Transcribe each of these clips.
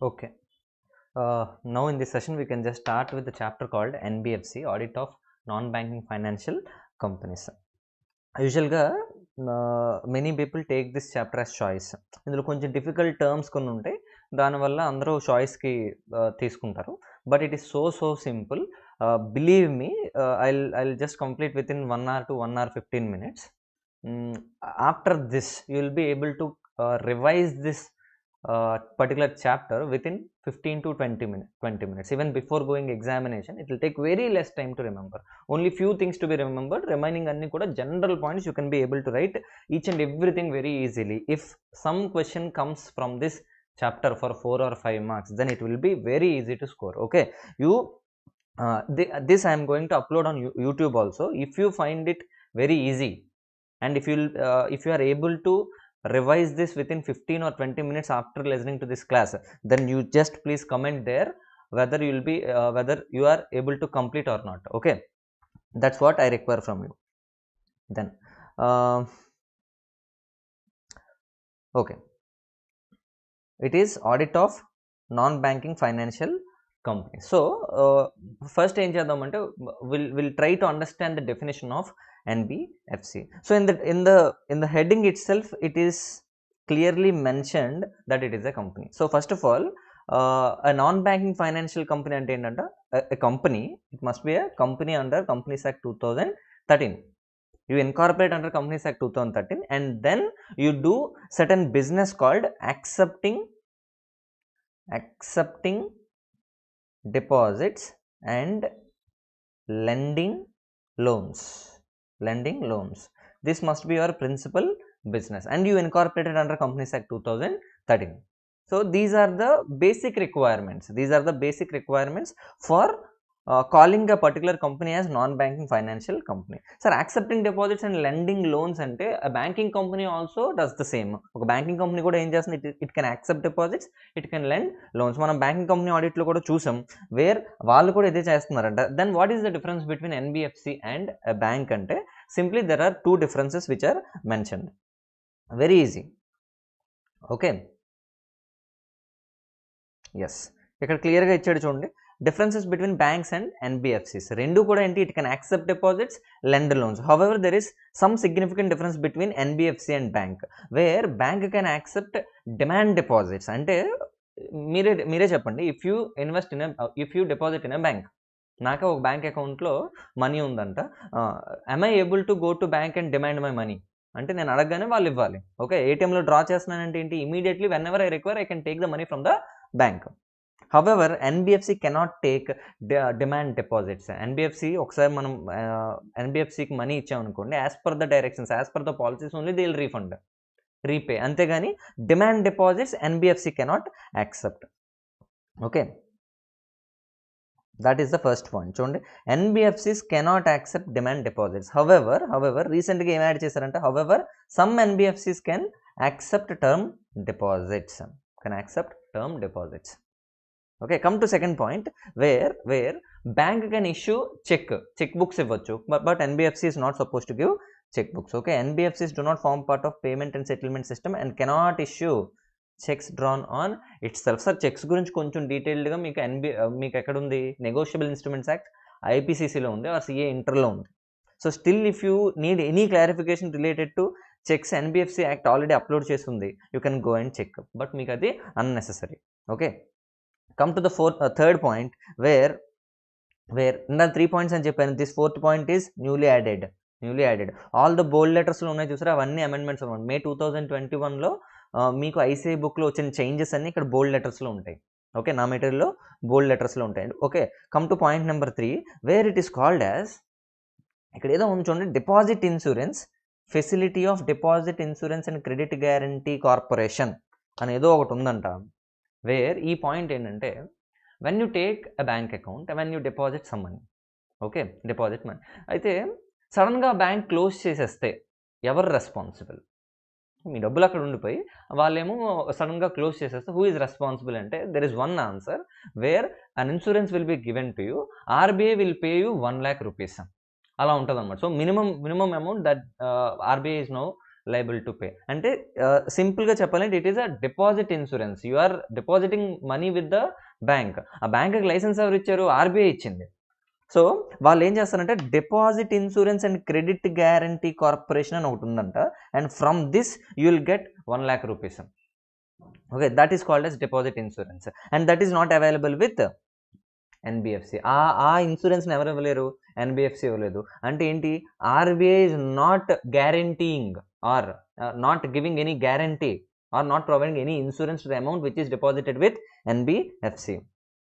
Okay. Now in this session we can just start with the chapter called NBFC, Audit of Non-Banking Financial Companies. యూజువల్గా many people take this chapter as choice. ఇందులో కొంచెం difficult terms కొన్ని ఉంటాయి, దానివల్ల అందరూ చాయిస్కి తీసుకుంటారు. But it is so simple. Believe me, I'll just complete with in 1 hour to 1 hour 15 minutes. After this you will be able to revise this particular chapter within 15 to 20 minutes. Even before going examination, it will take very less time to remember. Only few things to be remembered. Remaining anni kuda general points you can be able to write each and everything very easily. If some question comes from this chapter for 4 or 5 marks, then it will be very easy to score. Okay, you this I am going to upload on YouTube also. If you find it very easy, and if you are able to revise this within 15 or 20 minutes after listening to this class, then you just please comment there whether you will be whether you are able to complete or not. Okay, that's what I require from you. Then okay, it is audit of non-banking financial company. So first em chedamante, we'll try to understand the definition of NBFC. So in the heading itself, it is clearly mentioned that it is a company. So first of all, a non-banking financial company ante endanta, a company, it must be a company under Companies Act 2013. You incorporate under Companies Act 2013, and then you do certain business called accepting deposits and lending loans. This must be your principal business, and you incorporated under Companies Act 2013. So these are the basic requirements. For calling a particular company as non-banking financial company. Sir, accepting deposits and lending loans ante a banking company also does the same. Oka banking company kuda em chestundi, it can accept deposits, it can lend loans. Manam banking company audit lo kuda chusam where vallu kuda ide chestunaranta. Then what is the difference between NBFC and a bank ante? Simply there are two differences which are mentioned. Very easy. Okay, yes, ఇక్కడ క్లియర్గా ఇచ్చాడు చూడండి. Differences between banks and NBFCs. Rendu kuda enti, it can accept deposits, lend loans. However, there is some significant difference between NBFC and bank, where bank can accept demand deposits. Ante మీరే చెప్పండి, if you deposit in a bank, నాకు ఒక bank అకౌంట్లో money ఉందంట, am I able to go to bank and demand my money? అంటే నేను అడగగానే వాళ్ళు ఇవ్వాలి. ఓకే, ఏటీఎంలో డ్రా చేస్తున్నానంటే ఏంటి, immediately whenever I require I can take the money from the bank. However, NBFC cannot take demand deposits. NBFC ఒకసారి మనం NBFCకి మనీ ఇచ్చామనుకోండి, as per the directions, as per the policies only they will repay. అంతేగాని demand deposits NBFC cannot accept. Okay, that is the first point. చూడండి, NBFCs cannot accept demand deposits. However రీసెంట్గా ఏం add చేశారంటే, however some NBFCs can accept term deposits. Okay, come to second point, where bank can issue check books ఇవ్వచ్చు, but NBFC is not supposed to give check books. Okay, NBFCs do not form part of payment and settlement system and cannot issue checks drawn on itself. Sir, checks గురించి కొంచెం డీటెయిల్డ్గా మీకు ఎక్కడ ఉంది, negotiable instruments act IPCCలో ఉంది, are CA ఇంటర్లో ఉంది. So still if you need any clarification related to checks, NBFC act already upload చేస్తుంది, you can go and check, but మీకు అది unnecessary. Okay, come to the third point, where ఇందా 3 points అని చెప్పాను, this fourth point is newly added. All the bold letters లో ఉన్నాయి చూసారా, అవన్నీ అమెండ్మెంట్స్ అన్నమాట. May 2021లో మీకు ICAI బుక్లో వచ్చిన చేంజెస్ అన్ని ఇక్కడ బోల్డ్ లెటర్స్లో ఉంటాయి. ఓకే, నా మెటీరియల్లో బోల్డ్ లెటర్స్లో ఉంటాయి. Okay, come to point number 3, where it is called as, ఇక్కడ ఏదో ఉంది చూడండి, deposit insurance facility of deposit insurance and credit guarantee corporation అని ఏదో ఒకటి ఉందంట. వేర్ ఈ పాయింట్ ఏంటంటే, when you take a bank account, when you deposit some money, okay, deposit money, అయితే సడన్గా బ్యాంక్ క్లోజ్ చేసేస్తే ఎవరు రెస్పాన్సిబుల్? మీ డబ్బులు అక్కడ ఉండిపోయి వాళ్ళేమో సడన్గా క్లోజ్ చేసేస్తే హూ ఈజ్ రెస్పాన్సిబుల్ అంటే, there is one answer, where an insurance will be given to you, RBI will pay you 1 lakh rupees. అలా ఉంటుంది అనమాట. So minimum amount that RBI is now liable to pay. అంటే సింపుల్గా చెప్పాలంటే it is a deposit insurance. You are depositing money with the bank. ఆ బ్యాంక్కి licence ఎవరు ఇచ్చారు? ఆర్బీఐ ఇచ్చింది. సో వాళ్ళు ఏం చేస్తారంటే deposit insurance and credit guarantee corporation అని ఒకటి ఉందంట. And from this you will get 1 lakh rupees. Okay, that is called as deposit insurance and that is not available with NBFC. ఆ ఇన్సూరెన్స్ని ఎవరు ఇవ్వలేరు? ఎన్బిఎఫ్సి ఇవ్వలేదు. అంటే ఏంటి? RBI is not guaranteeing or not giving any guarantee or not providing any insurance to the amount which is deposited with NBFC.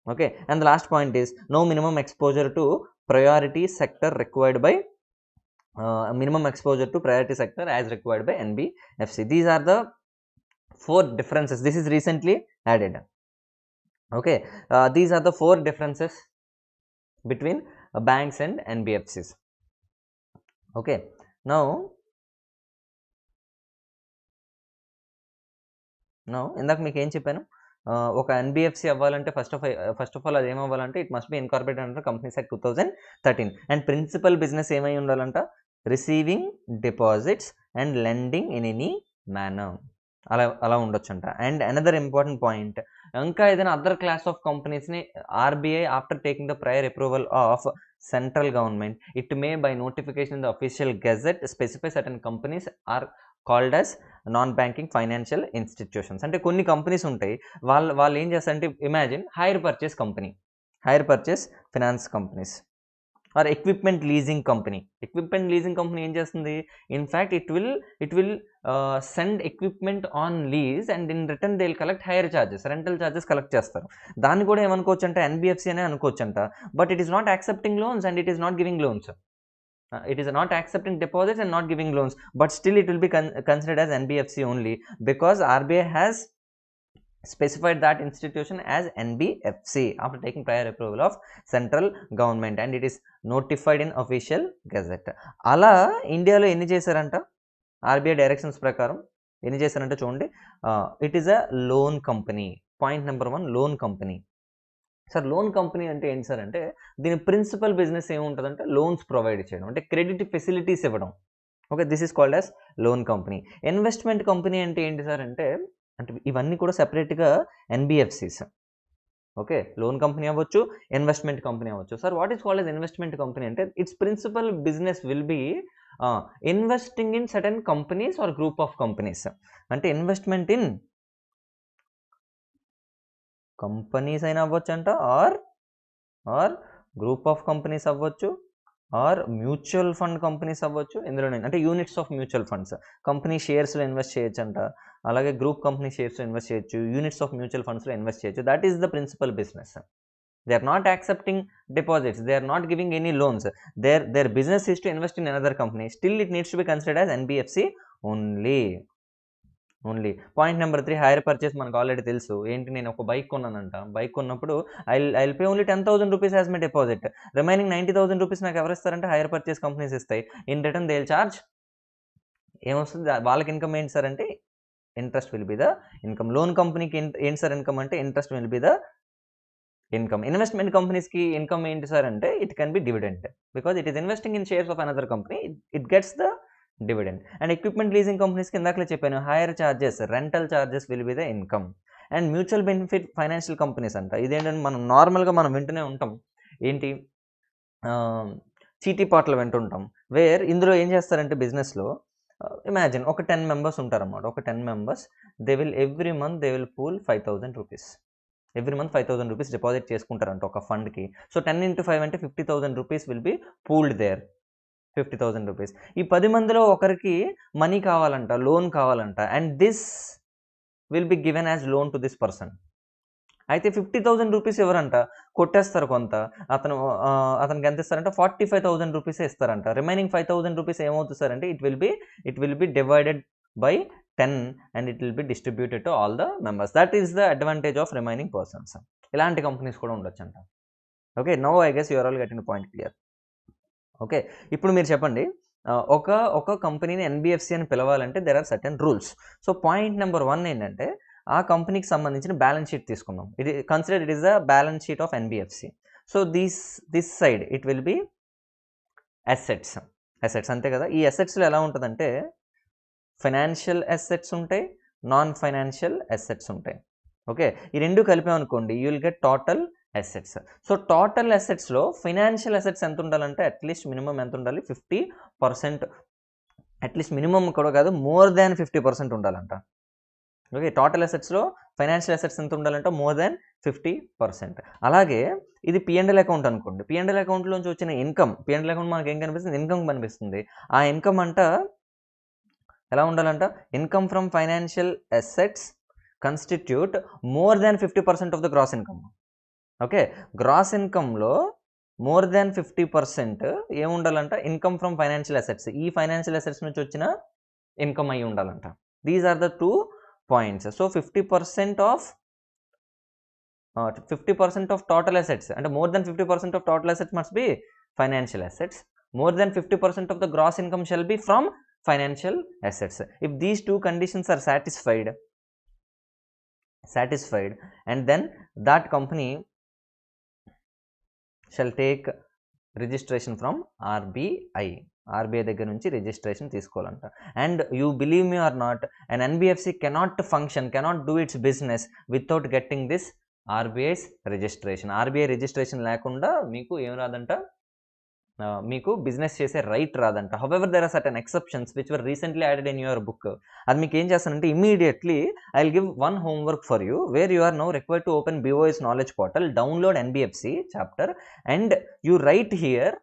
Okay, and the last point is no minimum exposure to priority sector required by minimum exposure to priority sector as required by NBFC. These are the 4 differences. This is recently added. Okay, these are the 4 differences between banks and NBFCs. Okay, now ఇందాక మీకు ఏం చెప్పాను? ఒక NBFC అవ్వాలంటే first of all అది ఏమవ్వాలంటే it must be incorporated under companies act 2013. And principal business ఏమై ఉండాలంట? Receiving deposits and lending in any manner. అలా ఉండొచ్చంట. అండ్ అనదర్ ఇంపార్టెంట్ పాయింట్, ఇంకా ఏదైనా అదర్ క్లాస్ ఆఫ్ కంపెనీస్ని RBI after taking the prior approval of central government it may by notification in the official gazette specify certain companies are called as non banking financial institutions. అంటే కొన్ని companies ఉంటాయి, వాళ్ళు ఏం చేస్తారంటే imagine hire purchase finance companies or equipment leasing company. Equipment leasing company ఏం చేస్తుంది? In fact it will send equipment on lease and in return they will collect hire charges, rental charges collect చేస్తారు. దాన్ని కూడా ఏమనుకోవచ్చు అంటే ఎన్బిఎఫ్సి అనే అనుకోవచ్చు అంట. But it is not accepting loans and it is not giving loans. It is not accepting deposits and not giving loans, but still it will be considered as NBFC only because RBI has specified that institution as NBFC after taking prior approval of central government and it is notified in official gazette. అలా ఇండియాలో ఎన్ని చేశారంట? RBI directions ప్రకారం ఎన్ని చేశారంటే చూడండి, it is a loan company. Point number 1, loan company. Sir loan company అంటే ఏంటి సార్ అంటే దీని ప్రిన్సిపల్ బిజినెస్ ఏముంటుందంటే లోన్స్ ప్రొవైడ్ చేయడం, అంటే క్రెడిట్ ఫెసిలిటీస్ ఇవ్వడం. Okay, this is called as loan company. Investment company అంటే ఏంటి సార్ అంటే ఇవన్నీ కూడా సెపరేట్గా ఎన్బిఎఫ్సిస్. ఓకే, లోన్ కంపెనీ అవ్వచ్చు, ఇన్వెస్ట్మెంట్ కంపెనీ అవ్వచ్చు. Sir what is called as investment company అంటే it's principal business will be investing in certain companies or group of companies. అంటే ఇన్వెస్ట్మెంట్ ఇన్ కంపెనీస్ అయినా అవ్వచ్చు అంట, ఆర్ గ్రూప్ ఆఫ్ కంపెనీస్ అవ్వచ్చు, or mutual fund companies అవ్వచ్చు. ఇందులోనే అంటే units of mutual funds, company షేర్స్లో ఇన్వెస్ట్ చేయొచ్చు అంట, అలాగే గ్రూప్ కంపెనీ షేర్స్లో ఇన్వెస్ట్ చేయొచ్చు, యూనిట్స్ ఆఫ్ మ్యూచువల్ ఫండ్స్లో ఇన్వెస్ట్ చేయొచ్చు. That is the principal business. They are not accepting deposits, they are not giving any loans, their business is to invest in another company. Still it needs to be considered as NBFC only. Point number 3, hire purchase మనకు already తెలుసు. ఏంటి, నేను ఒక bike కొన్నానంట, bike కొన్నప్పుడు I pay only 10,000 rupees as my deposit, remaining 90,000 rupees నాకు ఎవరు ఇస్తారంటే హైర్ పర్చేస్ కంపెనీస్ ఇస్తాయి. In return they will charge, ఏమొస్తుంది వాళ్ళకి ఇన్కమ్ ఏంటి సార్ అంటే interest will be the income. Loan కంపెనీకి ఏంటి సార్ ఇన్కమ్ అంటే interest will be the income. Investment కంపెనీస్కి ఇన్కమ్ ఏంటి సార్ అంటే it can be dividend because it is investing in shares of another company, it gets the dividend. And equipment leasing కంపెనీస్కి ఇందాకలే చెప్పాను, hire charges, rental charges will be the income. And mutual benefit financial companies అంట. ఇదేంటంటే మనం నార్మల్గా వింటూనే ఉంటాం, ఏంటి చీటీ పాటలు వింటుంటాం. ఇందులో ఏం చేస్తారంటే బిజినెస్లో ఇమాజిన్ ఒక 10 మెంబర్స్ ఉంటారన్నమాట. ఒక 10 members every month they will pool 5,000 rupees. Every month 5,000 rupees deposit చేసుకుంటారంట ఒక ఫండ్కి. సో 10 into 5 అంటే 50,000 rupees will be pooled there. 50,000 rupees. ఈ 10 మందిలో ఒకరికి మనీ కావాలంట, లోన్ కావాలంట, and this will be given as loan to this person. అయితే 50,000 రూపీస్ ఎవరంట కొట్టేస్తారు కొంత, అతనికి ఎంత ఇస్తారంట 45,000 రూపీస్ ఇస్తారంట. రిమైనింగ్ 5,000 రూపీస్ ఏమవుతుంది సార్ అంటే it will be divided by 10 and it will be distributed to all the members. That is the advantage of remaining persons. ఇలాంటి కంపెనీస్ కూడా ఉండొచ్చు అంట. Okay, now I guess you're all getting point clear. Okay, ఇప్పుడు మీరు చెప్పండి, ఒక కంపెనీని NBFC అని పిలవాలంటే there are certain rules. So point number 1 ఏంటంటే ఆ కంపెనీకి సంబంధించిన బ్యాలెన్స్ షీట్ తీసుకుందాం. ఇది consider it is the balance sheet of NBFC. So this side it will be assets అంతే కదా. ఈ అసెట్స్లో ఎలా ఉంటుందంటే ఫైనాన్షియల్ అసెట్స్ ఉంటాయి, నాన్ ఫైనాన్షియల్ అసెట్స్ ఉంటాయి. ఓకే, ఈ రెండు కలిపామనుకోండి you will get total assets. So total అసెట్స్లో ఫైనాన్షియల్ అసెట్స్ ఎంత ఉండాలంటే అట్లీస్ట్ మినిమం ఎంత ఉండాలి, 50%. అట్లీస్ట్ మినిమం కూడా కాదు, మోర్ దాన్ 50% ఉండాలంట. ఓకే, టోటల్ అసెట్స్లో ఫైనాన్షియల్ అసెట్స్ ఎంత ఉండాలంటే మోర్ దాన్ 50%. అలాగే ఇది P&L అకౌంట్ అనుకోండి, P&L అకౌంట్లోంచి వచ్చిన ఇన్కమ్, P&L అకౌంట్ మనకి ఏం కనిపిస్తుంది, ఇన్కమ్ కనిపిస్తుంది. ఆ ఇన్కమ్ అంట ఎలా ఉండాలంట, income from financial assets constitute more than 50% of the gross income. Okay, gross ఇన్కమ్లో మోర్ దాన్ 50% ఏముండాలంట, ఇన్కమ్ ఫ్రమ్ ఫైనాన్షియల్ అసెట్స్, ఈ ఫైనాన్షియల్ అసెట్స్ నుంచి వచ్చిన ఇన్కమ్ అయి ఉండాలంట. These are the 2 points. So 50% of total assets, and more than 50% of total assets must be financial assets. More than 50% of the gross income shall be from financial assets. If these two conditions are satisfied, and then that company shall take registration from RBI. RBI దగ్గర నుంచి registration తీసుకోవాలంట. And you believe me or not, and NBFC cannot function, cannot do its business without getting this RBI's registration. RBI registration లేకుండా మీకు ఏం రాదంట, మీకు business చేసే right రాదంట. However there are certain exceptions which were recently added in your book. అది మీకు ఏం చేస్తానంటే immediately I will give one homework for you, where you are now required to open BOS knowledge portal, download NBFC chapter, and you right here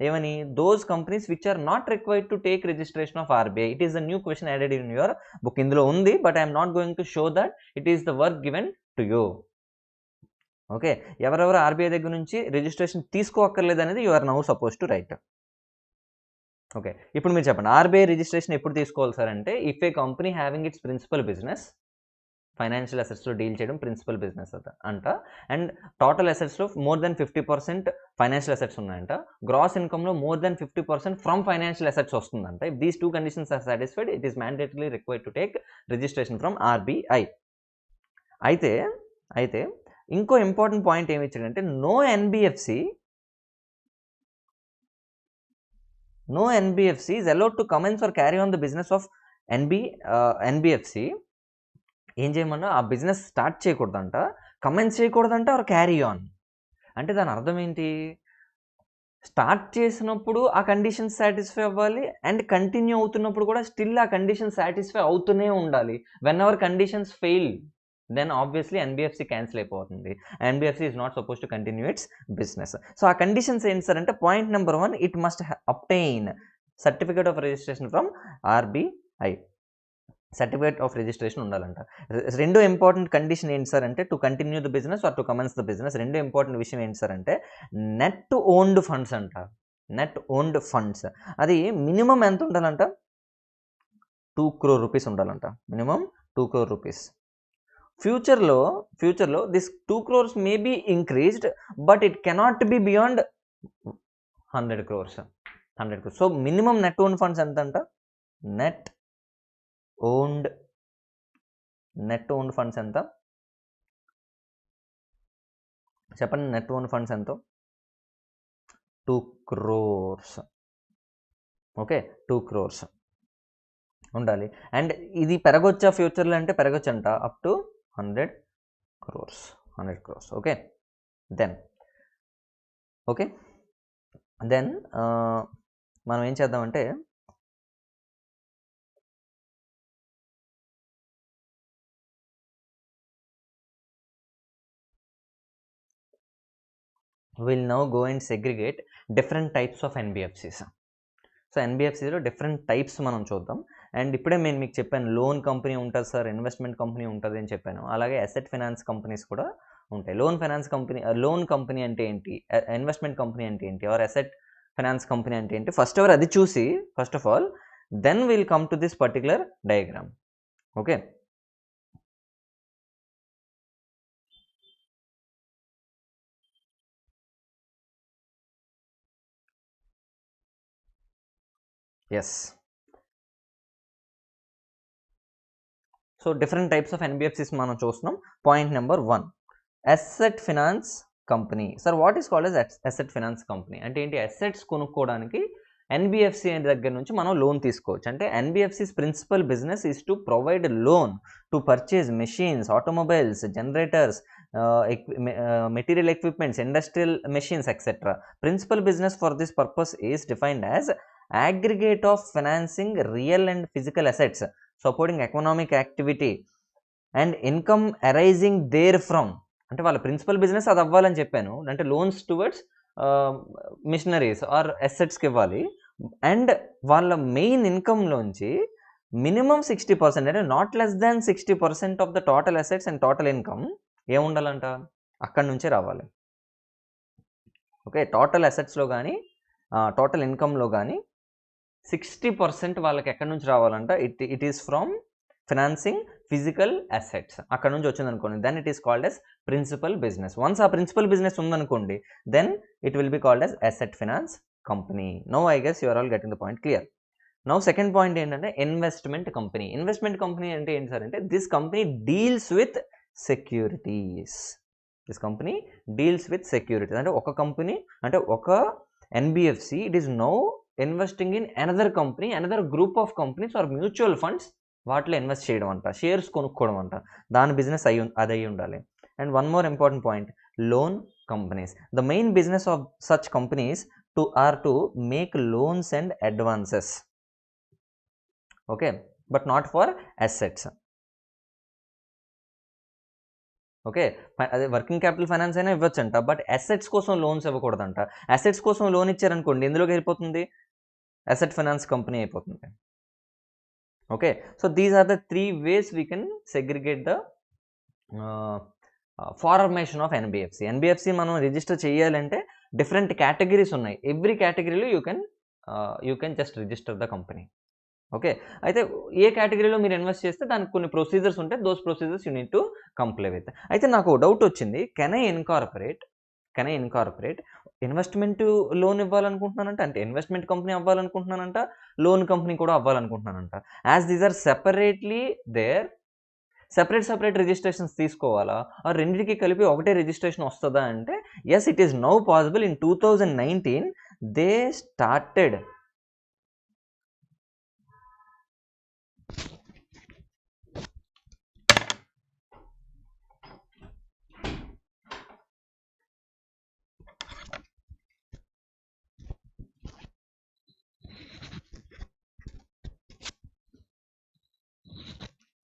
ఏమని, those companies which are not required to take registration of RBI. It is a new question added in your book. ఇందులో ఉంది, but I am not going to show that. It is the work given to you. Okay, ఎవరెవరు RBI దగ్గర నుంచి registration తీసుకోక్కర్లేదు అనేది you are now suppose to write. Okay, ఇప్పుడు మీరు చెప్పండి, RBI రిజిస్ట్రేషన్ ఎప్పుడు తీసుకోవాలి సార్ అంటే, if a company having its principal business, financial అసెట్స్లో డీల్ చేయడం ప్రిన్సిపల్ బిజినెస్ అంట, అండ్ టోటల్ అసెట్స్లో మోర్ దెన్ 50% ఫైనాన్షియల్ అసెట్స్ ఉన్నాయంట, గ్రాస్ ఇన్కమ్లో more than 50% from financial assets వస్తుందంట. If these 2 conditions are satisfied, it is mandatorily required to take registration from RBI. అయితే ఇంకో important point ఏమి ఇచ్చాడంటే, no NBFC is allowed to commence or carry on the business of NBFC. ఏం చేయమన్నా, ఆ business start చేయకూడదంట, commence చేయకూడదంట, or carry on. అంటే దాని అర్థం ఏంటి, స్టార్ట్ చేసినప్పుడు ఆ కండిషన్స్ సాటిస్ఫై అవ్వాలి, అండ్ కంటిన్యూ అవుతున్నప్పుడు కూడా స్టిల్ ఆ కండిషన్ సాటిస్ఫై అవుతూనే ఉండాలి. Whenever conditions fail, then obviously NBFC cancel అయిపోతుంది. NBFC is not supposed to continue its business. So ఆ కండిషన్స్ ఏంటి సార్ అంటే, point number 1, it must obtain certificate of registration from RBI. Certificate of registration ఉండాలంట. రెండో important condition ఏంటి sir అంటే, to continue the business or to commence the business. రెండో important విషయం ఏంటి సార్ అంటే, నెట్ ఓన్డ్ ఫండ్స్ అంట. నెట్ ఓన్డ్ ఫండ్స్ అది మినిమం ఎంత ఉండాలంట, 2 crore rupees ఉండాలంట. Minimum 2 crore rupees. ఫ్యూచర్లో this 2 crores may be increased, but it cannot be beyond 100 crores. So minimum net own funds ఎంత అంట, నెట్ ఓన్డ్ ఫండ్స్ ఎంత చెప్పండి, నెట్ ఓన్ ఫండ్స్ ఎంతో, 2 crores. ఓకే, 2 crores ఉండాలి. అండ్ ఇది పెరగొచ్చా ఫ్యూచర్లో అంటే, పెరగొచ్చంట up to 100 crores. Okay, then మనం ఏం చేద్దామంటే, will now go and segregate different types of NBFCs. So NBFCలో డిఫరెంట్ టైప్స్ మనం చూద్దాం. అండ్ ఇప్పుడే నేను మీకు చెప్పాను, లోన్ కంపెనీ ఉంటుంది సార్, ఇన్వెస్ట్మెంట్ కంపెనీ ఉంటుంది అని చెప్పాను. అలాగే అసెట్ ఫైనాన్స్ కంపెనీస్ కూడా ఉంటాయి. లోన్ కంపెనీ అంటే ఏంటి, ఇన్వెస్ట్మెంట్ కంపెనీ అంటే ఏంటి, ఆర్ అసెట్ ఫైనాన్స్ కంపెనీ అంటే ఏంటి, ఫస్ట్ అది చూసి, first of all then will come to this particular diagram. Okay, yes. So different types of NBFCs మనం చూస్తున్నాం. Point number 1, asset finance company. Sir what is called as asset finance company అంటే ఏంటి, assets కొనుక్కోవడానికి NBFC దగ్గర నుంచి మనం loan తీసుకోవచ్చు. అంటే NBFCs principal business is to provide loan to purchase machines, automobiles, generators, material equipments, industrial machines, etc. Principal business for this purpose is defined as aggregate of financing real and physical assets, supporting economic activity and income arising therefrom. అంటే వాళ్ళ principal business అది అవ్వాలని చెప్పాను, అంటే loans towards machineries or అసెట్స్కి ఇవ్వాలి. And వాళ్ళ main ఇన్కమ్లోంచి మినిమం 60%, అంటే not less than 60% of the total assets and total income ఏముండాలంట, అక్కడి నుంచే రావాలి. ఓకే, టోటల్ అసెట్స్లో కానీ టోటల్ ఇన్కమ్లో కానీ 60% వాళ్ళకి ఎక్కడి నుంచి రావాలంట, it is from financing physical assets. అక్కడ నుంచి వచ్చింది అనుకోండి, then it is called as principal business. Once ఆ ప్రిన్సిపల్ బిజినెస్ ఉందనుకోండి, then it will be called as asset finance company. No I guess you are all getting the point clear. Now second point ఏంటంటే investment company. Investment company అంటే ఏంటి sir అంటే, this company deals with securities. This company deals with securities అంటే ఒక company, అంటే ఒక NBFC it is now investing in another company, another group of companies or mutual funds, వాటిలో invest చేయడం అంట, షేర్స్ కొనుక్కోవడం అంట, దాని బిజినెస్ అది అయి ఉండాలి. And one more important point, loan companies. The main business of such companies to make loans and advances. Okay, but not for assets. Okay, అదే వర్కింగ్ క్యాపిటల్ ఫైనాన్స్ అయినా ఇవ్వచ్చంట, బట్ అసెట్స్ కోసం లోన్స్ ఇవ్వకూడదంట. అసెట్స్ కోసం లోన్ ఇచ్చారనుకోండి, ఇందులోకి వెళ్ళిపోతుంది, అసెట్ ఫైనాన్స్ కంపెనీ అయిపోతుంది. Okay, so these are the 3 ways we can segregate the formation of NBFC. NBFC మనం రిజిస్టర్ చేయాలంటే డిఫరెంట్ కేటగిరీస్ ఉన్నాయి. ఎవ్రీ కేటగిరీలో you can just register the company. Okay, అయితే ఏ కేటగిరీలో మీరు ఇన్వెస్ట్ చేస్తే దానికి కొన్ని ప్రొసీజర్స్ ఉంటాయి, those procedures you need to comply with. అయితే నాకు డౌట్ వచ్చింది, can I incorporate investment loan ఇవ్వాలనుకుంటున్నానంట, అంటే ఇన్వెస్ట్మెంట్ కంపెనీ అవ్వాలనుకుంటున్నానంట, లోన్ కంపెనీ కూడా అవ్వాలనుకుంటున్నానంట. As these are separately there, separate registrations తీసుకోవాలా, ఆ రెండింటికి కలిపి ఒకటే రిజిస్ట్రేషన్ వస్తుందా అంటే, yes, it is now possible. In 2019 they started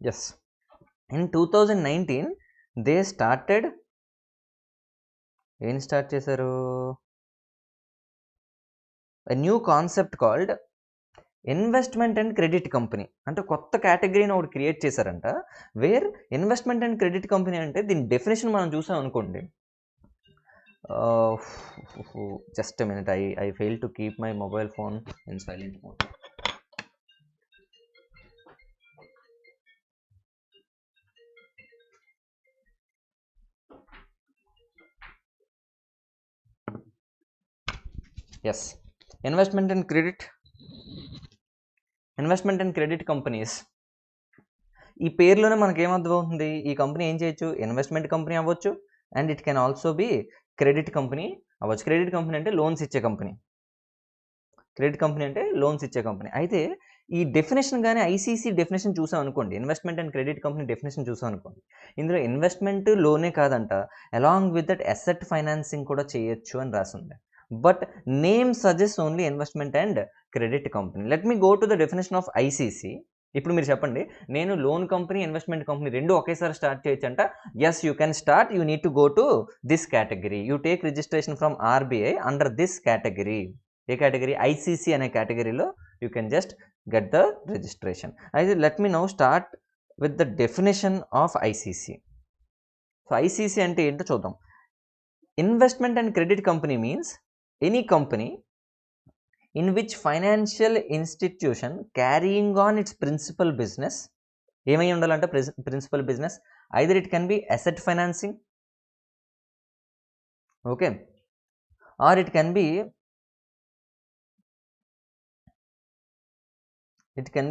yes in 2019 they started ఏం స్టార్ట్ చేశారు, a new concept called investment and credit company. అంటే కొత్త కేటగిరీని ఒకటి క్రియేట్ చేశారంట, where investment and credit company అంటే దీని డెఫినేషన్ మనం చూసాం అనుకోండి. Just a minute, I fail to keep my mobile phone in silent mode. Yes, investment and credit companies, ఈ పేరులోనే మనకి ఏమర్థం అవుతుంది, ఈ కంపెనీ ఏం చేయొచ్చు, ఇన్వెస్ట్మెంట్ కంపెనీ అవ్వచ్చు, and it can also be credit company అవ్వచ్చు. క్రెడిట్ కంపెనీ అంటే లోన్స్ ఇచ్చే కంపెనీ. అయితే ఈ డెఫినేషన్ కానీ ఐసీసీ డెఫినేషన్ చూసాం అనుకోండి, investment and credit company definition చూసాం అనుకోండి, ఇందులో ఇన్వెస్ట్మెంట్ లోనే కాదంట, along with that asset financing కూడా చేయొచ్చు అని రాసింది. But name suggest only investment and credit company. Let me go to the definition of ICC. ఇప్పుడు మీరు చెప్పండి, నేను లోన్ కంపెనీ, ఇన్వెస్ట్మెంట్ కంపెనీ రెండు ఒకేసారి స్టార్ట్ చేయొచ్చు అంట. Yes, you can start. You need to go to this category. You take registration from RBI under this category. ఏ category? ICC అనే కేటగిరీలో you can just get the registration. అయితే let me now start with the definition of ICC. So ICC అంటే ఏంటో చూద్దాం. Investment and credit company means any company in which financial institution carrying on its principal business, ఏమై ఉండాలంటే principal business, either it can be asset financing, okay, or it can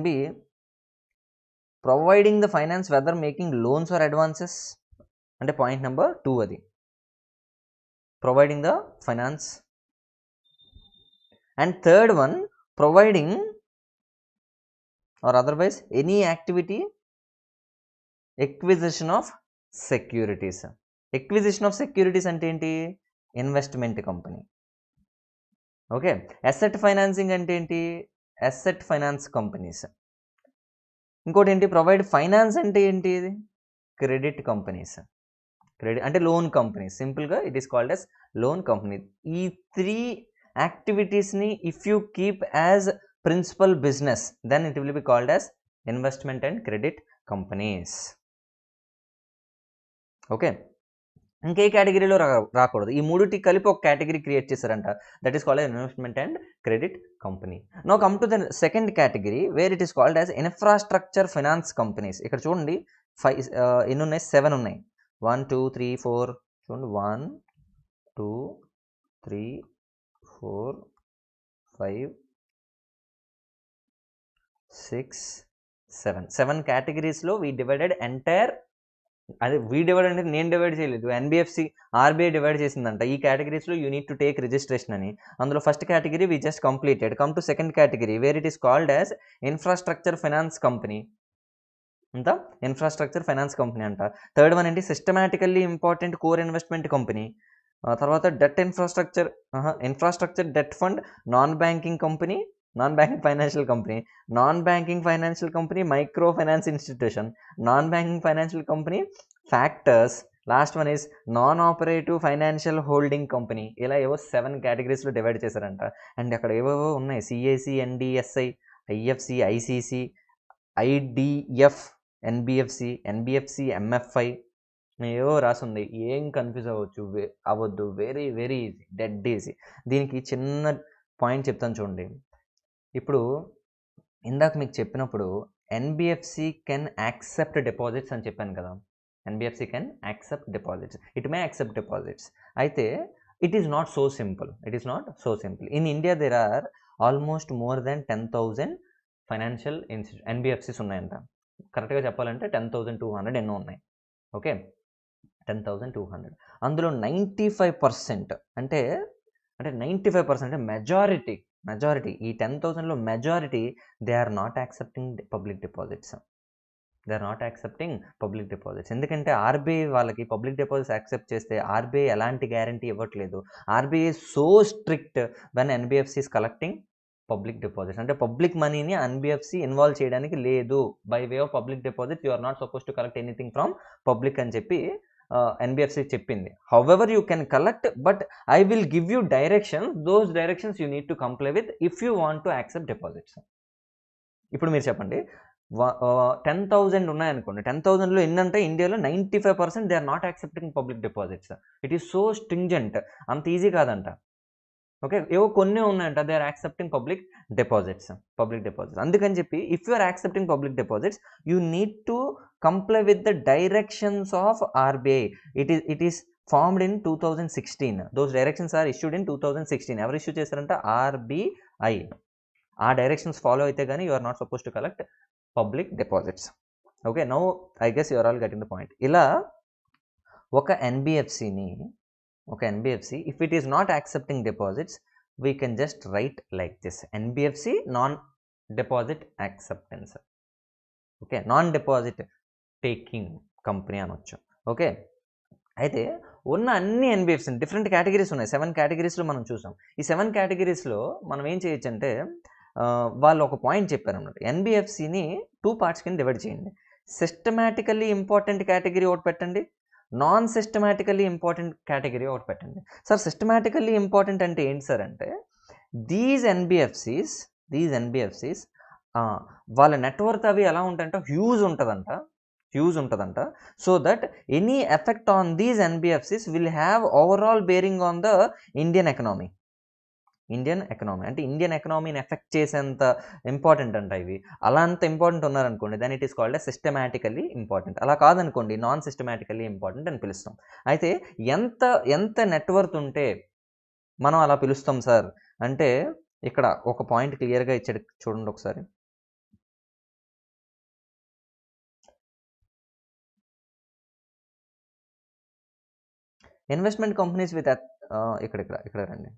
be providing the finance, whether making loans or advances. అంటే point number 2 అది, providing the finance. And third one, providing or otherwise any activity acquisition of securities. Acquisition of securities అంటే ఏంటి? Investment company. Okay. Asset financing అంటే ఏంటి? Asset finance companies. ఇంకోటి ఏంటి? Provide finance అంటే ఏంటి? Credit companies. క్రెడిట్ అంటే లోన్ కంపెనీస్. సింపుల్గా it is called as loan company. ఈ 3 యాక్టివిటీస్ని if you keep as principal business then it will be called as investment and credit companies. Okay. ఇంకే కేటగిరీలో రాకూడదు. ఈ మూడిటి కలిపి ఒక కేటగిరీ క్రియేట్ చేశారంట. That is called investment and credit company. Now come to the second category where it is called as infrastructure finance companies. ఇక్కడ చూడండి 5 ఎన్ని ఉన్నాయి? 7 ఉన్నాయి. 1 2 3 4 చూడండి 1 2 3 4 5 6 7 కేటగిరీస్లో వీ డివైడెడ్ ఎంటైర్. అదే వీ డివైడ్ అంటే నేను డివైడ్ చేయలేదు, ఎన్బిఎఫ్సి ఆర్బీఐ డివైడ్ చేసిందంట. ఈ కేటగిరీస్లో you need to take registration అని. అందులో first category we just completed. Come to second category where it is called as infrastructure finance company. అంత ఇన్ఫ్రాస్ట్రక్చర్ ఫైనాన్స్ కంపెనీ అంట. థర్డ్ వన్ ఏంటి? Systematically important core investment company. తర్వాత debt infrastructure debt fund, non banking company, non banking financial company, non banking financial company, micro finance institution, non banking financial company, factors, last one is non operative financial holding company. ఇలా ఏవో 7 కేటగిరీస్లో divide చేశారంట. And అక్కడ ఏవేవో ఉన్నాయి, CAC, NDSI, IFC, ICC, IDF, NBFC, MFI ఏవో రాసుంది. ఏం confuse అవ్వద్దు. Very very easy, dead easy. దీనికి చిన్న పాయింట్ చెప్తాను చూడండి. ఇప్పుడు ఇందాక మీకు చెప్పినప్పుడు ఎన్బిఎఫ్సి కెన్ యాక్సెప్ట్ డిపాజిట్స్ అని చెప్పాను కదా. NBFC can accept deposits, it may accept deposits. అయితే it is not so simple. In India there are almost more than 10,000 financial NBFCs ఉన్నాయంట. కరెక్ట్గా చెప్పాలంటే 10,200 ఎన్నో ఉన్నాయి. ఓకే, 10,200. అందులో 95% అంటే 95% అంటే మెజారిటీ ఈ 10,000లో majority they are not accepting public deposits. ఎందుకంటే ఆర్బీఐ వాళ్ళకి పబ్లిక్ డిపాజిట్స్ యాక్సెప్ట్ చేస్తే ఆర్బీఐ ఎలాంటి గ్యారంటీ ఇవ్వట్లేదు. RBI so strict when NBFCs collecting public deposits. అంటే పబ్లిక్ మనీని ఎన్బిఎఫ్సి ఇన్వాల్వ్ చేయడానికి లేదు. By way of public deposit you are not suppose to collect anything from public అని చెప్పి ఎన్బిఎఫ్సి చెప్పింది. However you can collect, but I will give you directions. Those directions you need to comply with if you want to accept deposits. ఇప్పుడు మీరు చెప్పండి, 10,000 ఉన్నాయనుకోండి, 10,000లో ఎన్నంటే ఇండియాలో 95% they are not accepting public deposits. It is so stringent. అంత easy కాదంట. Okay, ఏవో కొన్ని ఉన్నాయంట they are accepting public deposits. అందుకని చెప్పి if you are accepting public deposits you need to comply with the directions of RBI. It is formed in 2016. Those directions are issued in 2016. ఎవరు issue చేశారంట? RBI. ఆ directions follow అయితే కానీ you are not suppose to collect public deposits. Okay, now I guess you are all getting the point. ఇలా ఒక ఎన్బిఎఫ్సిని NBFC, if it is not accepting deposits, we can just write like this: NBFC non-deposit acceptance. Okay, non-deposit taking company అనొచ్చు. Okay, అయితే ఉన్న అన్ని NBFC different categories ఉన్నాయి. 7 కేటగిరీస్లో మనం చూసాం. ఈ 7 కేటగిరీస్లో మనం ఏం చేయొచ్చు అంటే వాళ్ళు ఒక పాయింట్ చెప్పారన్నమాట. ఎన్బిఎఫ్సిని 2 పార్ట్స్ కింద డివైడ్ చేయండి. సిస్టమాటికల్లీ ఇంపార్టెంట్ కేటగిరీ ఒకటి పెట్టండి, నాన్ సిస్టమాటికల్లీ ఇంపార్టెంట్ కేటగిరీ ఒకటి పెట్టండి. సార్ సిస్టమాటికల్లీ ఇంపార్టెంట్ అంటే ఏంటి సార్ అంటే దీస్ ఎన్బిఎఫ్సిస్ వాళ్ళ నెట్వర్క్ అవి ఎలా ఉంటాయంటే హ్యూజ్ ఉంటుందంట. So that any effect on these NBFCs will have overall bearing on the Indian economy. అంటే ఇండియన్ ఎకనామీని ఎఫెక్ట్ చేసేంత ఇంపార్టెంట్ అంట ఇవి. అలా అంత ఇంపార్టెంట్ ఉన్నారనుకోండి then it is called a systematically important. అలా కాదనుకోండి నాన్ సిస్టమాటికల్లీ ఇంపార్టెంట్ అని పిలుస్తాం. అయితే ఎంత నెట్వర్క్ ఉంటే మనం అలా పిలుస్తాం సార్ అంటే ఇక్కడ ఒక పాయింట్ క్లియర్గా ఇచ్చాడు చూడండి ఒకసారి. ఇన్వెస్ట్మెంట్ కంపెనీస్ విత్ ఇక్కడ రండి.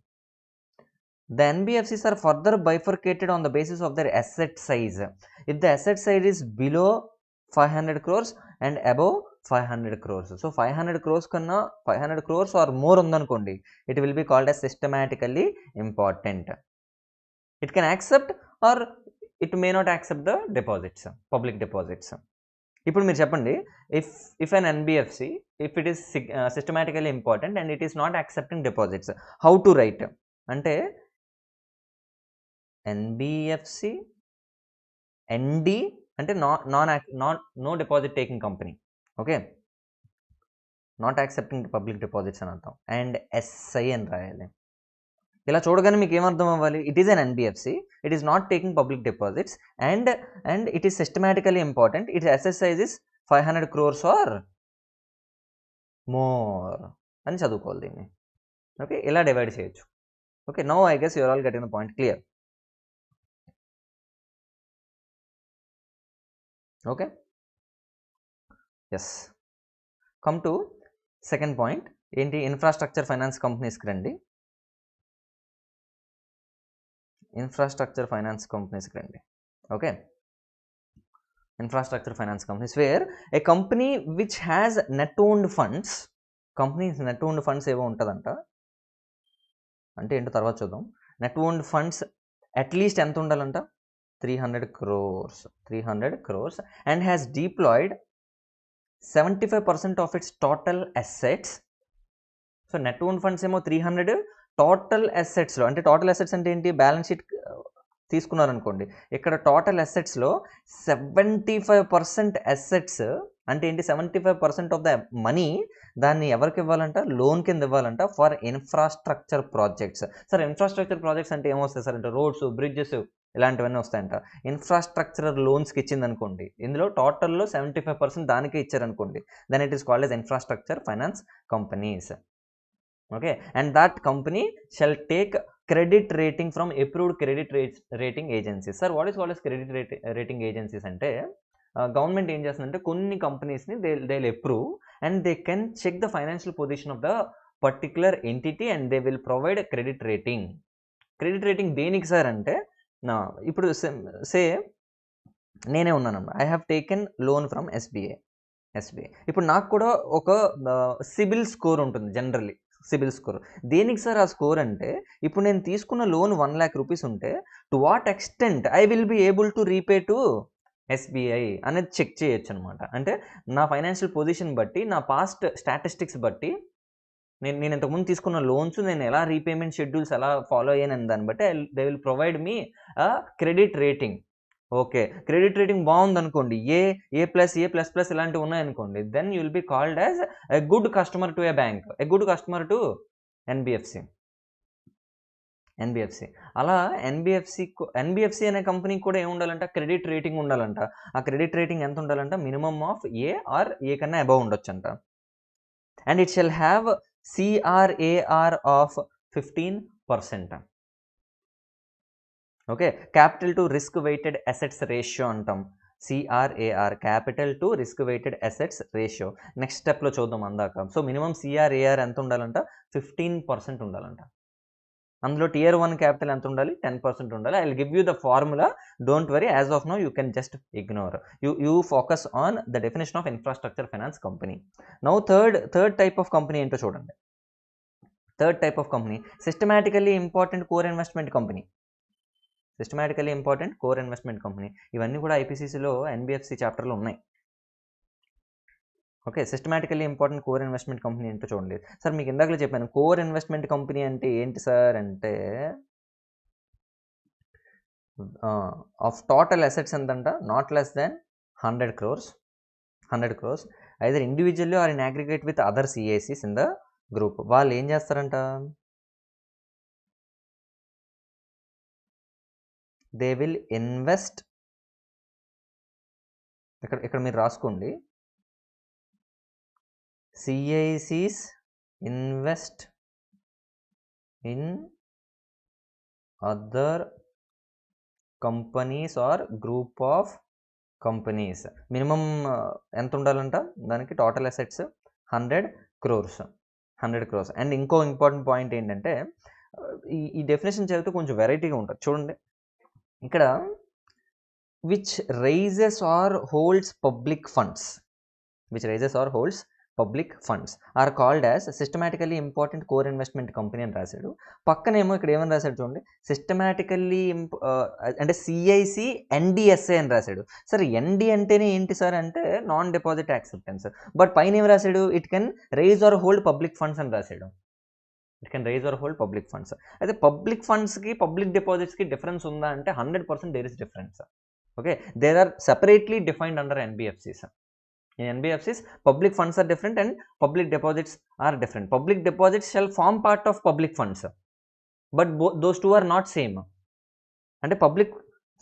The NBFCs are further bifurcated on the basis of their asset size. If the asset size is below 500 crores and above 500 crores. So 500 crores kanna 500 crores or more undanukondi, it will be called as systematically important. It can accept or it may not accept the deposits, public deposits. ఇప్పుడు మీరు చెప్పండి, if an NBFC, if it is systematically important and it is not accepting deposits, how to write? అంటే NBFC ND అంటే no deposit taking company, okay, not accepting public deposits అని అర్థం, and SI అని రాయాలి. ఇలా చూడగానే మీకు ఏమర్థం అవ్వాలి? It is an NBFC, it is not taking public deposits and it is systematically important, it asset size is 500 crores or more అని చదువుకోవాలి దీన్ని. ఓకే, ఇలా డివైడ్ చేయొచ్చు. Okay, now I guess you're all getting the point clear. Okay, yes, come to second point. ఏంటి? Infrastructure finance కంపెనీస్కి రండి. Infrastructure finance కంపెనీస్కి రండి. Okay, infrastructure finance companies where a company which has net owned funds. Companies net owned funds ఏవో ఉంటుందంట, అంటే ఏంటో తర్వాత చూద్దాం. నెట్ ఓన్డ్ ఫండ్స్ అట్లీస్ట్ ఎంత ఉండాలంట? 300 crores and has deployed 75% of its total assets. So net own funds ఏమో 300, total అసెట్స్లో, అంటే టోటల్ అసెట్స్ అంటే ఏంటి? బ్యాలెన్స్ షీట్ తీసుకున్నారనుకోండి, ఇక్కడ టోటల్ అసెట్స్లో 75% అసెట్స్ అంటే ఏంటి? 75% ఆఫ్ ద మనీ దాన్ని ఎవరికి ఇవ్వాలంట? లోన్ కింద ఇవ్వాలంట for infrastructure projects. Sir infrastructure projects అంటే ఏమొస్తాయి సార్? అంటే రోడ్స్, బ్రిడ్జెస్ ఇలాంటివన్నీ వస్తాయంట. ఇన్ఫ్రాస్ట్రక్చరల్ లోన్స్కి ఇచ్చింది అనుకోండి, ఇందులో టోటల్లో 75% దానికే ఇచ్చారనుకోండి, then it is called as infrastructure finance companies. Okay, and that company shall take credit rating from approved credit rating agencies. Sir what is called as credit rating agencies అంటే, government ఏం చేస్తుందంటే కొన్ని కంపెనీస్ని they will approve and they can check the financial position of the particular entity and they will provide credit rating. Credit rating దేనికి sir అంటే, ఇప్పుడు say నేనే ఉన్నాను, I have taken loan from SBI. ఇప్పుడు నాకు కూడా ఒక సిబిల్ స్కోర్ ఉంటుంది, జనరల్లీ సిబిల్ స్కోర్. దేనికి సార్ ఆ స్కోర్ అంటే, ఇప్పుడు నేను తీసుకున్న లోన్ 1 lakh rupees ఉంటే to what extent I will be able to repay to SBI అనేది చెక్ చేయొచ్చు అనమాట. అంటే నా ఫైనాన్షియల్ పొజిషన్ బట్టి, నా పాస్ట్ స్టాటిస్టిక్స్ బట్టి, నేను ఇంతకుముందు తీసుకున్న లోన్స్ నేను ఎలా రీపేమెంట్ షెడ్యూల్స్ ఎలా ఫాలో అయ్యానని దాన్ని బట్టి they will provide me credit rating. Okay, credit rating బాగుందనుకోండి, A++ ఇలాంటివి ఉన్నాయనుకోండి, then you will be called as a good customer to a bank, a good customer to NBFC. అలా NBFC అనే కంపెనీకి కూడా ఏముండాలంట? క్రెడిట్ రేటింగ్ ఉండాలంట. ఆ క్రెడిట్ రేటింగ్ ఎంత ఉండాలంట? Minimum of A or A కన్నా అబవ్ ఉండొచ్చంట. And it shall have CRAR of 15%. Okay, capital to risk weighted assets ratio అంటాం. CRAR, capital to risk weighted assets ratio. Next స్టెప్లో చూద్దాం అందాక. సో మినిమం CRAR ఎంత ఉండాలంట? 15% ఉండాలంట. అందులో Tier 1 క్యాపిటల్ ఎంత ఉండాలి? 10% ఉండాలి. I will give you the formula, don't worry, as of now you can just ignore. You focus on the definition of infrastructure finance company. Now third type of company ఏంటో చూడండి. Third type of company systematically important core investment company. ఇవన్నీ కూడా IPCCలో NBFC చాప్టర్లో ఉన్నాయి. Okay, systematically important core investment company ఏంటో చూడండి. Sir మీకు ఇందాకలో చెప్పాను, కోర్ ఇన్వెస్ట్మెంట్ కంపెనీ అంటే ఏంటి సార్ అంటే, ఆఫ్ టోటల్ అసెట్స్ ఎంతంట? Not less than 100 crores, either individually or in aggregate with other CACs in the group. వాళ్ళు ఏం చేస్తారంట? దే విల్ ఇన్వెస్ట్, ఇక్కడ మీరు రాసుకోండి, CACs invest in other companies or group of companies. Minimum ఎంత ఉండాలంట దానికి? Total assets 100 crores. అండ్ ఇంకో ఇంపార్టెంట్ పాయింట్ ఏంటంటే, ఈ డెఫినేషన్ చదివితే కొంచెం వెరైటీగా ఉంటుంది చూడండి. ఇక్కడ which raises or holds public funds, which raises or holds public funds are called as systematically important core investment company అని రాశాడు. పక్కనేమో ఇక్కడ ఏమని రాశాడు చూడండి, సిస్టమాటికల్లీ అంటే సిఐసి ఎన్డిఎస్ఏ అని రాశాడు. సరే ఎన్డి అంటేనే ఏంటి సార్ అంటే నాన్ డిపాజిట్ యాక్సెప్టెన్స్, బట్ పైన ఏం రాశాడు, it can raise or hold public funds అని రాశాడు. It can raise or hold public funds. అయితే పబ్లిక్ ఫండ్స్కి పబ్లిక్ డిపాజిట్స్కి డిఫరెన్స్ ఉందా అంటే 100% there is difference. Okay, there are separately defined under NBFCs. In NBFCs, public funds are different and public deposits are different. Public deposits shall form part of public funds, but those two are not same. అంటే public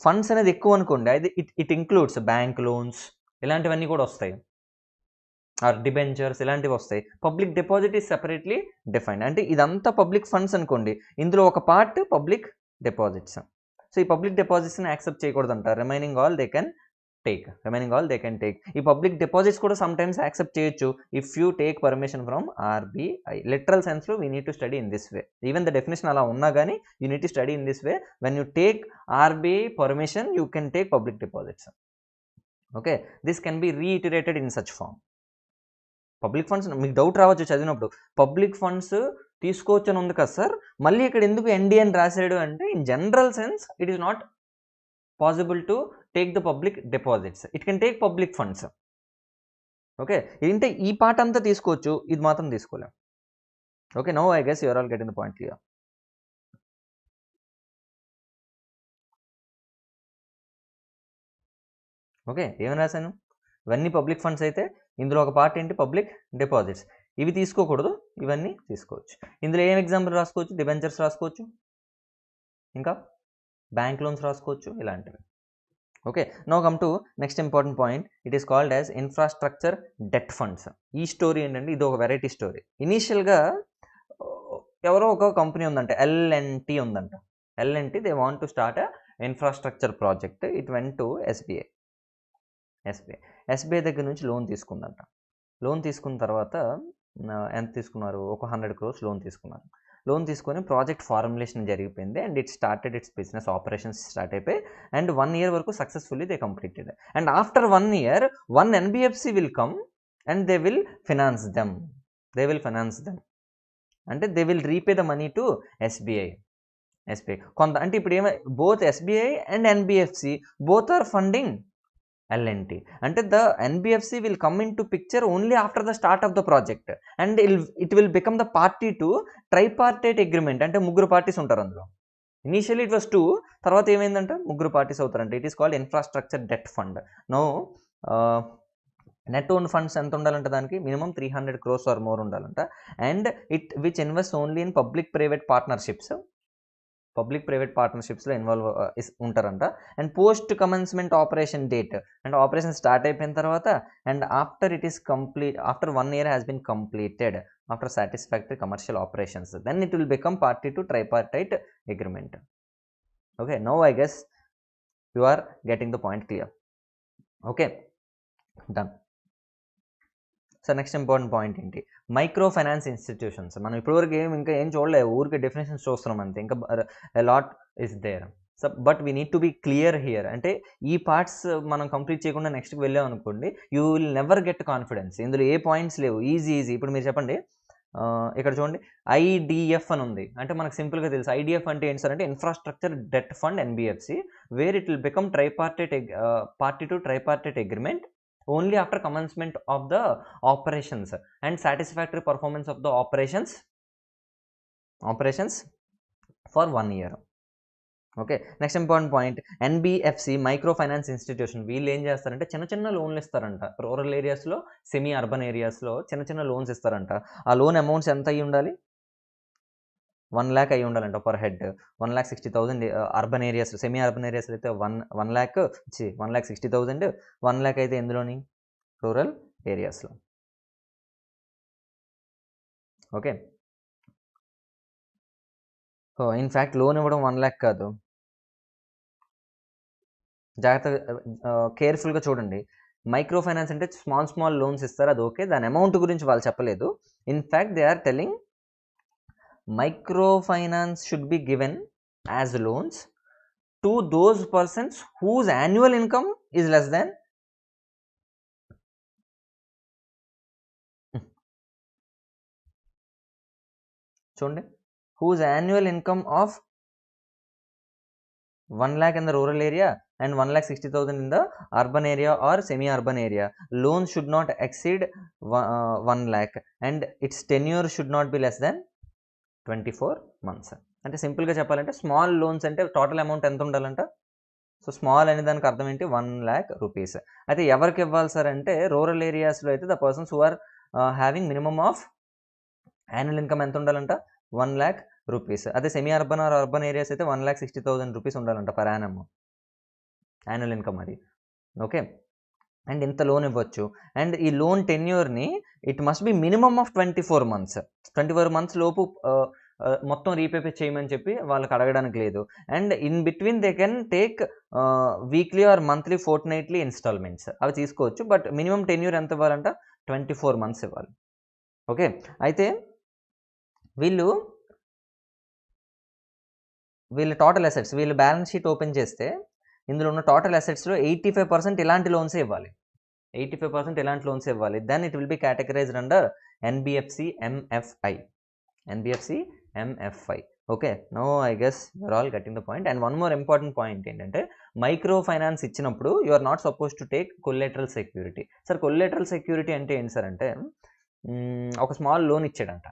funds అనేది ఎక్కువ అనుకోండి, అది it includes bank loans ఇలాంటివన్నీ కూడా వస్తాయి, are debentures ఇలాంటివి వస్తాయి. Public deposit is separately defined. అంటే ఇదంతా పబ్లిక్ ఫండ్స్ అనుకోండి, ఇందులో ఒక పార్ట్ పబ్లిక్ డిపాజిట్స్. సో ఈ పబ్లిక్ డిపాజిట్స్ని యాక్సెప్ట్ చేయకూడదంట. Remaining all they can take. ఈ పబ్లిక్ డిపాజిట్స్ కూడా సమ్ టైమ్స్ యాక్సెప్ట్ చేయొచ్చు if you take permission from RBI. Literal సెన్స్లో we need to study in this way. Even the definition అలా ఉన్నా కానీ you need to study in this way. When you take RBI permission you can take public deposits. Okay, this can be reiterated in such form. Public funds మీకు doubt రావచ్చు చదివినప్పుడు, public funds తీసుకోవచ్చు అని ఉంది కదా సార్, మళ్ళీ ఇక్కడ ఎందుకు ఎన్డి అని రాశాడు అంటే in general sense it is not possible to take the public deposits. It can take public funds. Okay, ఏంటంటే ఈ పార్ట్ అంతా తీసుకోవచ్చు, ఇది మాత్రం తీసుకోలేం. Okay, now I guess you are all getting the point clear. Okay, ఏమని రాశాను, ఇవన్నీ పబ్లిక్ ఫండ్స్ అయితే ఇందులో ఒక పార్ట్ ఏంటి పబ్లిక్ డిపాజిట్స్. ఇవి తీసుకోకూడదు, ఇవన్నీ తీసుకోవచ్చు. ఇందులో ఏం ఎగ్జాంపుల్ రాసుకోవచ్చు, డిబెంచర్స్ రాసుకోవచ్చు, ఇంకా బ్యాంక్ లోన్స్ రాసుకోవచ్చు, ఇలాంటివి. Okay, now come to next important point. It is called as infrastructure debt funds. ఈ స్టోరీ ఏంటంటే ఇది ఒక వెరైటీ స్టోరీ. ఇనీషియల్గా ఎవరో ఒక కంపెనీ ఉందంట, ఎల్ఎన్టీ ఉందంట. L&T they want to start a infrastructure project. It went to SBI దగ్గర నుంచి లోన్ తీసుకుందంట. లోన్ తీసుకున్న తర్వాత ఎంత తీసుకున్నారు, ఒక 100 crores లోన్ తీసుకున్నారు. లోన్ తీసుకొని ప్రాజెక్ట్ ఫార్ములేషన్ జరిగిపోయింది and it started its business operations start అయిపోయి అండ్ 1 year వరకు successfully they completed. And after 1 year one NBFC will come and they will finance them. అంటే they will repay the money to SBI. కొంత అంటే ఇప్పుడు both SBI and NBFC both are funding LNT. అంటే the NBFC will come in to picture only after the start of the project and it will become the party to tripartite agreement. అంటే ముగ్గురు parties ఉంటారు అందులో. Initially it was 2, తర్వాత ఏమైందంటే ముగ్గురు parties అవుతారంట. It is called infrastructure debt fund. No net own funds ఎంత ఉండాలంట, దానికి మినిమం 300 crores ఆర్ మోర్ ఉండాలంట. And which invest only in public private పార్ట్నర్షిప్స్లో ఇన్వాల్వ్ ఉంటారంట. And post commencement operation date, అంటే ఆపరేషన్ స్టార్ట్ అయిపోయిన తర్వాత and after 1 year has been completed after satisfactory commercial operations then it will become party to tripartite agreement. Okay, now I guess you are getting the point clear. Okay, done. So next important point ఏంటి, micro finance institutions. మనం ఇప్పటివరకు ఇంకా ఏం చూడలేదు, ఊరికి definitions చూస్తున్నాం అంతే, ఇంకా lot is there. So but we need to be clear here. అంటే ఈ పార్ట్స్ మనం కంప్లీట్ చేయకుండా నెక్స్ట్కి వెళ్ళాం అనుకోండి, you will never get confidence. ఇందులో ఏ పాయింట్స్ లేవు, ఈజీ. ఇప్పుడు మీరు చెప్పండి, ఇక్కడ చూడండి ఐడిఎఫ్ అని ఉంది. అంటే మనకు సింపుల్గా తెలుసు ఐడిఎఫ్ అంటే ఏంటి సార్ అంటే infrastructure debt fund NBFC where it will become party to tripartite agreement only after commencement of the operations and satisfactory performance of the operations for 1 year. Okay, next important point, NBFC micro finance institution. వీళ్ళు ఏం చేస్తారంటే చిన్న చిన్న లోన్లు ఇస్తారంట. Rural ఏరియాస్లో, semi urban ఏరియాస్లో చిన్న చిన్న లోన్స్ ఇస్తారంట. ఆ లోన్ అమౌంట్స్ ఎంత అయ్యి ఉండాలి, 1 lakh అయ్యి ఉండాలంట per head. 1,60,000 urban areas, semi urban areas అయితే 1,60,000. 1 lakh అయితే ఎందులోని, రూరల్ ఏరియాస్లో. ఓకే, ఇన్ఫ్యాక్ట్ లోన్ ఇవ్వడం 1 lakh కాదు, జాగ్రత్తగా కేర్ఫుల్గా చూడండి. మైక్రో ఫైనాన్స్ అంటే స్మాల్ లోన్స్ ఇస్తారు, అది ఓకే. దాని అమౌంట్ గురించి వాళ్ళు చెప్పలేదు. In fact they are telling microfinance should be given as loans to those persons whose annual income is less than చూడండి, whose annual income of 1 lakh in the rural area and 1,60,000 in the urban area or semi-urban area. Loans should not exceed 1 lakh and its tenure should not be less than 24 months. అంటే సింపుల్గా చెప్పాలంటే small loans అంటే total amount ఎంత ఉండాలంట? So small అనే దానికి అర్థం ఏంటి? 1 lakh rupees. అయితే ఎవరికి ఇవ్వాలి సార్ అంటే రూరల్ ఏరియాస్లో అయితే the persons who are having minimum of annual income ఎంత ఉండాలంట? 1 lakh rupees. అదే semi urban or urban areas అయితే 1,60,000 rupees ఉండాలంట పర్ యానమ్ యాన్యువల్ ఇన్కమ్ అది. ఓకే, అండ్ ఇంత లోన్ ఇవ్వచ్చు. అండ్ ఈ లోన్ టెన్యూర్ని it must be minimum of 24 months. 24 months లోపు మొత్తం రీపే చేయమని చెప్పి వాళ్ళకి అడగడానికి లేదు. And in between they can take weekly or monthly fortnightly instalments అవి తీసుకోవచ్చు. బట్ మినిమం టెన్యూర్ ఎంత ఇవ్వాలంట? 24 months ఇవ్వాలి. ఓకే, అయితే వీళ్ళ టోటల్ అసెట్స్, వీళ్ళు బ్యాలెన్స్ షీట్ ఓపెన్ చేస్తే ఇందులో ఉన్న టోటల్ అసెట్స్లో 85% ఇలాంటి లోన్సే ఇవ్వాలి. 85% ఇలాంటి లోన్స్ ఇవ్వాలి. Then it will be categorised under NBFC MFI. NBFC MFI. Okay, no I guess you're all getting the point. And one more important point ఏంటంటే మైక్రో ఫైనాన్స్ ఇచ్చినప్పుడు you are not suppose to take collateral security. Sir collateral security అంటే ఏంటి sir అంటే ఒక small loan ఇచ్చాడంట.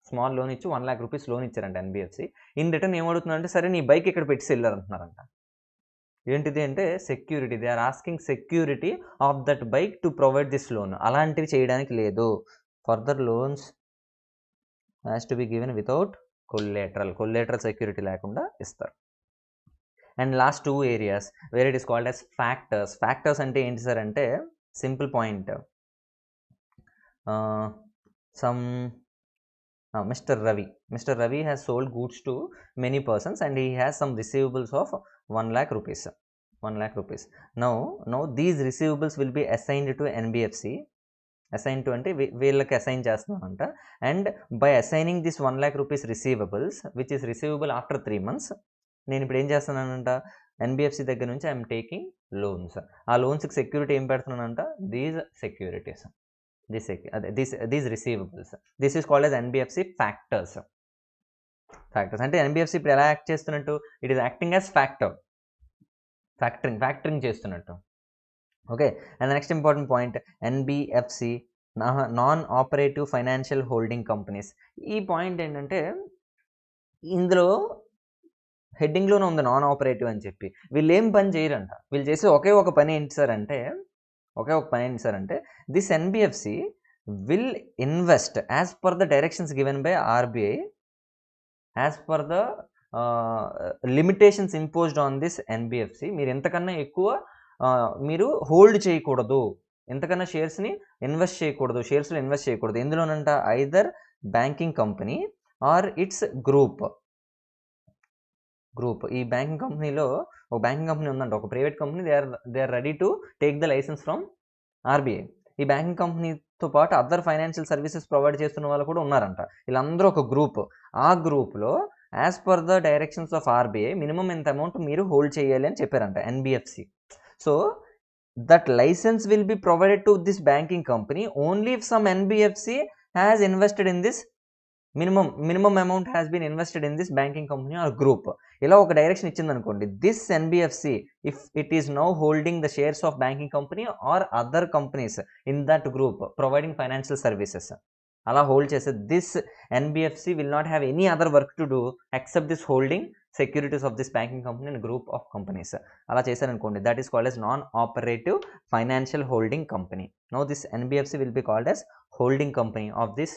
Small loan ఇచ్చి 1 lakh rupees loan ఇచ్చారంట NBFC. In return ఏమడుగుతుందంటే సరే నీ బైక్ ఇక్కడ పెట్టి వెళ్ళారంటున్నారంట. ఏంటిది అంటే security. They are asking security of that bike to provide this loan. అలాంటివి చేయడానికి లేదు. Further loans has to be given without collateral security లేకుండా ఇస్తారు. And last 2 areas where it is called as factors. Factors అంటే ఏంటి sir అంటే simple point. Mr. Ravi has sold goods to many persons and he has some receivables of 1 lakh rupees. 1 lakh rupees. Now these receivables will be assigned to NBFC. Assigned to అంటే వీళ్ళకి assign చేస్తున్నానంట. And by assigning this 1 lakh rupees receivables which is receivable after 3 months, నేను ఇప్పుడు ఏం చేస్తున్నానంట? NBFC దగ్గర నుంచి I'm taking loans. ఆ లోన్స్కి సెక్యూరిటీ ఏం పెడుతున్నానంట? These securities, these receivables. This is called as NBFC factors. అంటే NBFC ఇప్పుడు ఎలా యాక్ట్ చేస్తున్నట్టు? It is acting as factoring చేస్తున్నట్టు. Okay, and next important point NBFC non operative financial holding companies. ఈ పాయింట్ ఏంటంటే ఇందులో హెడ్డింగ్లోనే ఉంది నాన్ ఆపరేటివ్ అని చెప్పి. వీళ్ళు ఏం పని చేయరంట. వీళ్ళు చేసే ఒకే ఒక పని ఏంటి సార్ అంటే this NBFC will invest as per the directions given by RBI, as per the limitations imposed on this NBFC. మీరు ఎంతకన్నా ఎక్కువ మీరు హోల్డ్ చేయకూడదు, ఎంతకన్నా షేర్స్లో ఇన్వెస్ట్ చేయకూడదు. ఎందులోనంట? Either banking company or its group. ఈ బ్యాంకింగ్ కంపెనీలో ఒక బ్యాంకింగ్ కంపెనీ ఉందంట, ఒక private company. They are ready to take the licence from RBI. ఈ బ్యాంకింగ్ కంపెనీతో పాటు అదర్ ఫైనాన్షియల్ సర్వీసెస్ ప్రొవైడ్ చేస్తున్న వాళ్ళు కూడా ఉన్నారంట. వీళ్ళందరూ ఒక గ్రూప్. ఆ గ్రూప్లో as per the directions of RBI minimum ఎంత అమౌంట్ మీరు హోల్డ్ చేయాలి అని చెప్పారంట NBFC. So that licence will be provided to this banking company only if some NBFC has invested in this minimum amount has been invested in this banking company or group. ఇలా ఒక direction ఇచ్చింది అనుకోండి, this NBFC if it is now holding the shares of banking company or other companies in that group providing financial services, అలా hold చేస్తే this NBFC will not have any other work to do except this holding securities of this banking company and group of companies. అలా చేశారనుకోండి, that is called as non operative financial holding company. Now this NBFC will be called as holding company of this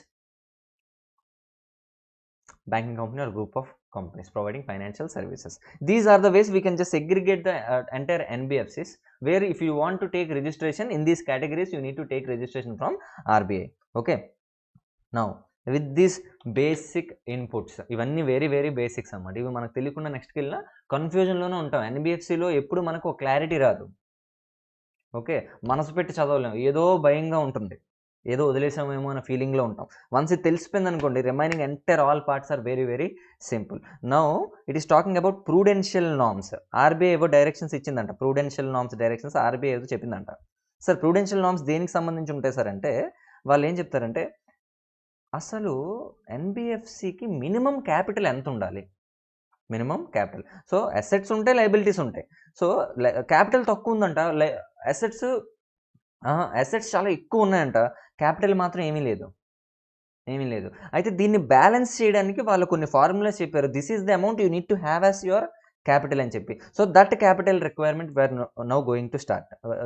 banking company or group of companies providing financial services. These are the ways we can just segregate the entire NBFCs, where if you want to take registration in these categories, you need to take registration from RBI. Okay, now with these basic inputs, ఇవన్నీ very basics అన్నమాట. ఇవి మనకు తెలియకుండా నెక్స్ట్కి వెళ్ళిన కన్ఫ్యూజన్లోనే ఉంటాం. ఎన్బిఎఫ్సిలో ఎప్పుడు మనకు clarity రాదు. ఓకే, మనసు పెట్టి చదవలేము, ఏదో భయంగా ఉంటుంది. ఏదో వదిలేసామేమో అనే ఫీలింగ్లో ఉంటాం. వన్స్ ఇది తెలిసిపోయింది అనుకోండి, remaining entire all parts are very very simple. Now it is talking about prudential norms. RBI ఏవో డైరెక్షన్స్ ఇచ్చిందంట, ప్రూడెన్షియల్ నార్మ్స్ డైరెక్షన్స్ ఆర్బీఐ ఏదో చెప్పిందంట. సార్ ప్రూడెన్షియల్ నార్మ్స్ దేనికి సంబంధించి ఉంటాయి సార్ అంటే, వాళ్ళు ఏం చెప్తారంటే అసలు ఎన్బిఎఫ్సికి మినిమం క్యాపిటల్ ఎంత ఉండాలి, మినిమం క్యాపిటల్. సో అసెట్స్ ఉంటాయి, లయబిలిటీస్ ఉంటాయి. సో క్యాపిటల్ తక్కువ ఉందంట, అసెట్స్ చాలా ఎక్కువ ఉన్నాయంట, క్యాపిటల్ మాత్రం ఏమీ లేదు. అయితే దీన్ని బ్యాలెన్స్ చేయడానికి వాళ్ళు కొన్ని ఫార్ములాస్ చెప్పారు. This is the amount you need to have as your capital అని చెప్పి. So that capital requirement we're now going to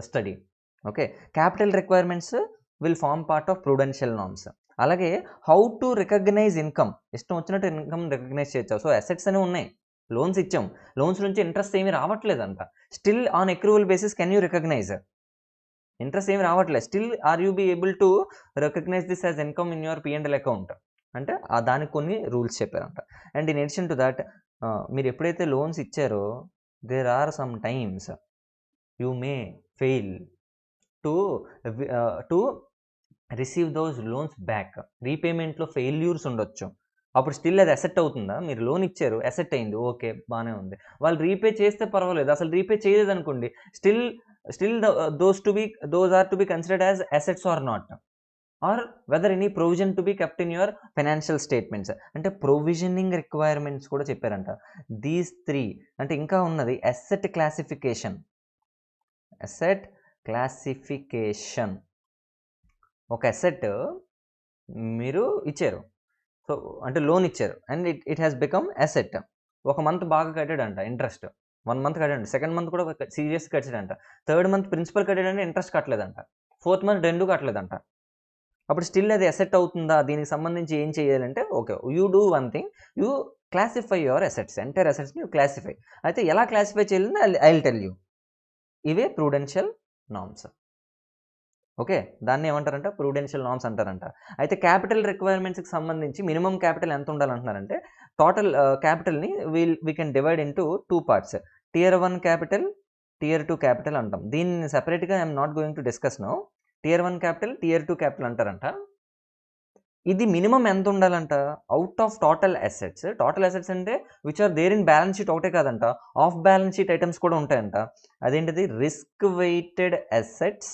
study. Okay, capital requirements will form part of prudential norms. అలాగే how to recognise income, ఇష్టం వచ్చినట్టు income recognise చేయొచ్చు. So assets అనేవి ఉన్నాయి, loans ఇచ్చాం, loans నుంచి ఇంట్రెస్ట్ ఏమీ రావట్లేదంట. Still on accrual basis can you recognise, interest ఏమి రావట్లేదు, still are you be able to recognise this as income in your P&L account అంటే దానికి కొన్ని రూల్స్ చెప్పారంట. And in addition to that, మీరు ఎప్పుడైతే లోన్స్ ఇచ్చారో there are sometimes you may fail to receive those loans back. రీపేమెంట్లో failures ఉండొచ్చు, అప్పుడు స్టిల్ అది అసెట్ అవుతుందా? మీరు లోన్ ఇచ్చారు, అసెట్ అయింది, ఓకే బాగానే ఉంది. వాళ్ళు రీపే చేస్తే పర్వాలేదు, అసలు రీపే చేయలేదు అనుకోండి, still those are to be considered as assets or not, or whether any provision to be kept in your financial statements. అంటే ప్రొవిజనింగ్ రిక్వైర్మెంట్స్ కూడా చెప్పారంట. దీస్ 3 అంటే ఇంకా ఉన్నది అసెట్ క్లాసిఫికేషన్. ఒక అసెట్ మీరు ఇచ్చారు, సో అంటే లోన్ ఇచ్చారు and it has become asset. ఒక మంత్ బాగా కట్టాడంట ఇంట్రెస్ట్, 1 మంత్ కట్టాడు, సెకండ్ మంత్ కూడా సీరియస్ కట్టాడంట, థర్డ్ మంత్ ప్రిన్సిపల్ కట్టాడంటే ఇంట్రెస్ట్ కట్టలేదంట, ఫోర్త్ మంత్ 2 కట్టలేదంట. అప్పుడు స్టిల్ అది అసెట్ అవుతుందా? దీనికి సంబంధించి ఏం చేయాలంటే, okay you do one thing, you classify your assets, entire అసెట్స్ని యూ క్లాసిఫై. అయితే ఎలా క్లాసిఫై చేయాలని ఐ విల్ టెల్ యూ. ఇవే ప్రూడెన్షియల్ నార్మ్స్. ఓకే, దాన్ని ఏమంటారంట? ప్రూడెన్షియల్ నార్మ్స్ అంటారంట. అయితే క్యాపిటల్ రిక్వైర్మెంట్స్కి సంబంధించి మినిమం క్యాపిటల్ ఎంత ఉండాలంటున్నారంటే, టోటల్ క్యాపిటల్ని we can divide into 2 parts. Tier 1 capital, Tier 2 capital అంటాం. దీన్ని సెపరేట్గా I'm not going to discuss now. Tier 1 capital, Tier 2 capital అంటారంట. ఇది మినిమం ఎంత ఉండాలంట? Out of total assets. Total assets అంటే which are there in balance sheet ఒకటే కాదంట, ఆఫ్ బ్యాలెన్స్ షీట్ ఐటమ్స్ కూడా ఉంటాయంట. అదేంటిది? రిస్క్ వెయిటెడ్ అసెట్స్,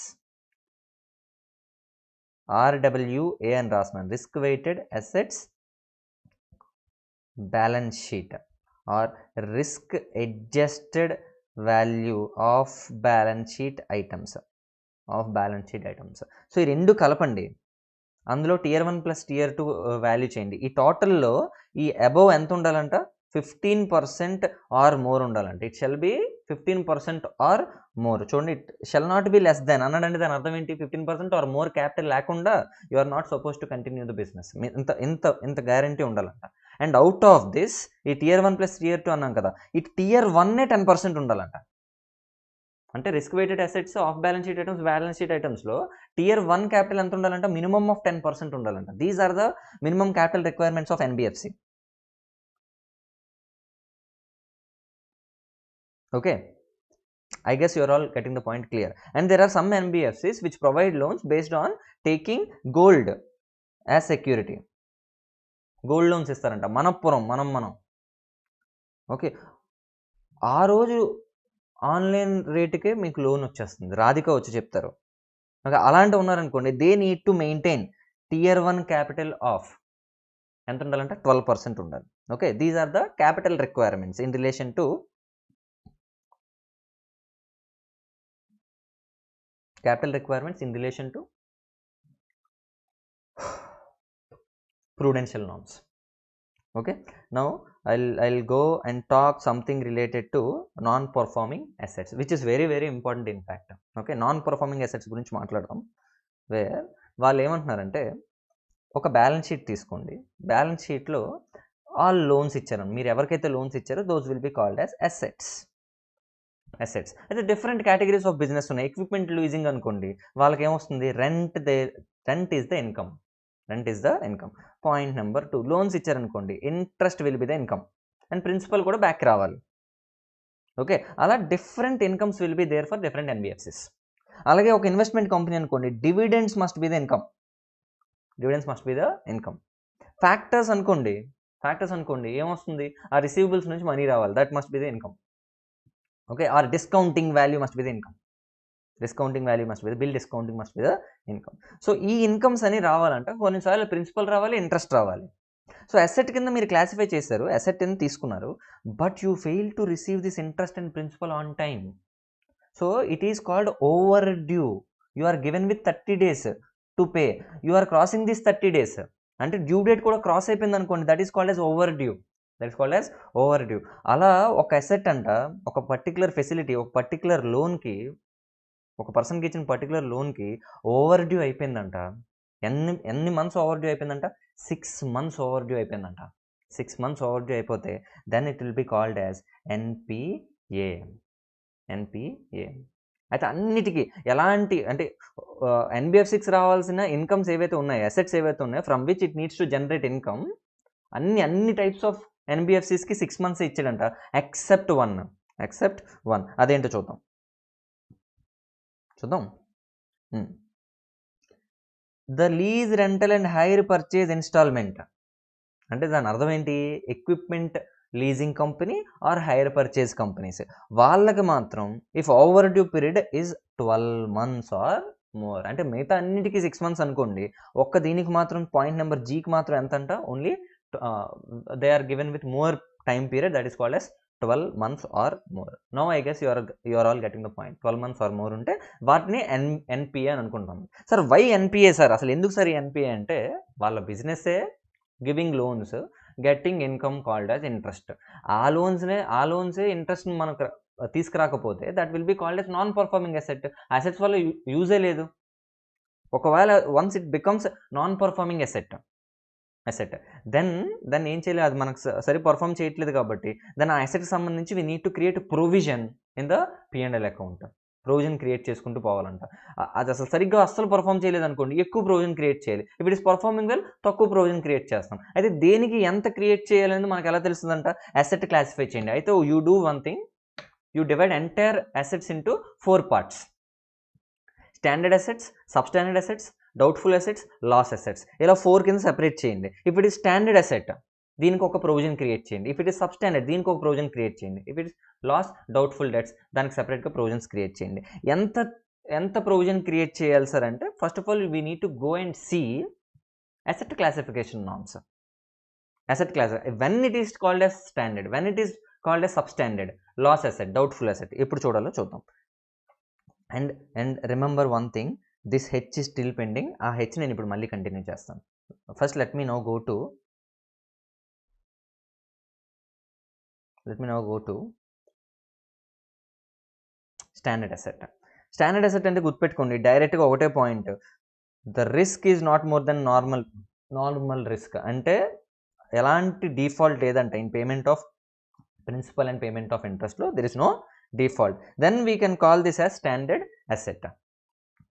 RWA అని రాస్తున్నాను. Risk weighted assets balance sheet or risk adjusted value of balance sheet items. So ఈ 2 కలపండి, అందులో Tier 1 ప్లస్ Tier 2 వాల్యూ చేయండి. ఈ టోటల్లో ఈ అబోవ్ ఎంత ఉండాలంట? 15% ఆర్ మోర్ ఉండాలంట. It shall be 15% or more. చూడండి, it shall not be less than అన్నాడండి. దాని అర్థం ఏంటి? 15% ఆర్ మోర్ క్యాపిటల్ లేకుండా you are not suppose to continue the business. ఇంత గ్యారంటీ ఉండాలంట. అండ్ అవుట్ ఆఫ్ దిస్ ఈ Tier 1 ప్లస్ Tier 2 అన్నాం కదా, ఈ Tier 1 10% ఉండాలంట. అంటే risk weighted assets, off balance sheet items, balance sheet ఐటమ్స్లో Tier 1 క్యాపిటల్ ఎంత ఉండాలంట? మినిమమ్ ఆఫ్ 10% ఉండాలంట. These are the minimum capital requirements of NBFC. Okay, I guess you are all getting the point clear. And there are some NBFCs which provide loans based on taking gold as security. Gold loans ఇస్తారంట. మనప్పురం మనం okay, ఆ రోజు online రేటుకే మీకు loan వచ్చేస్తుంది, రాధిక వచ్చి చెప్తారు. Okay, అలాంటి ఉన్నారనుకోండి, they need to maintain Tier 1 capital of ఎంత ఉండాలంటే 12% ఉండాలి. Okay, these are the capital requirements in relation to prudential norms. Okay, now I'll go and talk something related to non-performing assets, which is very very important in fact. Okay, non-performing assets గురించి మాట్లాడదాం. Wear వాళ్ళు ఏమంటున్నారంటే, ఒక balance sheet తీసుకోండి, balance షీట్లో all loans ఇచ్చారు, మీరు ఎవరికైతే లోన్స్ ఇచ్చారో those will be called as assets. అయితే డిఫరెంట్ కేటగిరీస్ ఆఫ్ బిజినెస్ ఉన్నాయి. ఎక్విప్మెంట్ లీజింగ్ అనుకోండి, వాళ్ళకి ఏమొస్తుంది? Rent is the income. Point number 2, loans ఇచ్చారనుకోండి, interest will be the income and principal కూడా బ్యాక్ రావాలి. ఓకే, అలా different incomes will be there for different NBFCs. అలాగే ఒక ఇన్వెస్ట్మెంట్ కంపెనీ అనుకోండి, dividends must be the income. Dividends must be the income. Factors అనుకోండి ఏమొస్తుంది, ఆ రిసీవబుల్స్ నుంచి మనీ రావాలి, that must be the income. Okay, or discounting value must be the income. Discounting value must be the bill discounting must be the income. So ఈ incomes అని రావాలంటే కొన్నిసార్లు principal రావాలి, ఇంట్రెస్ట్ రావాలి. సో అసెట్ కింద మీరు classify చేశారు, asset కింద తీసుకున్నారు, but you fail to receive this interest and principal on time. So it is called overdue. You are given with 30 days to pay, you are crossing this 30 days, అంటే due date కూడా cross అయిపోయింది అనుకోండి, that is called as overdue. అలా ఒక asset అంట, ఒక particular facility, ఒక particular లోన్కి, ఒక పర్సన్కి ఇచ్చిన పర్టికులర్ లోన్కి ఓవర్ డ్యూ అయిపోయిందంట. ఎన్ని మంత్స్ ఓవర్ డ్యూ అయిపోయిందంట? 6 months ఓవర్ డ్యూ అయిపోయిందంట. 6 months ఓవర్ డ్యూ అయిపోతే then it will be called as NPA. అయితే అన్నిటికీ ఎలాంటి అంటే ఎన్బిఎఫ్సికి రావాల్సిన ఇన్కమ్స్ ఏవైతే ఉన్నాయో, అసెట్స్ ఏవైతే ఉన్నాయో, from which it needs to generate income, అన్ని టైప్స్ ఆఫ్ ఎన్బిఎఫ్సిస్కి 6 months ఇచ్చాడంట, ఎక్సెప్ట్ వన్. అదేంటో చూద్దాం. The lease rental and hire purchase instalment. అంటే దాని అర్థం ఏంటి? Equipment leasing company or hire purchase companies, వాళ్ళకి మాత్రం if overdue period is 12 months or more, అంటే మిగతా అన్నిటికీ 6 months అనుకోండి, ఒక్క దీనికి మాత్రం పాయింట్ నెంబర్ జీకి మాత్రం ఎంత అంట? Only they are given with more time period, that is called as 12 months or more. Now I guess you are all getting the point. 12 months or more ఉంటే వాటిని ఎన్పిఏ అని అనుకుంటాం. Sir why NPA sir? అసలు ఎందుకు sir NPA అంటే, వాళ్ళ బిజినెస్సే giving loans, getting income called as interest. ఆ లోన్సే ఇంట్రెస్ట్ని మనకు తీసుకురాకపోతే that will be called as non performing asset. Assets వల్ల యూజే లేదు. ఒకవేళ once it becomes non performing asset then ఏం చేయలేదు, అది మనకు సరి పర్ఫామ్ చేయట్లేదు కాబట్టి దాని ఆ అసెట్కి సంబంధించి we need to create provision in the P&L account. Provision create చేసుకుంటూ పోవాలంట. అది అసలు సరిగ్గా అస్సలు పర్ఫామ్ చేయలేదు అనుకోండి, ఎక్కువ ప్రొవిజన్ క్రియేట్ చేయాలి. If it is performing well, తక్కువ ప్రొవిజన్ క్రియేట్ చేస్తాం. అయితే దేనికి ఎంత క్రియేట్ చేయాలనేది మనకు ఎలా తెలుస్తుందంట? అసెట్ క్లాసిఫై చేయండి. అయితే you do one thing, you divide entire assets into 4 parts: standard assets, substandard assets, doubtful assets, loss assets. ఇలా 4 కింద సెపరేట్ చేయండి. If it is standard asset, దీనికి ఒక ప్రొవిజన్ క్రియేట్ చేయండి. ఇఫ్ ఇట్ ఇస్ సబ్స్టాండర్డ్, దీనికి ఒక ప్రొవిజన్ క్రియేట్ చేయండి. If it is loss, doubtful debts, దానికి సెపరేట్గా ప్రొవిజన్స్ క్రియేట్ చేయండి. ఎంత ప్రొవిజన్ క్రియేట్ చేయాలి సార్ అంటే, first of all we need to go and see asset classification norms. Asset class when it is called as standard, when it is called as substandard, loss asset, doubtful asset, ఎప్పుడు చూడాలో చూద్దాం. And remember one thing, this H is still pending. ఆ H నేను ఇప్పుడు మళ్ళీ continue చేస్తాను. First let me now go to standard asset. Standard asset అంటే గుర్తుపెట్టుకోండి, డైరెక్ట్గా ఒకటే point, the risk is not more than normal risk. అంటే ఎలాంటి డిఫాల్ట్ లేదంట in payment of principal and payment of ఇంట్రెస్ట్లో there is no default, then we can call this as standard asset.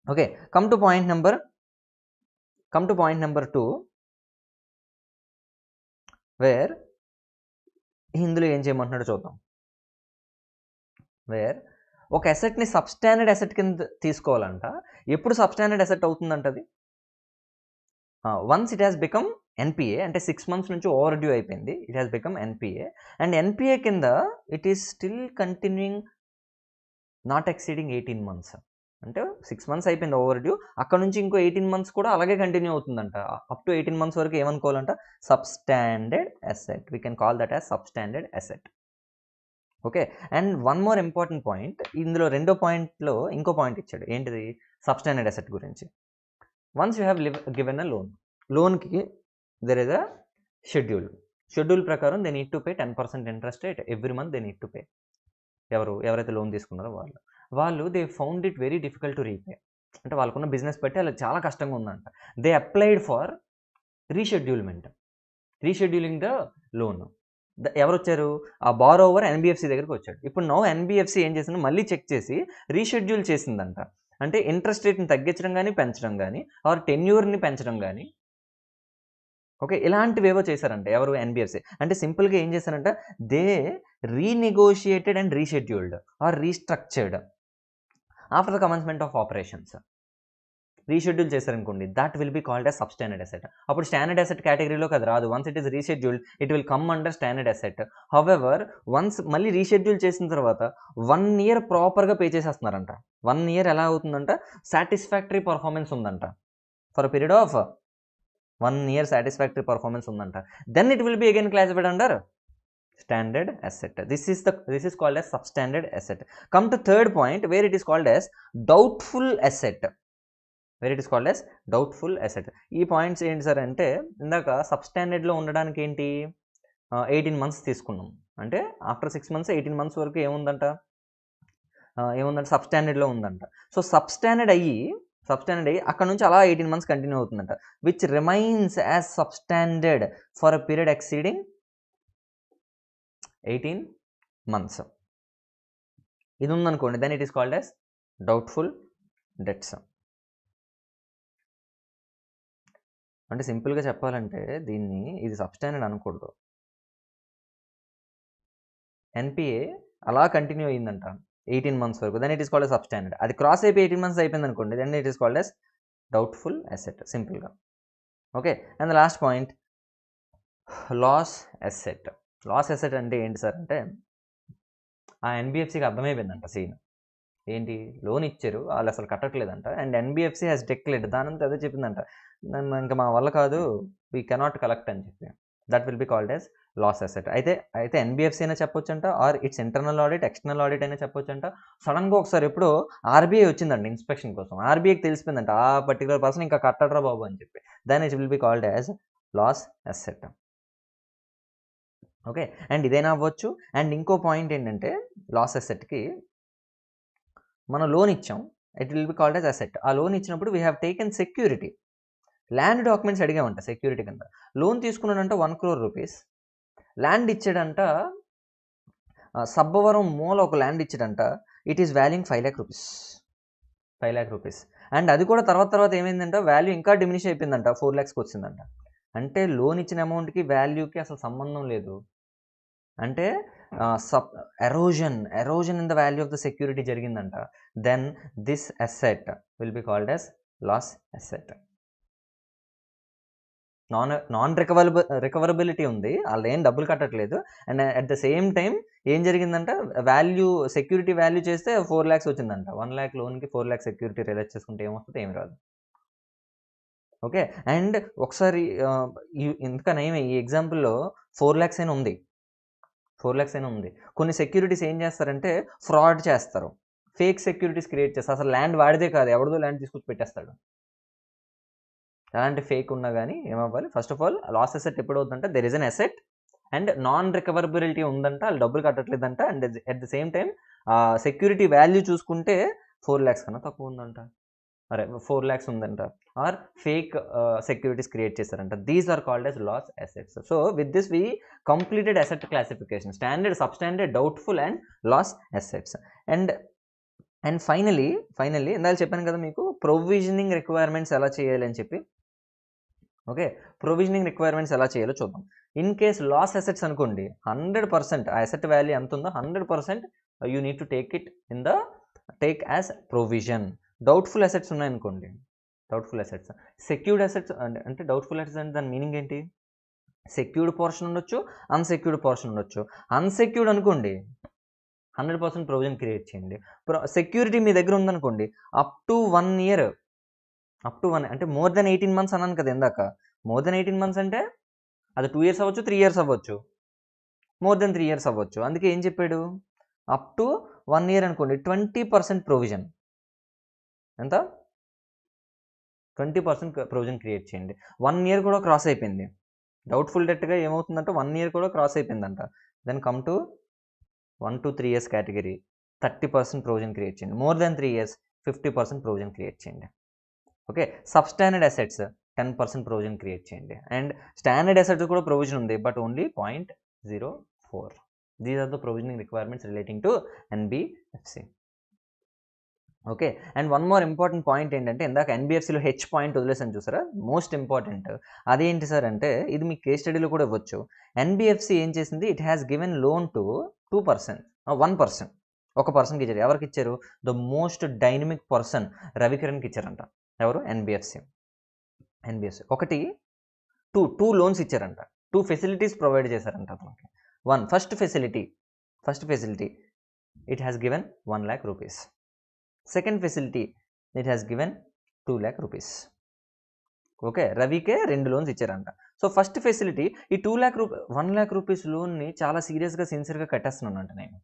Okay, come to point number 2, where ఇందులో ఏం చేయమంటున్నాడో చూద్దాం. Wear ఒక అసెట్ని substandard asset కింద తీసుకోవాలంట. ఎప్పుడు సబ్స్టాండర్డ్ అసెట్ అవుతుందంట అది? Once it has become NPA, అంటే 6 months నుంచి ఓవర్ డ్యూ అయిపోయింది, it has become NPA. And NPA కింద it is still continuing not exceeding 18 months. అంటే 6 months అయిపోయింది ఓవర్ డ్యూ, అక్కడ నుంచి ఇంకో 18 months కూడా అలాగే కంటిన్యూ అవుతుందంట. అప్ టు 18 months వరకు ఏమనుకోవాలంట? Substandard asset. We can call that as substandard asset. Okay, and one more important point, ఇందులో రెండో పాయింట్లో ఇంకో పాయింట్ ఇచ్చాడు. ఏంటిది? సబ్స్టాండర్డ్ అసెట్ గురించి. Once you have given a లోన్కి దెర్ ఇస్ అ షెడ్యూల్ ప్రకారం they need to pay 10% interest rate every month. They need to pay. ఎవరైతే లోన్ తీసుకున్నారో వాళ్ళు they found it very difficult to repay. అంటే వాళ్ళకున్న business బట్టి వాళ్ళకి చాలా కష్టంగా ఉందంట. They applied for rescheduling the loan. ఎవరు వచ్చారు? ఆ బారోవర్ ఎన్బిఎఫ్సి దగ్గరికి వచ్చాడు. ఇప్పుడు నో ఎన్బిఎఫ్సి ఏం చేసిందో మళ్ళీ చెక్ చేసి రీషెడ్యూల్ చేసిందంట. అంటే ఇంట్రెస్ట్ రేట్ని తగ్గించడం కానీ పెంచడం కానీ, ఆర్ టెన్యూర్ని పెంచడం కానీ, ఓకే, ఇలాంటివేవో చేశారంట. ఎవరు? ఎన్బిఎఫ్సి. అంటే సింపుల్గా ఏం చేశారంట, they renegotiated and rescheduled or restructured after the commencement of operations. Reschedule చేశారనుకోండి, that will be called as substandard asset. అప్పుడు స్టాండర్డ్ అసెట్ కేటగిరీలోకి అది రాదు. Once it is rescheduled it will come under standard asset. However once మళ్ళీ reschedule చేసిన తర్వాత 1 year ప్రాపర్గా pay చేసేస్తున్నారంట. 1 year ఎలా అవుతుందంట, సాటిస్ఫాక్టరీ పర్ఫార్మెన్స్ ఉందంట. For period of 1 year satisfactory performance ఉందంట. Then it will be again classified under standard asset. This is called as substandard asset. Come to third point where it is called as doubtful asset. Where it is called as doubtful asset. ఈ points ఏంటి sir అంటే, ఇందాక సబ్స్టాండర్డ్లో ఉండడానికి ఏంటి 18 months తీసుకున్నాం. అంటే after 6 months 18 months వరకు ఏముందంట సబ్స్టాండర్డ్లో ఉందంట. సో సబ్స్టాండర్డ్ అయ్యి అక్కడ నుంచి అలా 18 months కంటిన్యూ అవుతుందంట. Which remains as substandard for a period exceeding 18 months. ఇది ఉందనుకోండి, then it is called as doubtful debts. అంటే సింపుల్గా చెప్పాలంటే దీన్ని ఇది సబ్స్టాండర్డ్ అనకూడదు. ఎన్పిఏ అలా కంటిన్యూ అయ్యిందంట 18 months వరకు, then it is called as substandard. అది క్రాస్ అయిపోయి 18 months అయిపోయింది అనుకోండి, then it is called as doubtful asset సింపుల్గా. Okay, and the last point loss asset. Loss asset అంటే ఏంటి సార్ అంటే, ఆ ఎన్బిఎఫ్సికి అర్థమైపోయిందంట సీన్ ఏంటి, లోన్ ఇచ్చారు వాళ్ళు అసలు కట్టట్లేదంట, అండ్ ఎన్బిఎఫ్సి హ్యాస్ డిక్లేర్డ్, దానంతా అదే చెప్పిందంట, ఇంకా మా వల్ల కాదు, వీ కెనాట్ కలెక్ట్ అని చెప్పి. That will be called as loss asset. అయితే ఎన్బిఎఫ్సి అయినా చెప్పొచ్చు అంట, or its internal audit external audit అయినా చెప్పొచ్చు అంట. సడన్గా ఒకసారి ఎప్పుడో ఆర్బీఐ వచ్చిందండి ఇన్స్పెక్షన్ కోసం, ఆర్బీఐకి తెలిసిపోయిందంట ఆ పర్టికులర్ పర్సన్ ఇంకా కట్టడరా బాబు అని చెప్పి, then it will be called as loss asset. Okay, and ఇదైనా అవ్వచ్చు. అండ్ ఇంకో పాయింట్ ఏంటంటే, లాస్ అసెట్కి మనం లోన్ ఇచ్చాం, it will be called as asset. ఆ లోన్ ఇచ్చినప్పుడు we have taken security, land documents అడిగామంట సెక్యూరిటీ కింద. లోన్ తీసుకున్నాడంట 1 crore rupees, ల్యాండ్ ఇచ్చాడంట సబ్బవరం మూల ఒక ల్యాండ్ ఇచ్చాడంట, it is valuing 5 lakh rupees. 5 lakh rupees. And అది కూడా తర్వాత ఏమైందంట, వాల్యూ ఇంకా డిమినిష్ అయిపోయిందంట, 4 lakhsకి వచ్చిందంట. అంటే లోన్ ఇచ్చిన అమౌంట్కి వాల్యూకి అసలు సంబంధం లేదు. అంటే erosion in the value of the security జరిగిందంట. Then this asset will be called as loss asset. Non recoverability ఉంది, వాళ్ళు ఏం డబ్బులు కట్టట్లేదు, and at the same time ఏం జరిగిందంట, సెక్యూరిటీ వాల్యూ చేస్తే 4 lakhs వచ్చిందంట. 1 lakh లోన్కి 4 lakh సెక్యూరిటీ రిలైజ్ చేసుకుంటే ఏమొస్తుంది, ఏమి రాదు. ఓకే, అండ్ ఒకసారి ఇంకా నయమే, ఈ ఎగ్జాంపుల్లో 4 lakhs అయినా ఉంది, 4 lakhs అయినా ఉంది. కొన్ని సెక్యూరిటీస్ ఏం చేస్తారంటే ఫ్రాడ్ చేస్తారు, ఫేక్ సెక్యూరిటీస్ క్రియేట్ చేస్తారు, అసలు ల్యాండ్ వాడిదే కాదు, ఎవరిదో ల్యాండ్ తీసుకొచ్చి పెట్టేస్తాడు. అలాంటి ఫేక్ ఉన్నా కానీ ఏమవ్వాలి, first of all loss asset ఎప్పుడు అవుతుందంటే, there is an asset and non recoverability ఉందంట, వాళ్ళు డబ్బులు కట్టట్లేదంట, and at the same time security value చూసుకుంటే 4 lakhs కన్నా తక్కువ ఉందంట, 4 lakhs ఉందంట, ఆర్ ఫేక్ సెక్యూరిటీస్ క్రియేట్ చేశారంట. These are called as loss assets. So with this we completed asset classification, standard, substandard, doubtful and loss assets. And finally ఇందాక చెప్పాను కదా మీకు ప్రొవిజనింగ్ రిక్వైర్మెంట్స్ ఎలా చేయాలి అని చెప్పి. ఓకే, ప్రొవిజనింగ్ రిక్వైర్మెంట్స్ ఎలా చేయాలో చూద్దాం. ఇన్ కేస్ లాస్ అసెట్స్ అనుకోండి, 100% ఆ అసెట్ వాల్యూ ఎంత ఉందో 100% you need to take as provision. Doubtful assets ఉన్నాయనుకోండి, డౌట్ఫుల్ అసెట్స్, సెక్యూర్డ్ అసెట్స్ అంటే డౌట్ఫుల్ అసెట్స్ అంటే దాని మీనింగ్ ఏంటి, సెక్యూర్డ్ పోర్షన్ ఉండొచ్చు, అన్సెక్యూర్డ్ పోర్షన్ ఉండొచ్చు. అన్సెక్యూర్డ్ అనుకోండి 100% ప్రొవిజన్ క్రియేట్ చేయండి. సెక్యూరిటీ మీ దగ్గర ఉందనుకోండి, అప్ టు 1 year, అంటే మోర్ దెన్ 18 months అన్నాను కదా ఇందాక. మోర్ దెన్ 18 months అంటే అది 2 years అవ్వచ్చు, 3 years అవ్వచ్చు, మోర్ దెన్ 3 years అవ్వచ్చు. అందుకే ఏం చెప్పాడు, అప్ టు 1 year అనుకోండి 20% ప్రొవిజన్. ఎంత, 20% ప్రొవిజన్ క్రియేట్ చేయండి. 1 year కూడా క్రాస్ అయిపోయింది, డౌట్ఫుల్ డెట్గా ఏమవుతుందంటే 1 year కూడా క్రాస్ అయిపోయిందంట. Then come to 1 to 3 years category, 30% provision create చేయండి. More than 3 years 50% provision create చేయండి. Okay, substandard assets 10% provision create చేయండి. అండ్ స్టాండర్డ్ అసెట్స్ కూడా ప్రొవిజన్ ఉంది, but only 0.04. These are the provisioning requirements relating to NBFC. Okay, and one more important point ఏంటంటే, ఇందాక ఎన్బిఎఫ్సిలో H point వదిలేసాను చూసారా, most important. అదేంటి sir అంటే, ఇది మీ కేస్ స్టడీలో కూడా ఇవ్వచ్చు. ఎన్బిఎఫ్సి ఏం చేసింది, it has given loan to 1%, ఒక పర్సన్కి ఇచ్చారు. ఎవరికి ఇచ్చారు, ద మోస్ట్ డైనమిక్ పర్సన్ రవికిరణ్కి ఇచ్చారంట. ఎవరు? ఎన్బిఎఫ్సి. ఒకటి టూ లోన్స్ ఇచ్చారంట, 2 ఫెసిలిటీస్ ప్రొవైడ్ చేశారంట అతనికి. First facility it has given 1 lakh rupees. Second facility it has given 2 lakh rupees. Okay, రవికే 2 లోన్స్ ఇచ్చారంట. సో ఫస్ట్ ఫెసిలిటీ ఈ 1 lakh రూపీస్ లోన్ని చాలా సీరియస్గా సిన్సియర్గా కట్టేస్తున్నానంట నేను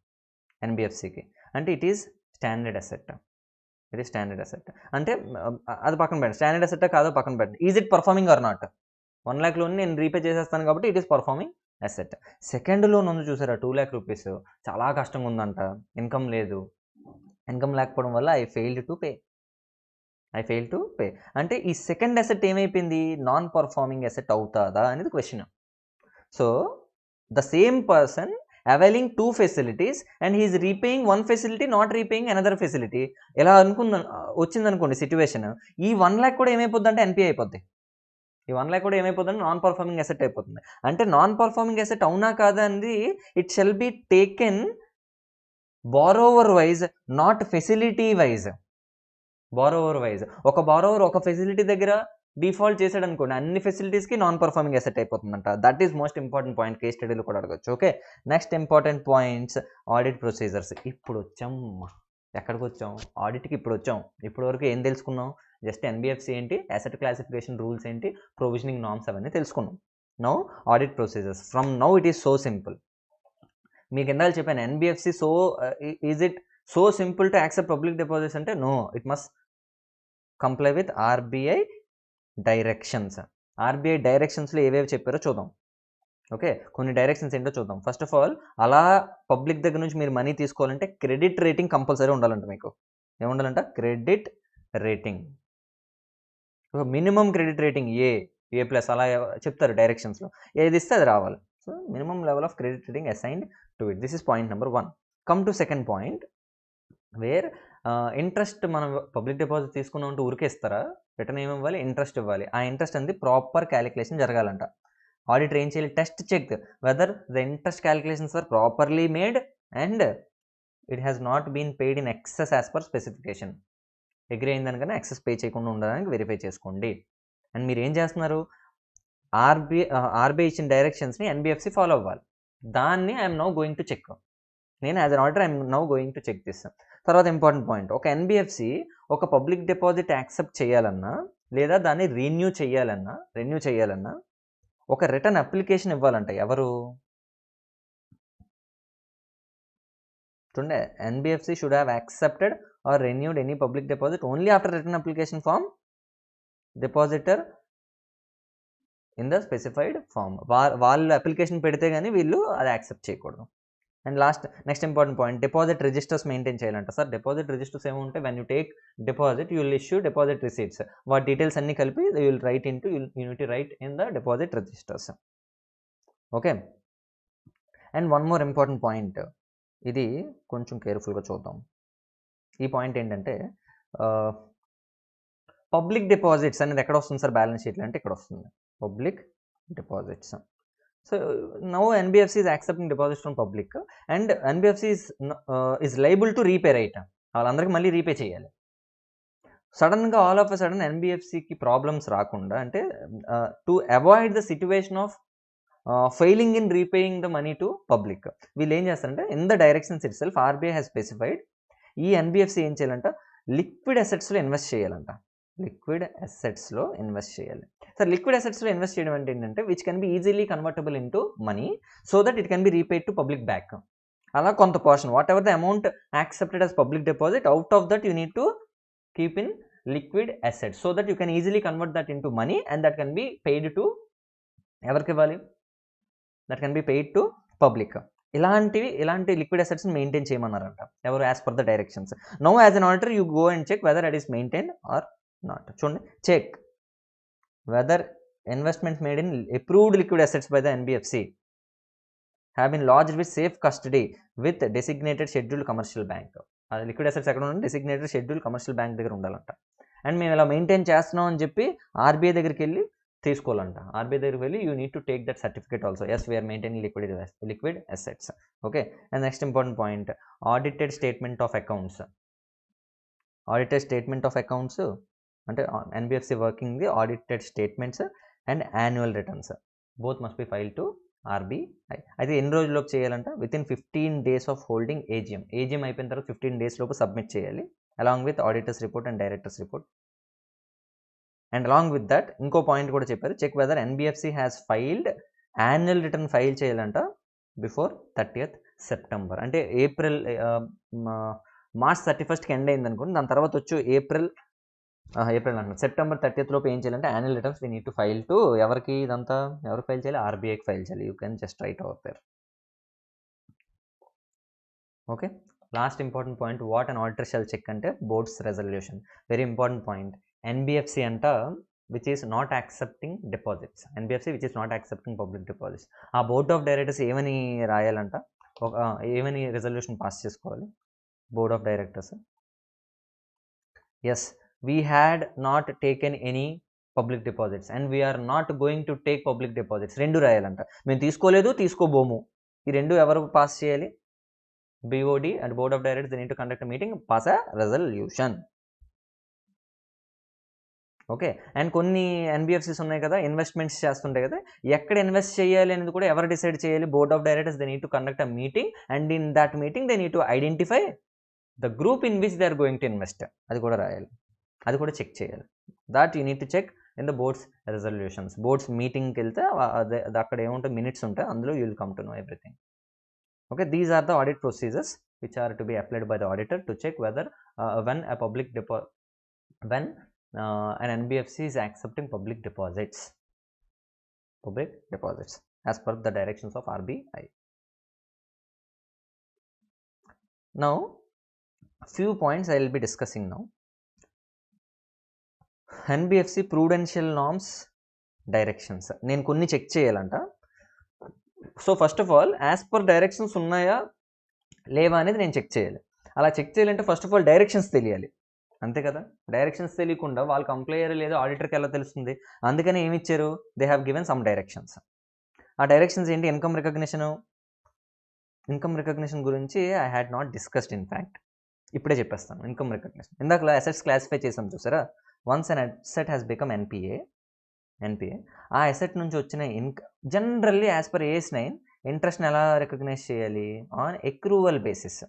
ఎన్బిఎఫ్సికి. అంటే ఇట్ ఈస్ స్టాండర్డ్ అసెట్. అంటే అది పక్కన పెట్టండి, స్టాండర్డ్ అసెట్ కాదో పక్కన పెట్టండి. Is it performing or not? 1 lakh loan నేను రీపే చేసేస్తాను కాబట్టి it is performing asset. Second loan ఉంది చూసారా, 2 lakh రూపీస్, చాలా కష్టంగా ఉందంట, ఇన్కమ్ లేదు. ఇన్కమ్ లేకపోవడం వల్ల ఐ ఫెయిల్డ్ టు పే. అంటే ఈ సెకండ్ అసెట్ ఏమైపోయింది? నాన్ పర్ఫార్మింగ్ అసెట్ అవుతుందా అనేది question. So the same person availing 2 facilities and he is repaying 1 facility, not repaying another facility. ఎలా వచ్చిందనుకోండి సిచ్యువేషన్, ఈ 1 lakh కూడా ఏమైపోద్ది అంటే ఎన్పిఏ అయిపోద్ది. ఈ 1 lakh కూడా ఏమైపోతుంది? నాన్ పర్ఫార్మింగ్ అసెట్ అయిపోతుంది. అంటే నాన్ పర్ఫార్మింగ్ అసెట్ అవునా కాదా అనేది it shall be taken borrower wise, not facility wise. ఒక బారోవర్ ఒక ఫెసిలిటీ దగ్గర డిఫాల్ట్ చేసాడు అనుకోండి, అన్ని ఫెసిలిటీస్కి నాన్ పర్ఫార్మింగ్ అసెట్ అయిపోతుందంట. That is most important point, case స్టడీలో కూడా అడగచ్చు. Okay, next important points, audit procedures. ఇప్పుడు వచ్చాం, ఎక్కడికి వచ్చాం? ఆడిట్కి ఇప్పుడు వచ్చాం. ఇప్పటి వరకు ఏం తెలుసుకున్నాం? జస్ట్ ఎన్బిఎఫ్సి ఏంటి, అసెట్ క్లాసిఫికేషన్ రూల్స్ ఏంటి, ప్రొవిజనింగ్ నార్మ్స్ అవన్నీ తెలుసుకున్నాం. Now audit procedures. From now it is so simple. మీకు ఇందాక చెప్పాను, NBFC is it so simple to accept public deposits అంటే no, it must comply with RBI directions. RBI డైరెక్షన్స్లో ఏవేవి చెప్పారో చూద్దాం. ఓకే, కొన్ని డైరెక్షన్స్ ఏంటో చూద్దాం. ఫస్ట్ ఆఫ్ ఆల్, అలా పబ్లిక్ దగ్గర నుంచి మీరు మనీ తీసుకోవాలంటే క్రెడిట్ రేటింగ్ కంపల్సరీ ఉండాలంట. మీకు ఏముండాలంట? Credit rating. Minimum credit rating A+ అలా చెప్తారు డైరెక్షన్స్లో. ఏది ఇస్తే అది రావాలి. So minimum level of credit rating assigned to it. This is point number 1. Come to second point, where interest మనం పబ్లిక్ డిపాజిట్ తీసుకున్నాం అంటే ఊరికే ఇస్తారా? రిటర్న్ ఏమి ఇవ్వాలి? ఇంట్రెస్ట్ ఇవ్వాలి. ఆ ఇంట్రెస్ట్ అనేది ప్రాపర్ క్యాలిక్యులేషన్ జరగాలంట. ఆడిటర్ ఏం చేయాలి? Test check whether the interest calculations are properly made and it has not been paid in excess as per specification. Agree అయిందనుకనే ఎక్సెస్ పే చేయకుండా ఉండడానికి వెరిఫై చేసుకోండి. అండ్ మీరు ఏం చేస్తున్నారు? ఆర్బీఐ ఇచ్చిన డైరెక్షన్స్ని ఎన్బిఎఫ్సి ఫాలో అవ్వాలి. దాన్ని I'm now going to check. నేను as an auditor I'm now going to check this. తర్వాత ఇంపార్టెంట్ పాయింట్, ఒక ఎన్బిఎఫ్సి ఒక పబ్లిక్ డిపాజిట్ యాక్సెప్ట్ చేయాలన్నా లేదా దాన్ని రెన్యూ చేయాలన్నా ఒక రిటర్న్ అప్లికేషన్ ఇవ్వాలంట. ఎవరు? చూడండి, NBFC should have accepted or renewed any public deposit only after return application form depositor in the specified form. వాళ్ళు అప్లికేషన్ పెడితే కానీ వీళ్ళు అది యాక్సెప్ట్ చేయకూడదు. And next important point, deposit registers maintain చేయాలంట. సార్ డిపాజిట్ రిజిస్టర్స్ ఏముంటే, when you take deposit you will issue deposit receipts. వాటి details అన్ని కలిపి you will write in the deposit registers. Okay, and one more important point, ఇది కొంచెం కేర్ఫుల్గా చూద్దాం. ఈ పాయింట్ ఏంటంటే, పబ్లిక్ డిపాజిట్స్ అనేది ఎక్కడ వస్తుంది సార్ బ్యాలెన్స్ షీట్లో అంటే ఇక్కడ వస్తుంది, public deposits. So now NBFC is accepting deposits from public and NBFC is liable to repay, right? వాళ్ళందరికీ మళ్ళీ రీపే చేయాలి. సడన్గా ఆల్ ఆఫ్ అ సడన్ ఎన్బిఎఫ్సికి ప్రాబ్లమ్స్ రాకుండా, అంటే to avoid the situation of failing in repaying the money to public, వీళ్ళు ఏం చేస్తారంటే in the directions itself RBI has specified ఈ ఎన్బిఎఫ్సి ఏం చేయాలంట, లిక్విడ్ అసెట్స్లో ఇన్వెస్ట్ చేయాలంట. లిక్విడ్ అసెట్స్లో ఇన్వెస్ట్ చేయాలి. సార్ లిక్విడ్ అసెట్స్లో ఇన్వెస్ట్ చేయడం అంటే ఏంటంటే which can be easily convertible into money so that it can B repaid to public back. అలా కొంత portion what ever the amount accepted as public deposit, out of that you need to keep in liquid assets so that you can easily convert that into money and that can be paid to ఎవరికి ఇవ్వాలి? That can be paid to public. ఇలాంటి liquid అసెట్స్ని maintain చేయమన్నారంట ఎవరు? As per the directions. Now as an auditor you go and check whether it is maintain or not. చూడండి, check whether investments made in approved liquid assets by the NBFC have been lodged with safe custody with designated scheduled commercial bank. అది liquid assets ఎక్కడ ఉండాలి? Designated scheduled commercial bank దగ్గర ఉండాలంట. And మేము ఇలా maintain చేస్తున్నాం అని చెప్పి ఆర్బీఐ దగ్గరికి వెళ్ళి తీసుకోవాలంట. ఆర్బీఐ దగ్గరికి వెళ్ళి you need to take that certificate also. Yes, we're maintaining liquid assets. Okay, and next important point, audited statement of accounts. Audited statement of accounts అంటే NBFC working the audited statements and annual returns both must be file to RBI. అయితే ఎన్ని రోజుల్లోపు చేయాలంట? Within 15 days of holding AGM. AGM అయిపోయిన తర్వాత 15 days లోపు submit చేయాలి along with auditor's report and director's report. And along with that ఇంకో point కూడా చెప్పారు, check whether NBFC has filed annual return file చేయాలంట బిఫోర్ 30th September. అంటే March 31st end అయింది అనుకోండి, దాని తర్వాత వచ్చి ఏప్రిల్ అంటే September 30th లోపు ఏం చేయాలంటే annual returns we need to file to ఎవరికి, ఇదంతా ఎవరికి ఫైల్ చేయాలి? ఆర్బీఐకి ఫైల్ చేయాలి. You can just write over there. Okay, last important point, what and auditor shall check అంటే board's resolution. Very important point. NBFC అంట which is not accepting deposits. NBFC which is not accepting public deposits. ఆ board of directors ఏమని రాయాలంట, ఏమని resolution pass చేసుకోవాలి? Board of directors, yes, we had not taken any public deposits and we are not going to take public deposits. రెండు రాయాలంట. మేము తీసుకోలేదు, తీసుకోబోము. ఈ రెండు ఎవరు పాస్ చేయాలి? BOD and board of directors, they need to conduct a meeting, pass a resolution. Okay, and కొన్ని NBFCs ఉన్నాయి కదా, ఇన్వెస్ట్మెంట్స్ చేస్తుంటాయి కదా, ఎక్కడ ఇన్వెస్ట్ చేయాలి అనేది కూడా ఎవరు డిసైడ్ చేయాలి? Board of directors, they need to conduct a meeting and in that meeting they need to identify the group in which they are going to invest. అది కూడా రాయాలి, అది కూడా చెక్ చేయాలి. That you need to check in the boards resolutions. Boards మీటింగ్కి వెళ్తే అక్కడ ఏముంటాయి, మినిట్స్ ఉంటాయి, అందులో you will come to know everything. Okay, these are the audit procedures which are to be applied by the auditor to check whether when an NBFC is accepting public deposits as per the directions of RBI. Now, few points I will be discussing now. NBFC prudential norms directions. నేను కొన్ని check చేయాలంట. So first of all as per directions ఉన్నాయా లేవా అనేది నేను check చేయాలి. అలా check చేయాలంటే ఫస్ట్ ఆఫ్ ఆల్ డైరెక్షన్స్ తెలియాలి, అంతే కదా. డైరెక్షన్స్ తెలియకుండా వాళ్ళు కంప్లై అయ్యారో లేదో ఆడిటర్కి ఎలా తెలుస్తుంది? అందుకని ఏమి ఇచ్చారు? They have given some directions. ఆ డైరెక్షన్స్ ఏంటి? ఇన్కమ్ రికగ్నిషన్ గురించి I had not discussed in fact. ఇప్పుడే చెప్పేస్తాను. ఇన్కమ్ రికగ్నిషన్ ఇందాక అసెట్స్ క్లాసిఫై చేసాం చూసారా. Once an asset has become NPA, ఆ అసెట్ నుంచి వచ్చిన జనరల్లీ యాజ్ పర్ AS 9 ఇంట్రెస్ట్ని ఎలా రికగ్నైజ్ చేయాలి? On accrual basis.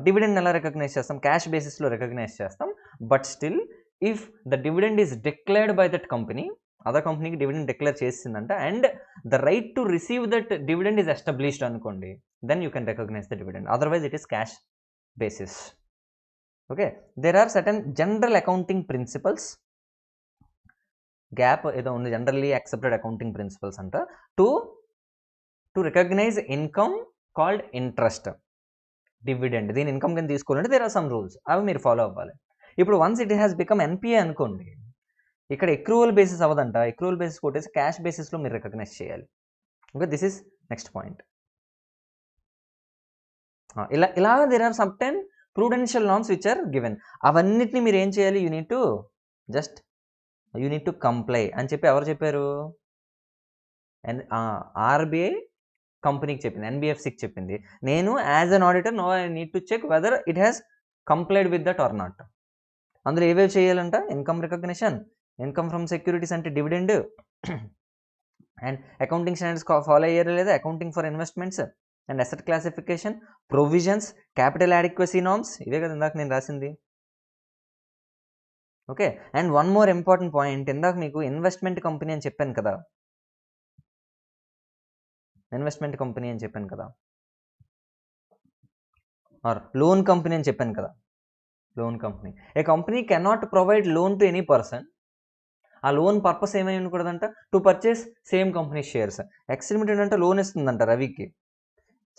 డివిడెండ్ ఎలా రికగ్నైజ్ చేస్తాం? క్యాష్ బేసిస్లో రికగ్నైజ్ చేస్తాం. But still if the dividend is declared by that company, other కంపెనీకి డివిడెండ్ డిక్లేర్ చేసిందంట, and the right to receive that dividend is established అనుకోండి, then you can recognise the dividend. Otherwise it is cash basis. Okay, there are certain general accounting principles, gap ఏదో ఉంది, generally accepted accounting principles అంట, to recognize income called interest, dividend. దీని income కింద తీసుకోవాలంటే there are some rules, అవి మీరు follow అవ్వాలి. ఇప్పుడు once it has become NPA అనుకోండి, ఇక్కడ ఎక్రూవల్ బేసిస్ అవ్వదంట, ఎక్రూవల్ బేసిస్ కొట్టేసి క్యాష్ బేసిస్లో మీరు రికగ్నైజ్ చేయాలి. Okay, this is next point. ఇలా there are certain prudential norms which are given. అవన్నిటిని మీరు ఏం చేయాలి? యూ నీడ్ టు కంప్లై అని చెప్పి ఎవరు చెప్పారు? ఆర్బీఐ కంపెనీకి చెప్పింది, ఎన్బిఎఫ్సికి చెప్పింది. నేను as an auditor no I need to check whether it has complied with that or not. అందులో ఏవేవి చేయాలంట? Income recognition, income from securities అంటే dividend, and accounting standards follow అయ్యారా లేదా, accounting for investments and asset classification, provisions, capital adequacy norms, ఇవే కదా ఇందాక నేను రాసింది. Okay, and one more important point, ఇందాక మీకు ఇన్వెస్ట్మెంట్ కంపెనీ అని చెప్పాను కదా, ఆర్ లోన్ కంపెనీ అని చెప్పాను కదా. Loan company, a company cannot provide loan to any person. ఆ లోన్ పర్పస్ ఏమై ఉండకూడదంట? To purchase same company shares. X limited అంటే లోన్ ఇస్తుందంట రవికి.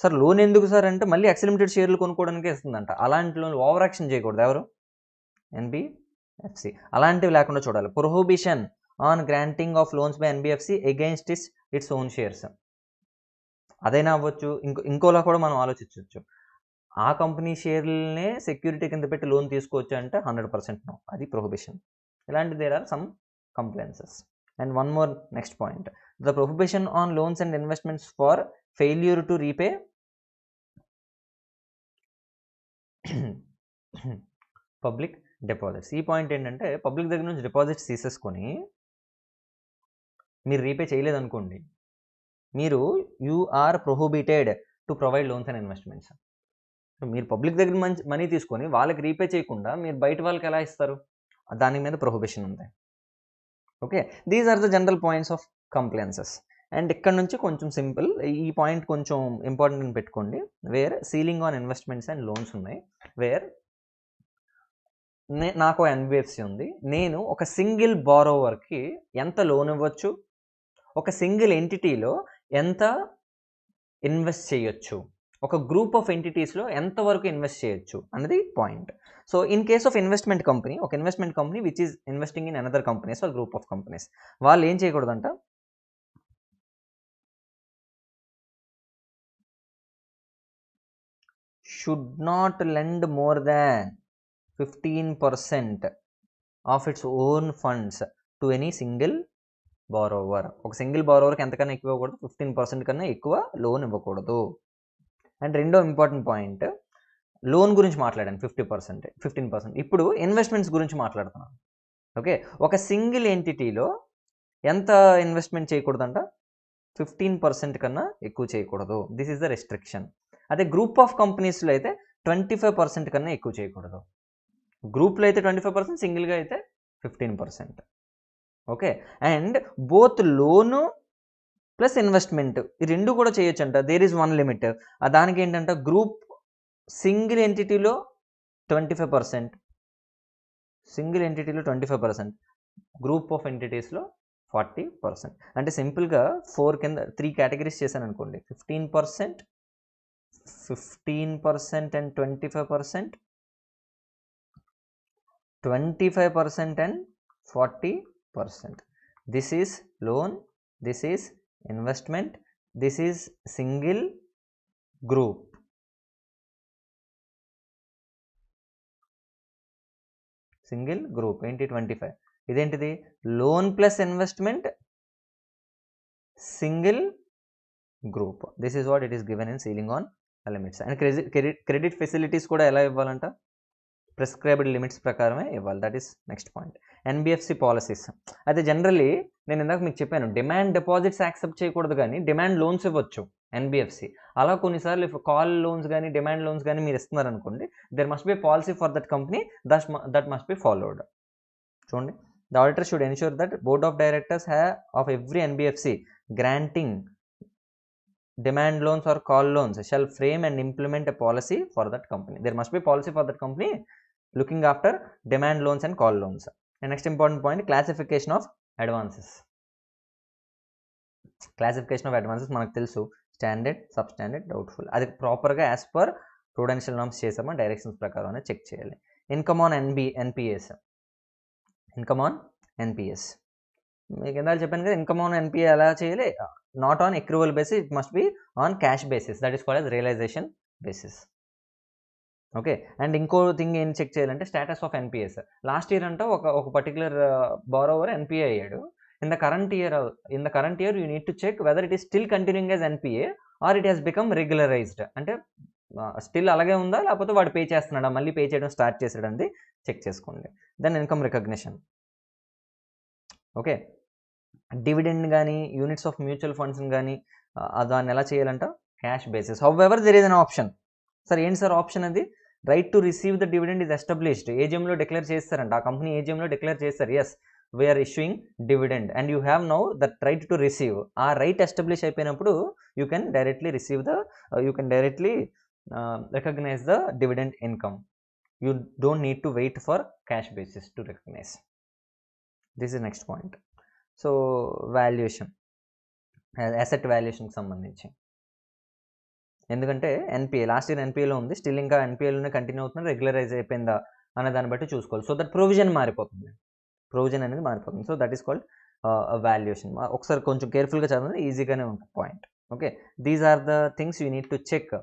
సార్ లోన్ ఎందుకు సార్ అంటే మళ్ళీ ఎక్స్ లిమిటెడ్ షేర్లు కొనుక్కోవడానికి ఇస్తుందంట. అలాంటి లోన్ ఓవర్ యాక్షన్ చేయకూడదు ఎవరు? ఎన్బిఎఫ్సి. అలాంటివి లేకుండా చూడాలి. Prohibition on granting of loans by NBFC against its own shares. అదైనా అవ్వచ్చు, ఇంకోలా కూడా మనం ఆలోచించవచ్చు. ఆ కంపెనీ షేర్లనే సెక్యూరిటీ కింద పెట్టి లోన్ తీసుకోవచ్చు అంటే 100% నో, అది ప్రొహిబిషన్. ఇలాంటి there are some compliances. And one more next point, the prohibition on loans and investments for failure to repay public deposits. ఈ పాయింట్ ఏంటంటే పబ్లిక్ దగ్గర నుంచి డిపాజిట్స్ తీసేసుకొని మీరు రీపే చేయలేదనుకోండి, మీరు you are prohibited to provide loans and investments. మీరు public దగ్గర మనీ తీసుకొని వాళ్ళకి రీపే చేయకుండా మీరు బయట వాళ్ళకి ఎలా ఇస్తారు? దాని మీద ప్రొహిబిషన్ ఉంది. Okay, these are the general points of compliances. And ఇక్కడ నుంచి కొంచెం సింపుల్, ఈ పాయింట్ కొంచెం ఇంపార్టెంట్ అని పెట్టుకోండి. Where ceiling on investments and loans ఉన్నాయి. వేర్ నాకు ఎన్బిఎఫ్సి ఉంది, నేను ఒక సింగిల్ బారోవర్కి ఎంత లోన్ ఇవ్వచ్చు, ఒక సింగిల్ ఎంటిటీలో ఎంత ఇన్వెస్ట్ చేయొచ్చు, ఒక గ్రూప్ ఆఫ్ ఎంటిటీస్లో ఎంతవరకు ఇన్వెస్ట్ చేయొచ్చు అన్నది point. So in case of investment company, ఒక investment company which is investing in another companies or group of companies, వాళ్ళు ఏం చేయకూడదంట, should not lend more than 15% of its own funds to any single borrower. ఒక single బారోవర్కి ఎంతకన్నా ఎక్కువ ఇవ్వకూడదు, 15% కన్నా ఎక్కువ లోన్ ఇవ్వకూడదు. అండ్ రెండో ఇంపార్టెంట్ పాయింట్, లోన్ గురించి మాట్లాడాను 15%. ఇప్పుడు ఇన్వెస్ట్మెంట్స్ గురించి మాట్లాడుతున్నాను. ఓకే, ఒక సింగిల్ ఎంటిటీలో ఎంత ఇన్వెస్ట్మెంట్ చేయకూడదంట, 15% కన్నా ఎక్కువ చేయకూడదు. This is the restriction. అదే గ్రూప్ ఆఫ్ కంపెనీస్లో అయితే 25% కన్నా ఎక్కువ చేయకూడదు. గ్రూప్లో అయితే 25%, సింగిల్గా అయితే 15%. Okay, and both loan plus investment ఈ రెండు కూడా చేయొచ్చు అంట. There is one limit. దానికి ఏంటంటే గ్రూప్ సింగిల్ ఎంటిటీలో 25%, సింగిల్ ఎంటిటీలో 25%, గ్రూప్ ఆఫ్ ఎంటిటీస్లో 40%. అంటే సింపుల్గా 4 కింద 3 కేటగిరీస్ చేశాను అనుకోండి, 15%, 15% and 25%, 25% and 40%. This is loan, this is investment, this is single group. Single group ఏంటి 25, ఇదేంటిది loan plus investment single group. This is what it is given in ceiling on limits. And credit facilities కూడా ఎలా ఇవ్వాలంట, prescribed limits ప్రకారమే ఇవ్వాలి. That is next point. NBFC policies అయితే generally నేను ఇందాక మీకు చెప్పాను, డిమాండ్ డిపాజిట్స్ యాక్సెప్ట్ చేయకూడదు కానీ డిమాండ్ లోన్స్ ఇవ్వచ్చు ఎన్బిఎఫ్సి. అలా కొన్నిసార్లు కాల్ లోన్స్ కానీ డిమాండ్ లోన్స్ కానీ మీరు ఇస్తున్నారు అనుకోండి, there must be policy for that company, that must be followed. చూడండి, the auditor should ensure that board of directors of every NBFC granting demand loans or call loans shall frame and implement a policy for that company. There must be policy for that company looking after demand loans and call loans. And next important point, classification of advances. Classification of advances మనకు తెలుసు, standard, substandard, doubtful. అది ప్రాపర్గా as per prudential norms చేసామా directions ప్రకారం check చేయాలి. Income on NPAs, income on NPAs మీకు ఎంత చెప్పాను కదా, ఇన్కమ్ ఆన్ ఎన్పిఏ ఎలా చేయాలి, not on accrual basis, it must be on cash basis, that is called as realisation basis. Okay, and ఇంకో థింగ్ ఏం చెక్ చేయాలంటే status of NPAs. Last year అంటే ఒక పర్టికులర్ బారోవర్ ఎన్పిఏ అయ్యాడు. In the current year you need to check whether it is still continuing as NPA or it has become regularised. అంటే స్టిల్ అలాగే ఉందా లేకపోతే వాడు పే చేస్తున్నాడా, మళ్ళీ పే చేయడం స్టార్ట్ చేసాడంది చెక్ చేసుకోండి. Then income recognition. Okay, dividend కానీ యూనిట్స్ ఆఫ్ మ్యూచువల్ ఫండ్స్ కానీ దాన్ని ఎలా చేయాలంట, cash basis. However there is an option. Sir ఏంటి సార్ ఆప్షన్ అది, right to receive the dividend is established. ఏజిఎంలో డిక్లేర్ చేస్తారంట, ఆ కంపెనీ ఏజిఎంలో డిక్లేర్ చేస్తారు, as we are issuing dividend and you have now that right to receive. ఆ right establish అయిపోయినప్పుడు you can directly receive you can directly recognise the dividend income. You don't need to wait for cash basis to recognise. This is next point. So valuation, asset వాల్యుయేషన్కి సంబంధించి, ఎందుకంటే NPA last year ఎన్పిఏలో ఉంది, still ఇంకా ఎన్పిఏలోనే continue అవుతుంది, regularise అయిపోయిందా అనే దాన్ని బట్టి చూసుకోవాలి. సో దట్ ప్రొవిజన్ మారిపోతుంది, ప్రొవిజన్ అనేది మారిపోతుంది. So that is called valuation. ఒకసారి కొంచెం కేర్ఫుల్గా చదివితే ఈజీగానే ఉంటుంది point. Okay, these are the things you need to check.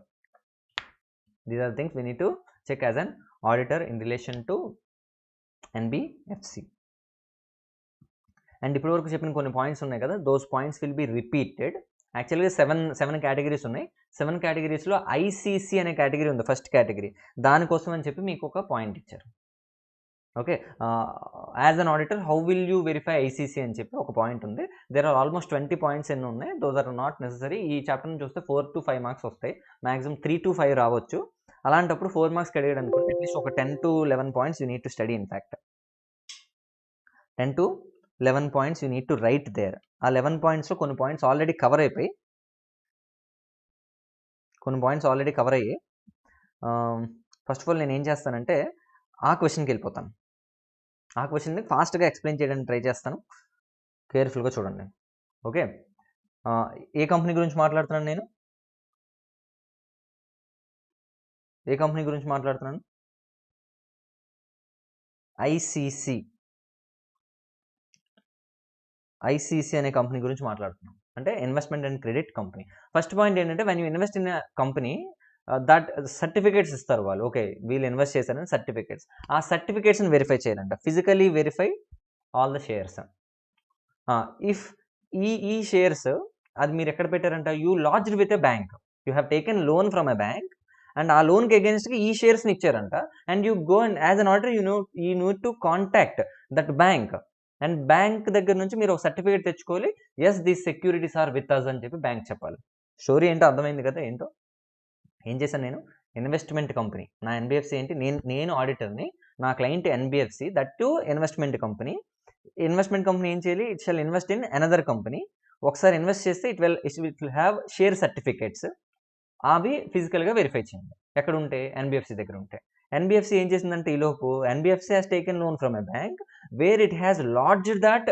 These are things we need to check as an auditor in relation to NBFC. And ఇప్పటివరకు చెప్పిన కొన్ని పాయింట్స్ ఉన్నాయి కదా, those points will be repeated యాక్చువల్గా seven categories ఉన్నాయి. 7 కేటగిరీస్లో ICC అనే category ఉంది, ఫస్ట్ కేటగిరీ. దానికోసం అని చెప్పి మీకు ఒక పాయింట్ ఇచ్చారు. Okay, as an auditor how will you verify ICC అని చెప్పి ఒక పాయింట్ ఉంది. దేర్ ఆర్ ఆల్మోస్ట్ 20 పాయింట్స్ ఎన్ని ఉన్నాయి. Those are not necessary. ఈ చాప్టర్ని చూస్తే 4 to 5 మార్క్స్ వస్తాయి, మ్యాక్సిమం 3 to 5 రావచ్చు. అలాంటప్పుడు 4 మార్క్స్కి అడిగాడు అనుకోండి, అట్లీస్ట్ ఒక 10 to 11 points you need to study. In fact 10 to 11 points you need to write there. ఆ 11 పాయింట్స్లో కొన్ని పాయింట్స్ ఆల్రెడీ కవర్ అయిపోయి, ఫస్ట్ ఆఫ్ ఆల్ నేను ఏం చేస్తానంటే ఆ క్వశ్చన్కి వెళ్ళిపోతాను. ఆ క్వశ్చన్ని ఫాస్ట్గా ఎక్స్ప్లెయిన్ చేయడానికి ట్రై చేస్తాను. కేర్ఫుల్గా చూడండి. ఓకే, ఏ కంపెనీ గురించి మాట్లాడుతున్నాను నేను? ఏ కంపెనీ గురించి మాట్లాడుతున్నాను? ఐసీసీ అనే కంపెనీ గురించి మాట్లాడుతున్నాం. అంటే investment and credit company. First point ఏంటంటే when you invest in company that certificates ఇస్తారు వాళ్ళు. ఓకే, వీళ్ళు ఇన్వెస్ట్ చేశారని సర్టిఫికేట్స్. ఆ సర్టిఫికేట్స్ని వెరిఫై చేయాలంట. Physically verify all the shares. If ఈ షేర్స్ అది మీరు ఎక్కడ పెట్టారంట? You lodged with a bank. You have taken loan from a bank and ఆ లోన్కి అగేన్స్ట్గా ఈ షేర్స్ని ఇచ్చారంట. And you go and as an order you need to contact that bank. And bank దగ్గర నుంచి మీరు ఒక సర్టిఫికేట్ తెచ్చుకోవాలి. Yes, these securities are with us అని చెప్పి బ్యాంక్ చెప్పాలి. స్టోరీ ఏంటో అర్థమైంది కదా? ఏంటో ఏం చేశాను నేను? Investment company. నా ఎన్బిఎఫ్సి ఏంటి? నేను ఆడిటర్ని, నా client NBFC, that to investment company. Investment company ఏం చేయాలి? It shall invest in another company. ఒకసారి ఇన్వెస్ట్ చేస్తే it will have share certificates. అవి ఫిజికల్గా వెరిఫై చేయండి. ఎక్కడ ఉంటే? ఎన్బిఎఫ్సి దగ్గర ఉంటే. ఎన్బిఎఫ్సి ఏం చేసిందంటే ఈలోపు NBFC has taken loan from a bank where it has lodged that.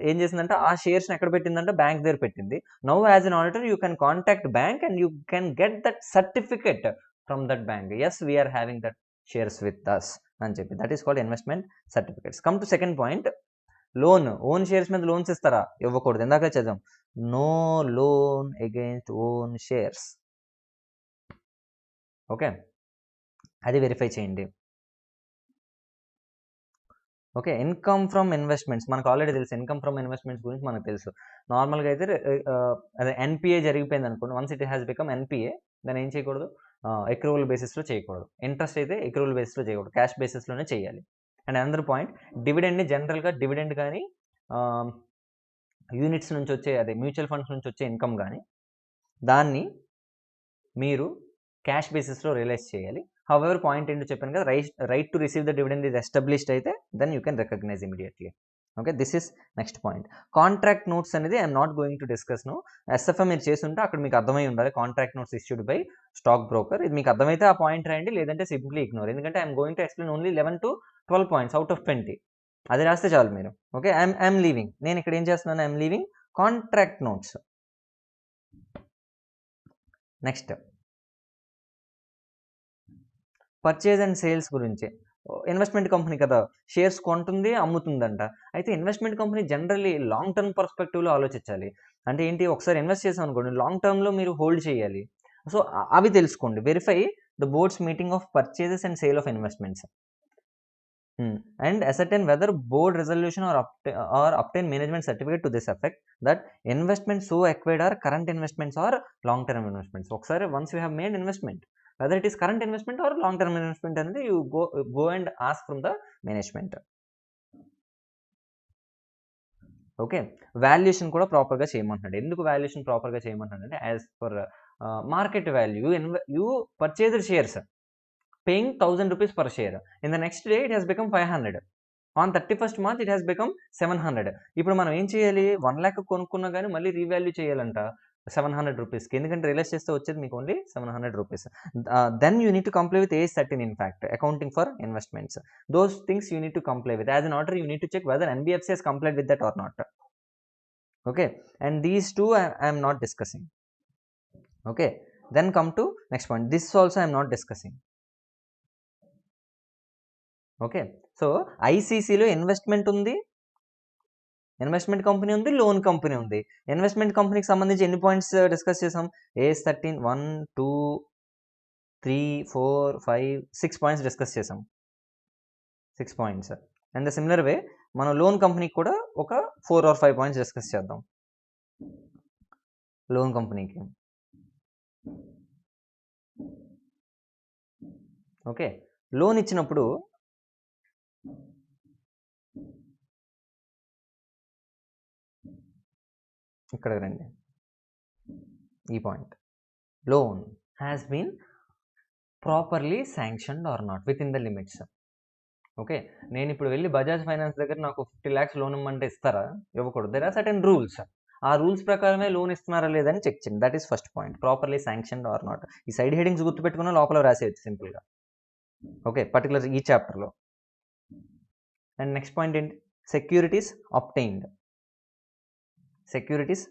ఏం చేసిందంటే ఆ షేర్స్ని ఎక్కడ పెట్టిందంటే బ్యాంక్ దగ్గర పెట్టింది. Now as an auditor you can contact bank and you can get that certificate from that bank. Yes, we're having that shares with us అని చెప్పి. That is called investment certificates. Come to second point, loan. Own shares మీద loans ఇస్తారా? ఇవ్వకూడదు. ఇందాక చదివాం, no loan against own shares. Okay, అది verify చేయండి. Okay, income from investments మనకు ఆల్రెడీ తెలుసు. ఇన్కమ్ ఫ్రమ్ ఇన్వెస్ట్మెంట్స్ గురించి మనకు తెలుసు. నార్మల్గా అయితే అదే ఎన్పిఏ జరిగిపోయింది అనుకోండి, once it has become NPA, దాన్ని ఏం చేయకూడదు? ఎక్రూవల్ బేసిస్లో చేయకూడదు. ఇంట్రెస్ట్ అయితే ఎక్రూవల్ బేసిస్లో చేయకూడదు, క్యాష్ బేసిస్లోనే చేయాలి. అండ్ అనదర్ పాయింట్, డివిడెండ్ని జనరల్గా డివిడెండ్ కానీ యూనిట్స్ నుంచి వచ్చే, అదే మ్యూచువల్ ఫండ్స్ నుంచి వచ్చే ఇన్కమ్ కానీ, దాన్ని మీరు క్యాష్ బేసిస్లో రియలైజ్ చేయాలి. హౌఎవర్ పాయింట్ ఏంటో చెప్పాను కదా, right to receive the dividend is established అయితే then you can recognise immediately. Okay, this is next point. Contract notes అనేది I'm not going to discuss no. SFM మీరు చేస్తుంటే అక్కడ మీకు అర్థమై ఉండాలి. Contract notes issued by stock broker. ఇది మీకు అర్థమైతే ఆ పాయింట్ రాయండి, లేదంటే సింప్లీ ఇగ్నోర్. ఎందుకంటే I'm going to explain only 11 to 12 points out of 20. అది రాస్తే చాలు మీరు. Okay, I'm leaving. నేను ఇక్కడ ఏం చేస్తున్నాను? I'm leaving contract notes. Next, purchase and sales గురించి. ఇన్వెస్ట్మెంట్ కంపెనీ కదా, షేర్స్ కొంటుంది, అమ్ముతుందంట. అయితే investment company generally long term పర్స్పెక్టివ్లో ఆలోచించాలి. అంటే ఏంటి? ఒకసారి ఇన్వెస్ట్ చేసాం అనుకోండి, లాంగ్ టర్మ్లో మీరు హోల్డ్ చేయాలి. సో అవి తెలుసుకోండి. Verify the boards meeting of purchases and sale of investments and ascertain whether board resolution or obtain management certificate to this effect that investments so acquired are current investments or long term investments. ఒకసారి once you have made investment, whether it is current investment or long term investment అనేది you go and ask from the management. Okay, valuation కూడా ప్రాపర్గా చేయమంటున్నాడు. ఎందుకు valuation ప్రాపర్గా చేయమంటున్నాడు అంటే, as per market value you purchased shares paying 1000 rupees per share. In the next day, it has become 500. On 31st March, it has become 700. ఇప్పుడు మనం ఏం చేయాలి? 1 lakh కొనుక్కున్నా కానీ మళ్ళీ రీవాల్యూ చేయాలంట 700 రూపీస్కి. ఎందుకంటే రియలైజ్ చేస్తే వచ్చేది మీకు only 700 rupees. Then you need to comply with AS 13 in fact, accounting for investments. Those things you need to comply with. As an order you need to check whether NBFC has complied with that or not. Okay, and these two I'm not discussing. Okay, then come to next point. This also I'm not discussing. Okay, so ఐసీసీలో investment ఉంది, investment company ఉంది, loan company ఉంది. Investment కంపెనీకి సంబంధించి ఎన్ని points discuss చేసాం? As 13, 1, 2, 3, 4, 5, 6 points discuss చేసాం. 6 points. And the similar way మనం లోన్ కంపెనీకి కూడా ఒక 4 or 5 పాయింట్స్ డిస్కస్ చేద్దాం. లోన్ కంపెనీకి. ఓకే, లోన్ ఇచ్చినప్పుడు ఇక్కడికి రండి, ఈ point, loan has been properly sanctioned or not within the limits. Okay, నేను ఇప్పుడు వెళ్ళి బజాజ్ ఫైనాన్స్ దగ్గర నాకు 50 lakhs లోన్ ఇమ్మంటే ఇస్తారా? ఇవ్వకూడదు. There are certain rules. ఆ రూల్స్ ప్రకారమే లోన్ ఇస్తున్నారా లేదని చెక్ చేయండి. That is first point, properly sanctioned or not. ఈ సైడ్ హెడింగ్స్ గుర్తుపెట్టుకున్న లోపల రాసేయచ్చు సింపుల్గా. ఓకే, పర్టికులర్ ఈ చాప్టర్లో. అండ్ నెక్స్ట్ పాయింట్ ఏంటి? Securities obtained. సెక్యూరిటీస్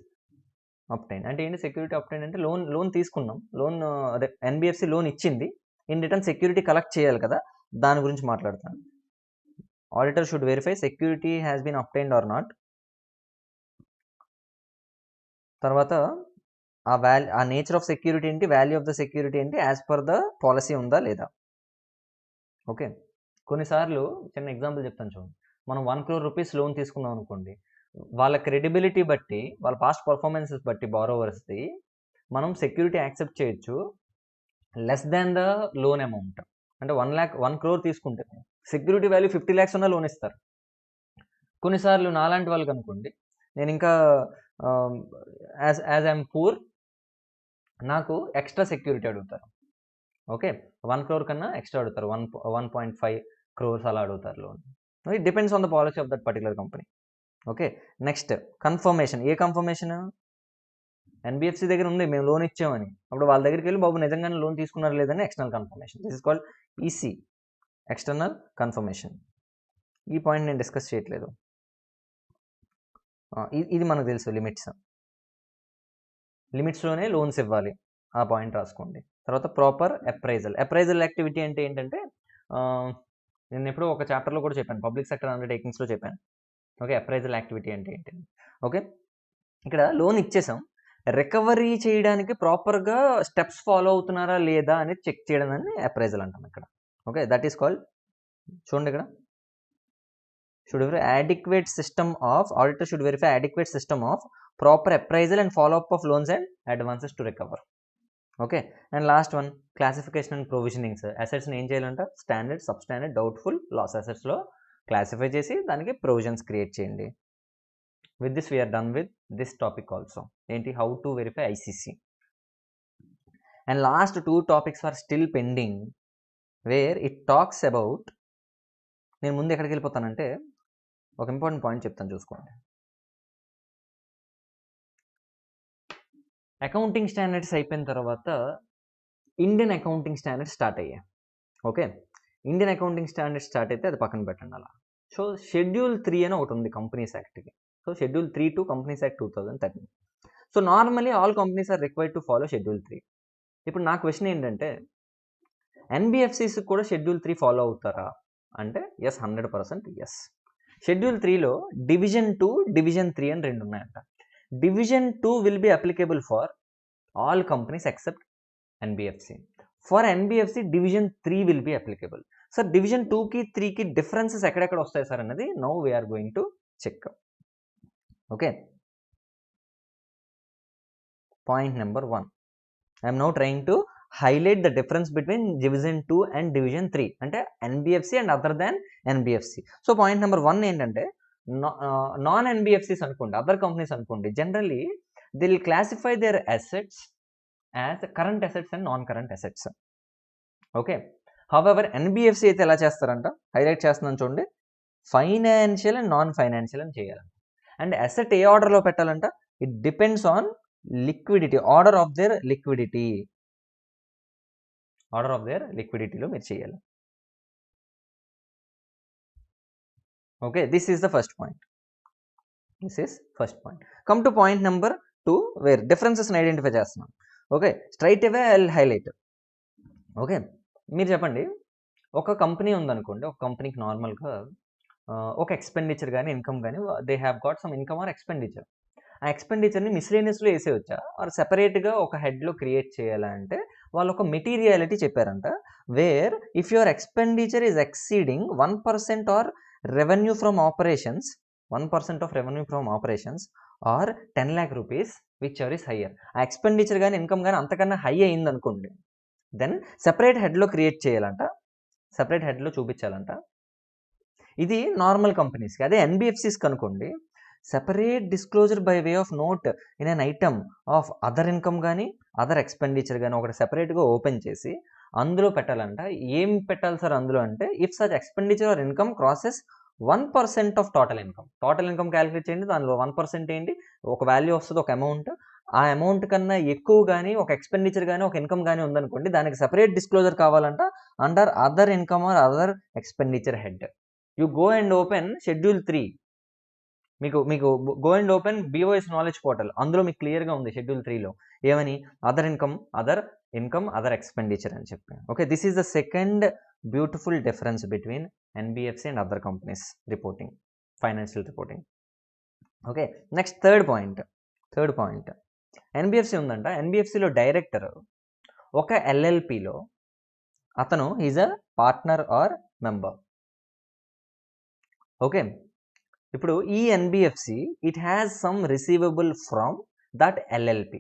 అబ్టైన్ అంటే ఏంటి? సెక్యూరిటీ అబ్టైన్ అంటే లోన్ తీసుకున్నాం, లోన్ అదే ఎన్బిఎఫ్సి లోన్ ఇచ్చింది, ఇన్ రిటర్న్ సెక్యూరిటీ కలెక్ట్ చేయాలి కదా, దాని గురించి మాట్లాడుతాను. Auditor should verify security has been obtained or not. తర్వాత ఆ నేచర్ ఆఫ్ సెక్యూరిటీ ఏంటి, వాల్యూ ఆఫ్ ద సెక్యూరిటీ ఏంటి, యాజ్ పర్ ద పాలసీ ఉందా లేదా. ఓకే, కొన్నిసార్లు చిన్న ఎగ్జాంపుల్ చెప్తాను చూడండి. మనం 1 crore rupees లోన్ తీసుకున్నాం అనుకోండి, వాళ్ళ క్రెడిబిలిటీ బట్టి, వాళ్ళ పాస్ట్ పర్ఫార్మెన్సెస్ బట్టి బారోవర్స్ది మనం సెక్యూరిటీ యాక్సెప్ట్ చేయొచ్చు less than the loan amount. అంటే 1 crore తీసుకుంటే సెక్యూరిటీ వాల్యూ 50 lakhs ఉన్న లోన్ ఇస్తారు. కొన్నిసార్లు నాలాంటి వాళ్ళకి అనుకోండి, నేను ఇంకా యాజ్ ఐఎమ్ పూర్, నాకు ఎక్స్ట్రా సెక్యూరిటీ అడుగుతారు. ఓకే, 1 crore కన్నా ఎక్స్ట్రా అడుగుతారు, 1.5 crores అలా అడుగుతారు loan. It depends on the policy of that particular company. Okay, next confirmation. A confirmation? NBFC దగ్గర ఉంది మేము లోన్ ఇచ్చామని, అప్పుడు వాళ్ళ దగ్గరికి వెళ్ళి బాబు నిజంగానే లోన్ తీసుకున్నారు లేదని external confirmation. This is called EC, external confirmation. ఈ పాయింట్ నేను డిస్కస్ చేయట్లేదు, ఇది మనకు తెలుసు. లిమిట్స్లోనే లోన్స్ ఇవ్వాలి, ఆ పాయింట్ రాసుకోండి. తర్వాత ప్రాపర్ అప్రైజల్. అప్రైజల్ యాక్టివిటీ అంటే ఏంటంటే, నేను ఎప్పుడో ఒక చాప్టర్లో కూడా చెప్పాను, పబ్లిక్ సెక్టర్ అండర్టేకింగ్స్లో చెప్పాను. ఓకే, అప్రైజల్ యాక్టివిటీ అంటే ఏంటి. ఓకే, ఇక్కడ లోన్ ఇచ్చేసాం, రికవరీ చేయడానికి ప్రాపర్గా స్టెప్స్ ఫాలో అవుతున్నారా లేదా అనేది చెక్ చేయడం అని అప్రైజల్ అంటాం ఇక్కడ. ఓకే, దట్ ఈస్ కాల్డ్, చూడండి ఇక్కడ, should verify adequate system of, auditor should verify adequate system of proper appraisal and follow up of loans and advances to recover. Okay, and last one, classification and provisionings. అసెట్స్ని ఏం చేయాలంట? Standard, substandard, doubtful, loss అసెట్స్లో classify చేసి దానికి provisions create చేయండి. With this we are done with this topic also. ఏంటి? How to verify ICC. And last 2 topics are still pending, where it talks about, నేను ముందు ఎక్కడికి వెళ్ళిపోతానంటే ఒక ఇంపార్టెంట్ పాయింట్ చెప్తాను చూసుకోండి. అకౌంటింగ్ స్టాండర్డ్స్ అయిపోయిన తర్వాత ఇండియన్ అకౌంటింగ్ స్టాండర్డ్స్ స్టార్ట్ అయ్యాయి. Okay, Indian accounting standards start అయితే అది పక్కన పెట్టండి అలా. సో షెడ్యూల్ 3 అని ఒకటి ఉంది కంపెనీస్ యాక్ట్కి. So schedule 3 to companies act 2013. So normally all companies are required to follow schedule 3. ఇప్పుడు నా క్వశ్చన్ ఏంటంటే, ఎన్బిఎఫ్సిస్ కూడా షెడ్యూల్ 3 ఫాలో అవుతారా అంటే ఎస్, 100% ఎస్. షెడ్యూల్ 3లో డివిజన్ 2, డివిజన్ 3 అని 2 ఉన్నాయంట. Division 2 will be applicable for all companies except NBFC. For NBFC division 3 will be applicable. Sir division 2కి 3కి డిఫరెన్సెస్ ఎక్కడెక్కడ వస్తాయి సార్ అన్నది now we are going to check. Okay, point number 1, I'm now trying to highlight the difference between division 2 and division 3 అంటే NBFC and other than NBFC. So point number 1 ఏంటంటే, non NBFCs అనుకోండి, other companies అనుకోండి, generally they will classify their assets as current assets and non current assets. Okay, however NBFC అయితే ఎలా చేస్తారంట, highlight చేస్తున్నాను చూడండి, financial and non financial అని చేయాలంట. అండ్ అసెట్ ఏ ఆర్డర్లో పెట్టాలంట, it depends on liquidity, order of their liquidity, order of their లిక్విడిటీలో మీరు చేయాలి. Okay, this is the first point. Come to point number 2, where డిఫరెన్సెస్ని ఐడెంటిఫై చేస్తున్నాం. Okay, straight away I will highlight. Okay, మీరు చెప్పండి, ఒక కంపెనీ ఉందనుకోండి, ఒక కంపెనీకి నార్మల్గా ఒక ఎక్స్పెండిచర్ కానీ ఇన్కమ్ కానీ, they have got some income or expenditure. ఆ ఎక్స్పెండిచర్ని మిస్లేనియస్లో వేసేయచ్చా, ఆర్ సెపరేట్గా ఒక హెడ్లో క్రియేట్ చేయాలంటే వాళ్ళు ఒక మెటీరియాలిటీ చెప్పారంట, where if your expenditure is exceeding 1% or revenue from operations, 1% of revenue from operations or 10 lakh rupees whichever is higher. ఆ expenditure కానీ income కానీ అంతకన్నా హై అయింది అనుకోండి, దెన్ సెపరేట్ హెడ్లో క్రియేట్ చేయాలంట, సెపరేట్ హెడ్లో చూపించాలంట. ఇది నార్మల్ కంపెనీస్కి. అదే ఎన్బిఎఫ్సిస్కి అనుకోండి, separate disclosure by way of note in an item of other income కానీ అదర్ ఎక్స్పెండిచర్ కానీ ఒకటి సెపరేట్గా ఓపెన్ చేసి అందులో పెట్టాలంట. ఏం పెట్టాలి సార్ అందులో అంటే, if such expenditure or income crosses 1% of total income. Total income calculate చేయండి, దానిలో 1% ఏంటి, ఒక వాల్యూ వస్తుంది, ఒక అమౌంట్. ఆ అమౌంట్ కన్నా ఎక్కువ కానీ ఒక ఎక్స్పెండిచర్ కానీ ఒక ఇన్కమ్ కానీ ఉందనుకోండి, దానికి సెపరేట్ డిస్క్లోజర్ కావాలంట under other income or other expenditure head. You go and open schedule 3, మీకు go and open BOS knowledge portal, అందులో మీకు క్లియర్గా ఉంది షెడ్యూల్ 3లో ఏమని, అదర్ ఇన్కమ్ అదర్ ఎక్స్పెండిచర్ అని చెప్పి. Okay, this is the second beautiful difference between NBFC and other companies reporting, financial reporting. Okay, next third point. NBFC ఉందంట, NBFCలో director ఒక LLPలో అతను is a partner or member. Okay, ఇప్పుడు ఈ NBFC it has some receivable from that LLP.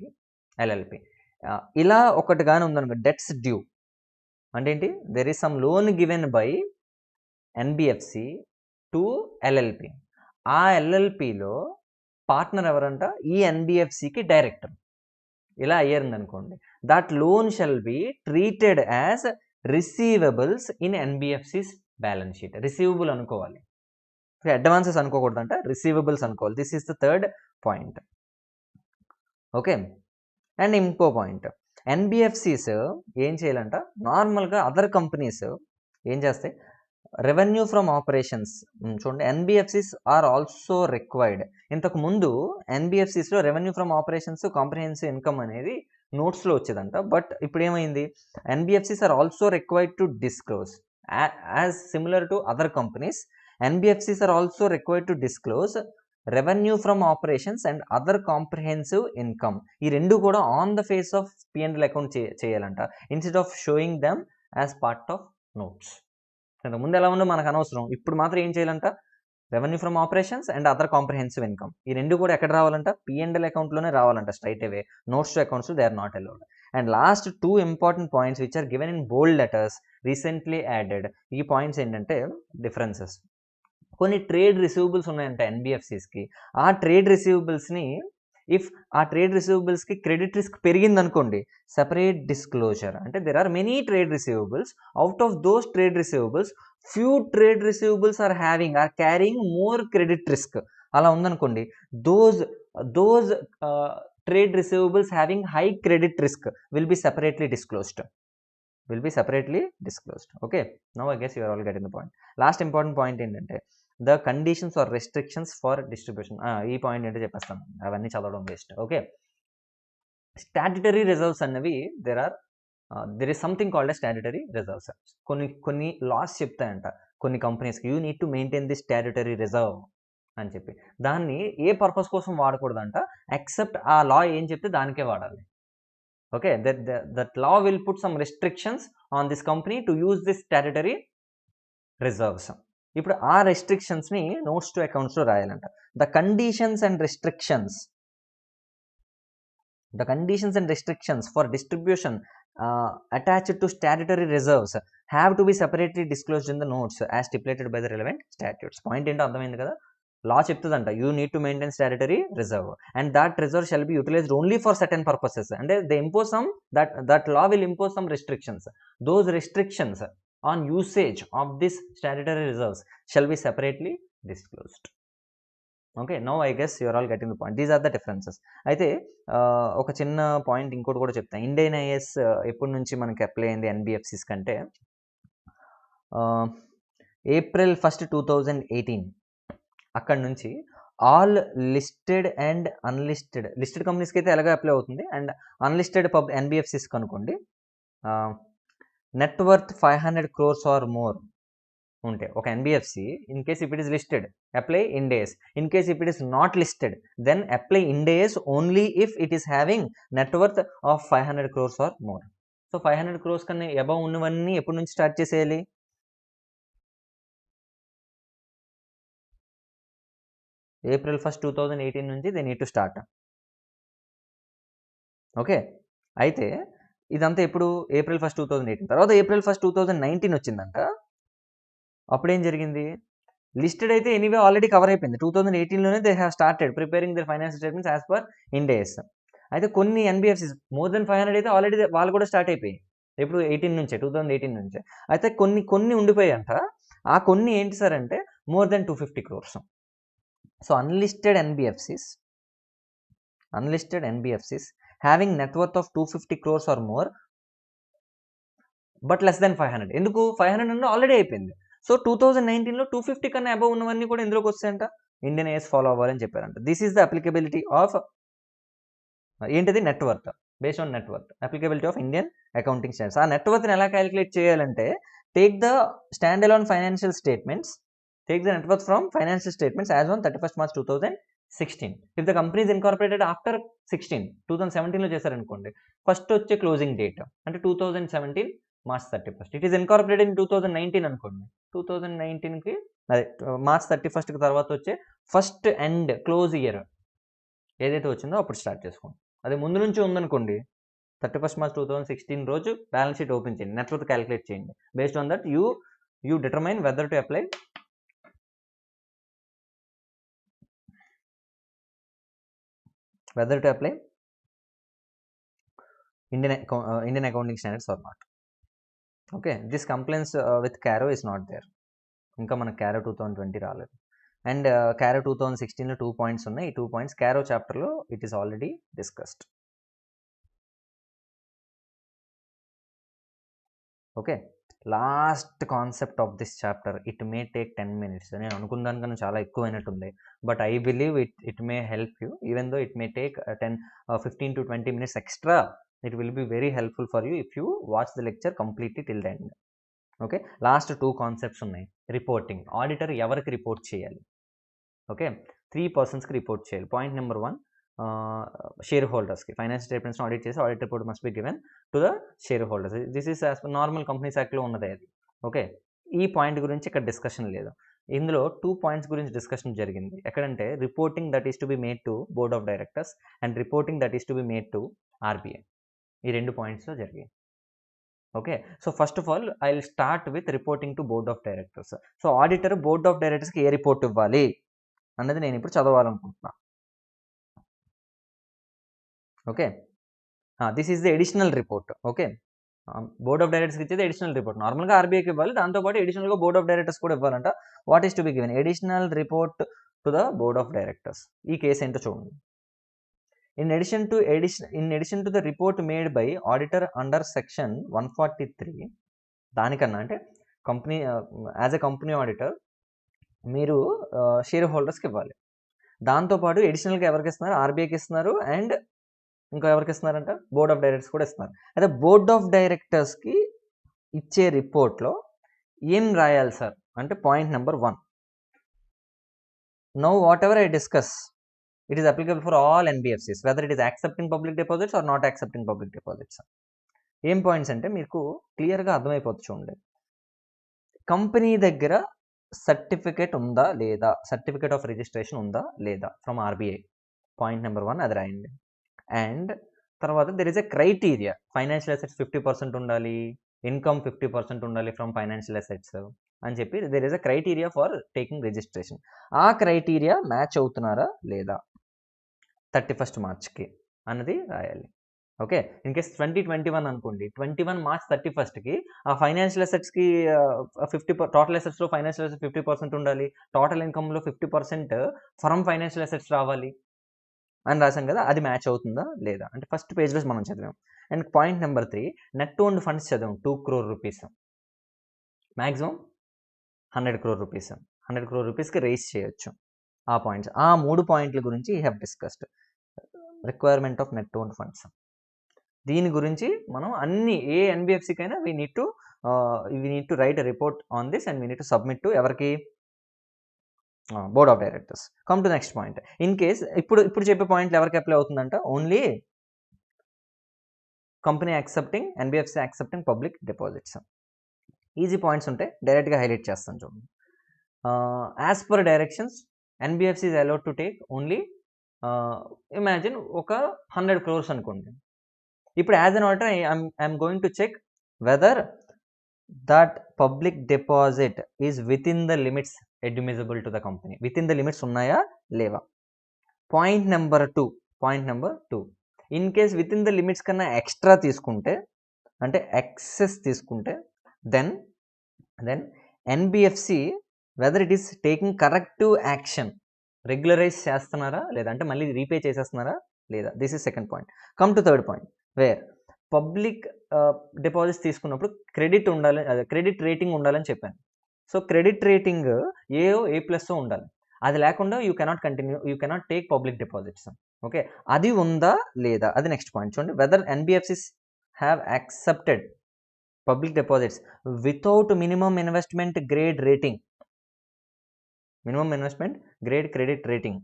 ఇలా ఒకటి కానీ ఉందనుకో, debts due అంటే ఏంటి, there is some loan given by NBFC to LLP. ఆ LLPలో పార్ట్నర్ ఎవరంట, ఈ NBFCకి డైరెక్టర్. ఇలా అయ్యారు అనుకోండి, that loan shall be treated as receivables in NBFC's balance sheet. Receivable అనుకోవాలి, అడ్వాన్సెస్ అనుకోకూడదంట, రిసీవబుల్స్ అనుకోవాలి. This is the third point. Okay, and ఇంకో point, NBFCస్ ఏం చేయాలంట, నార్మల్గా అదర్ కంపెనీస్ ఏం చేస్తాయి, రెవెన్యూ ఫ్రమ్ ఆపరేషన్స్ చూడండి, NBFCస్ ఆర్ ఆల్సో రిక్వైర్డ్. ఇంతకు ముందు NBFCస్లో revenue from operations comprehensive income అనేది నోట్స్లో వచ్చేదంట. బట్ ఇప్పుడు ఏమైంది, NBFCస్ are also required to disclose as similar to other companies. NBFCs are also required to disclose revenue from operations and other comprehensive income. ఈ రెండు కూడా on the face of P&L account చేయాలంట, instead of showing them as part of notes. ముందు ఎలా ఉందో మనకు అనవసరం, ఇప్పుడు మాత్రం ఏం చేయాలంట, revenue from operations and other comprehensive income ఈ రెండు కూడా ఎక్కడ రావాలంట, P&L అకౌంట్లోనే రావాలంట straight away. Notes to accounts they are not allowed. And last 2 important points which are given in bold letters recently added. ఈ పాయింట్స్ ఏంటంటే డిఫరెన్సెస్. కొన్ని ట్రేడ్ రిసీవబుల్స్ ఉన్నాయంట NBFCస్కి. ఆ ట్రేడ్ రిసీవబుల్స్ని ఇఫ్ ఆ ట్రేడ్ రిసీవబుల్స్కి క్రెడిట్ రిస్క్ పెరిగింది అనుకోండి, సెపరేట్ డిస్క్లోజర్. అంటే there are many trade receivables, out of those trade receivables few trade receivables are carrying more credit risk. అలా ఉందనుకోండి, those trade receivables having high credit risk will be separately disclosed. Okay, now I guess you are all getting the point. Last important point ఏంటంటే, the conditions or restrictions for distribution. ఈ point ఏంటో చెప్పేస్తాను, అవన్నీ చదవడం waste. Okay, statutory reserves అన్నవి there is something called a statutory reserves. కొన్ని laws చెప్తాయంట కొన్ని కంపెనీస్కి, you need to maintain this statutory reserve అని చెప్పి. దాన్ని ఏ పర్పస్ కోసం వాడకూడదంట, ఎక్సెప్ట్ ఆ లా ఏం చెప్తే దానికే వాడాలి. Okay, that law will put some restrictions on this company to use this statutory reserves. ఇప్పుడు ఆ రెస్ట్రిక్షన్స్ని నోట్స్ టు అకౌంట్స్లో రాయాలంట. The conditions and restrictions for distribution attached to statutory reserves have to be separately disclosed in the notes as stipulated by the relevant statutes. Point ఏంటో అర్థమైంది కదా, law చెప్తుందంట, you need to maintain statutory reserve and that reserve shall be utilised only for certain purposes. అంటే they impose some that law will impose some restrictions. Those restrictions on usage of this statutory reserves shall be separately disclosed. Okay, now I guess you are all getting the point. These are the differences. అయితే ఒక చిన్న point ఇంకోటి కూడా చెప్తాను. Indian IAS ఎప్పటి నుంచి మనకి apply అయింది NBFCs కంటే, April 1, 2018 అక్కడ నుంచి ఆల్ లిస్టెడ్ అండ్ లిస్టెడ్ కంపెనీస్కి అయితే ఎలాగో అప్లై అవుతుంది, అండ్ అన్లిస్టెడ్ NBFCs కనుకోండి, net worth 500 crores or more ఉంటే ఒక NBFC, in case if it is listed apply Ind AS, in case if it is not listed then apply Ind AS only if it is having net worth of 500 crores or more. So 500 crores కన్నా above ఉన్నవన్నీ ఎప్పటి నుంచి start చేసేయాలి, April 1st 2018 నుంచి they need to start. Okay, అయితే ఇదంతా ఎప్పుడు April 1st 2018. తర్వాత April 1st 2019 వచ్చిందంట. అప్పుడేం జరిగింది, లిస్టెడ్ అయితే ఎనీవే ఆల్రెడీ కవర్ అయిపోయింది. 2018లోనే they have started preparing their financial statements as per Ind AS. అయితే కొన్ని ఎన్బిఎఫ్సిస్ మోర్ దెన్ 500 అయితే ఆల్రెడీ వాళ్ళు కూడా స్టార్ట్ అయిపోయాయి. ఎప్పుడు 2018 నుంచే. అయితే కొన్ని ఉండిపోయాయంట. ఆ కొన్ని ఏంటి సార్ అంటే more than 250 crores. So unlisted NBFCs having net worth of 250 crores or more but less than 500. ఎందుకు 500 అంటే ఆల్రెడీ అయిపోయింది. సో 2019లో 250 కన్నా అబవ్ ఉన్నవన్నీ కూడా ఇందులోకి వస్తాయంట. ఇండియన్ ఏఎస్ ఫాలో అవ్వాలని చెప్పారంట. This is the applicability of ఏంటిది net worth, based on net worth, applicability of Indian accounting standards. ఆ నెట్వర్త్ని ఎలా క్యాలిక్యులేట్ చేయాలంటే take the stand alone financial statements, take the net worth from financial statements as on 31st March 2016. If the company is incorporated after 2017లో చేశారనుకోండి, first వచ్చే closing date అంటే 2017 March 31st. It is incorporated in 2019 అనుకోండి, 2019కి అదే March 31st తర్వాత వచ్చే first end close year ఏదైతే వచ్చిందో అప్పుడు స్టార్ట్ చేసుకోండి. అదే ముందు నుంచి ఉందనుకోండి, 31st March 2016 రోజు బ్యాలెన్స్ షీట్ ఓపెన్ చేయండి, నెట్వర్త్ క్యాలిక్యులేట్ చేయండి. Based on that you determine whether to apply Indian accounting standards or not. Okay, this compliance with CARO is not there. ఇంకా మనకు CARO 2020 రాలేదు. అండ్ CARO 2016లో 2 పాయింట్స్ ఉన్నాయి. ఈ 2 points CARO చాప్టర్లో it is already discussed. Okay, last concept of this chapter, it may take 10 minutes. నేను అనుకున్న దానికన్నా చాలా ఎక్కువైనట్టుంది, but I believe it may help you. Even though it may take 15 to 20 minutes extra, it will be very helpful for you if you watch the lecture completely till the end. Okay, last 2 concepts ఉన్నాయి. Reporting, auditor ఎవరికి report చేయాలి? Okay, 3 personsకి report చేయాలి. Point number 1, share హోల్డర్స్కి. Financial స్టేట్మెంట్స్ని audit చేసి audit report must be given to the share holders. This is as normal companies యాక్ట్లో ఉన్నది అది. ఓకే, ఈ పాయింట్ గురించి ఇక్కడ డిస్కషన్ లేదు. ఇందులో 2 పాయింట్స్ గురించి డిస్కషన్ జరిగింది. ఎక్కడంటే reporting that is to be made to board of directors and reporting that is to be made to RBI. ఈ 2 పాయింట్స్లో జరిగాయి. Okay, so first of all I will start with reporting to board of directors. So auditor board of డైరెక్టర్స్కి ఏ report ఇవ్వాలి అన్నది నేను ఇప్పుడు చదవాలనుకుంటున్నా. Okay, this is the additional report. Okay, board of డైరెక్టర్స్కి ఇచ్చేది ఎడిషనల్ రిపోర్ట్. నార్మల్గా ఆర్బీఐకి ఇవ్వాలి, దాంతోపాటు ఎడిషనల్గా బోర్డ్ ఆఫ్ డైరెక్టర్స్ కూడా ఇవ్వాలంట. What is to be given? Additional report to the board of directors. ఈ కేసు ఏంటో చూడండి. In addition to the report made by auditor under section 143, దానికన్నా అంటే company as a company auditor మీరు share హోల్డర్స్కి ఇవ్వాలి. దాంతోపాటు ఎడిషనల్గా ఎవరికి ఇస్తున్నారు? ఆర్బీఐకి ఇస్తున్నారు, అండ్ ఇంకా ఎవరికి ఇస్తున్నారంట? బోర్డ్ ఆఫ్ డైరెక్టర్స్ కూడా ఇస్తున్నారు. అయితే బోర్డ్ ఆఫ్ డైరెక్టర్స్కి ఇచ్చే రిపోర్ట్లో ఏం రాయాలి సార్ అంటే point number 1, now what ever I discuss it is applicable for all NBFCs, whether it is accepting public deposits or not accepting public deposits. ఏం పాయింట్స్ అంటే మీకు క్లియర్గా అర్థమైపోతుంది చూడండి. కంపెనీ దగ్గర సర్టిఫికేట్ ఉందా లేదా, సర్టిఫికేట్ ఆఫ్ రిజిస్ట్రేషన్ ఉందా లేదా ఫ్రమ్ ఆర్బీఐ, పాయింట్ నెంబర్ 1 అది రాయండి. అండ్ తర్వాత there is a criteria, financial assets 50% ఉండాలి, ఇన్కమ్ 50% ఉండాలి ఫ్రమ్ ఫైనాన్షియల్ అసెట్స్ అని చెప్పి there is a criteria for taking registration. ఆ క్రైటీరియా మ్యాచ్ అవుతున్నారా లేదా 31st Marchకి అన్నది రాయాలి. ఓకే, ఇన్ కేస్ 2021 అనుకోండి, 21 March 31స్ట్కి ఆ ఫైనాన్షియల్ అసెట్స్కి 50 టోటల్ అసెట్స్లో ఫైనాన్షియల్ అసెట్స్ 50% ఉండాలి, టోటల్ ఇన్కమ్లో 50% ఫ్రమ్ ఫైనాన్షియల్ అసెట్స్ రావాలి అని రాసాం కదా, అది మ్యాచ్ అవుతుందా లేదా అంటే ఫస్ట్ పేజ్లో మనం చదివాం. And point number 3, net owned funds చదివాం 2 crore rupees, maximum 100 crore rupees, 100 crore rupeesకి రైజ్ చేయొచ్చు. ఆ పాయింట్స్, ఆ 3 పాయింట్ల గురించి we have discussed. Requirement of net owned funds, దీని గురించి మనం అన్ని ఏ ఎన్బిఎఫ్సికైనా we need to write a report on this and we need to submit to ఎవరికి? Board of directors. Come to next point. In case ఇప్పుడు చెప్పే పాయింట్లు ఎవరికి అప్లై అవుతుందంట? Only company accepting, NBFC accepting public deposits. Easy points ఉంటాయి, డైరెక్ట్గా highlight చేస్తాను చూడండి. As per directions NBFC is allowed to take only imagine ఒక 100 crores అనుకోండి. ఇప్పుడు as an auditor I'm going to check whether that public deposit is within the limits admissible to the company. Within the limits ఉన్నాయా లేవా. Point number two in case within the limits కన్నా extra తీసుకుంటే, అంటే excess తీసుకుంటే, then NBFC whether it is taking corrective action, regularize చేస్తున్నారా లేదా, అంటే మళ్ళీ రీపే చేసేస్తున్నారా లేదా. This is second point. Come to third point, where public deposits తీసుకున్నప్పుడు క్రెడిట్ ఉండాలి, అదే క్రెడిట్ రేటింగ్ ఉండాలని చెప్పాను. సో క్రెడిట్ రేటింగ్ A+ ఉండాలి. అది లేకుండా you cannot take public deposits. Okay, అది ఉందా లేదా అది నెక్స్ట్ పాయింట్. చూడండి, whether NBFCs have accepted public deposits without minimum investment grade rating, minimum investment grade credit rating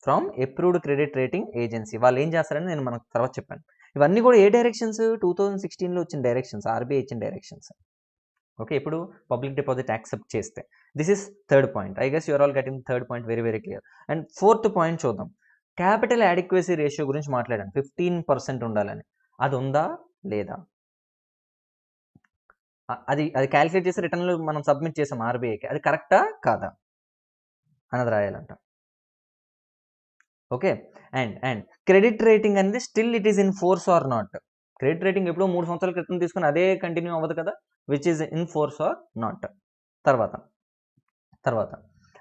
from approved credit rating agency. వాళ్ళు ఏం చేస్తారని నేను మనకు తర్వాత చెప్పాను. ఇవన్నీ కూడా ఏ డైరెక్షన్స్, 2016లో వచ్చిన డైరెక్షన్స్, ఆర్బీఐ ఇచ్చిన డైరెక్షన్స్. ఓకే, ఇప్పుడు పబ్లిక్ డిపాజిట్ యాక్సెప్ట్ చేస్తే this is third point. I guess you're all getting third point very very clear. And fourth point చూద్దాం. క్యాపిటల్ అడిక్వసీ రేషియో గురించి మాట్లాడాను. 15% ఉండాలని. అది ఉందా లేదా, అది క్యాలిక్యులేట్ చేసి రిటర్న్లో మనం సబ్మిట్ చేసాం ఆర్బీఐకి, అది కరెక్టా కాదా అన్నది రాయాలంట. ఓకే, అండ్ క్రెడిట్ రేటింగ్ అనేది still it is in force or not. Credit rating ఎప్పుడో 3 సంవత్సరాల క్రితం తీసుకుని అదే కంటిన్యూ అవ్వదు కదా, which is in force or not. తర్వాత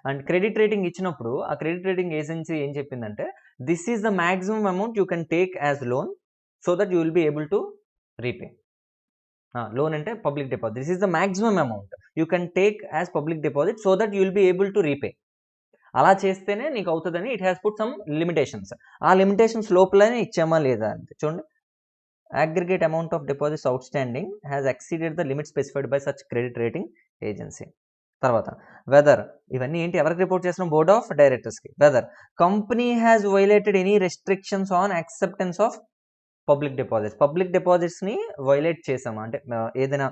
అండ్ క్రెడిట్ రేటింగ్ ఇచ్చినప్పుడు ఆ క్రెడిట్ రేటింగ్ ఏజెన్సీ ఏం చెప్పిందంటే, this is the maximum amount you can take as loan so that you will be able to repay. Loan అంటే public deposit. This is the maximum amount you can take as public deposit so that you will be able to repay. అలా చేస్తేనే నీకు అవుతుందని it has put some limitations. ఆ limitations లోపలనే ఇచ్చామా లేదా అంటే చూడండి, aggregate amount of deposits outstanding has exceeded the limit specified by such credit rating agency. తర్వాత వెదర్, ఇవన్నీ ఏంటి ఎవరికి రిపోర్ట్ చేస్తున్నాం, బోర్డ్ ఆఫ్ డైరెక్టర్స్కి. Whether company has violated any restrictions on acceptance of public deposits. Public డిపాజిట్స్ని violate చేసామా అంటే ఏదైనా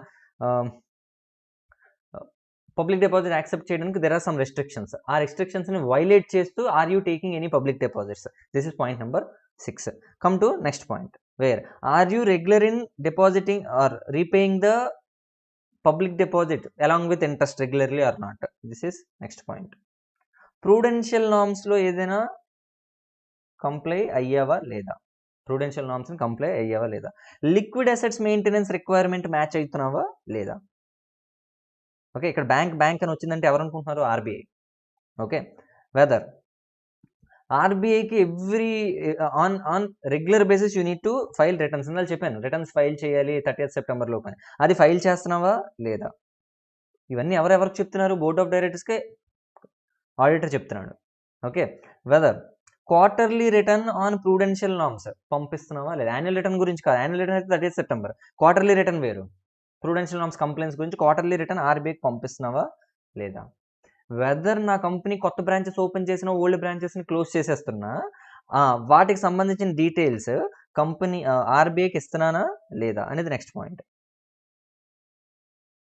పబ్లిక్ డిపాజిట్ యాక్సెప్ట్ చేయడానికి దెర్ ఆర్ సమ్ రెస్ట్రిక్షన్స్. ఆ రెస్ట్రిక్షన్స్ని వైలేట్ చేస్తూ are you taking any public deposits. This is point number 6. Come to next point, where are you regular in depositing or repaying the public deposit along with interest regularly or not. This is next point. Prudential norms lo edaina comply ayyava leda, prudential norms ni comply ayyava leda, liquid assets maintenance requirement match aytunava leda. Okay, ikkada bank ani ochindante evaru anukuntunnaru, RBI. Okay, whether ఆర్బీఐకి every on regular basis you need to file returns. ఇందాక చెప్పాను returns file చేయాలి 30th September లోపు. అది file చేస్తున్నావా లేదా. ఇవన్నీ ఎవరెవరికి చెప్తున్నారు, బోర్డ్ ఆఫ్ డైరెక్టర్స్కే ఆడిటర్ చెప్తున్నాడు. Okay, whether quarterly return on prudential norms పంపిస్తున్నావా లేదా. యాన్యువల్ రిటర్న్ గురించి కాదు, యాన్యువల్ రిటర్న్ అయితే 30th September, క్వార్టర్లీ రిటర్న్ వేరు. ప్రూడెన్షియల్ నామ్స్ కంప్లైంట్స్ గురించి క్వార్టర్లీ రిటర్న్ ఆర్బీఐకి పంపిస్తున్నావా లేదా. వెదర్ నా కంపెనీ కొత్త బ్రాంచెస్ ఓపెన్ చేసిన ఓల్డ్ బ్రాంచెస్ని క్లోజ్ చేసేస్తున్నా, వాటికి సంబంధించిన డీటెయిల్స్ కంపెనీ ఆర్బీఐకి ఇస్తున్నానా లేదా అనేది next point.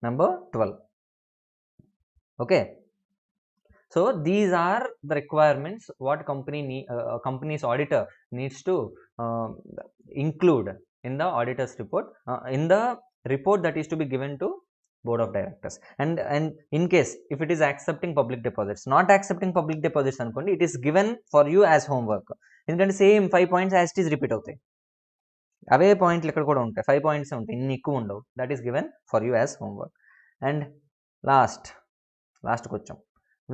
Number 12. Okay, so these are the requirements what companies auditor needs to include in the auditors report, in the report that is to be given to board of directors. And in case if it is accepting public deposits, not accepting public deposits anukondi, it is given for you as homework. ఎందుకంటే same 5 points as it is repeat అవుతాయి. అవే పాయింట్లు ఇక్కడ కూడా ఉంటాయి, 5 points ఉంటాయి, ఇన్ని ఎక్కువ ఉండవు. That is given for you as homework. And లాస్ట్కి వచ్చాం,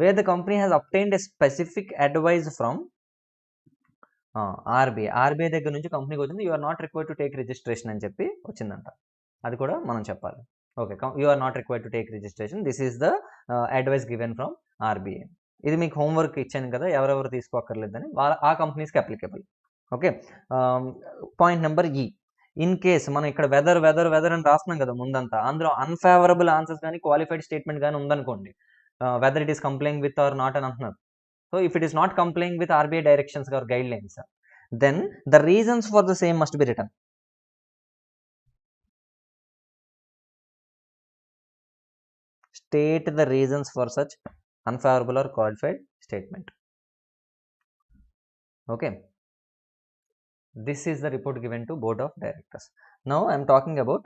where the company has obtained a specific advise from RBI దగ్గర నుంచి కంపెనీకి వచ్చింది, you are not required to take registration అని చెప్పి వచ్చిందంట. అది కూడా మనం చెప్పాలి. Okay, you are not required to take registration, this is the advice given from RBI. ఇది మీకు హోంవర్క్ ఇచ్చాను కదా, ఎవరెవరు తీసుకోక్కర్లేదని, ఆ కంపెనీస్కి అప్లికబుల్. ఓకే, పాయింట్ నెంబర్ ఈ. ఇన్ కేస్ మనం ఇక్కడ వెదర్ అని రాస్తున్నాం కదా ముందంతా, అందులో అన్ఫేవరబుల్ ఆన్సర్స్ కానీ క్వాలిఫైడ్ స్టేట్మెంట్ కానీ ఉందనుకోండి, whether it is complying with or not అని అంటున్నారు. So if it is not complying with RBI directions or guidelines, then the reasons for the same must be return. State the reasons for such unfavorable or qualified statement. Okay, this is the report given to board of directors. Now I am talking about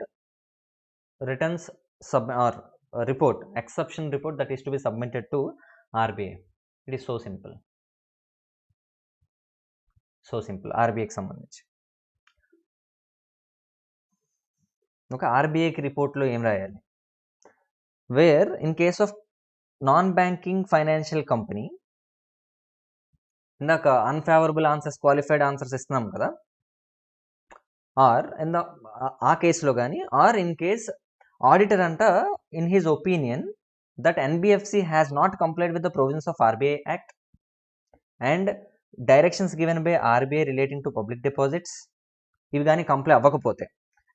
returns report, exception report that is to be submitted to RBI. It is so simple, RBIకి సంబంధించి. ఒక ఆర్బీఐకి రిపోర్ట్లో ఏం రాయాలి? Where in case of non banking financial company, ఇందాక unfavourable answers, qualified answers ఇస్తున్నాం కదా, ఆర్ ఆ కేసులో కానీ, ఆర్ ఇన్ కేస్ ఆడిటర్ అంట in his opinion that NBFC has not complied with the provisions of RBI act and directions given by RBI relating to public deposits, ఇవి కానీ comply అవ్వకపోతే,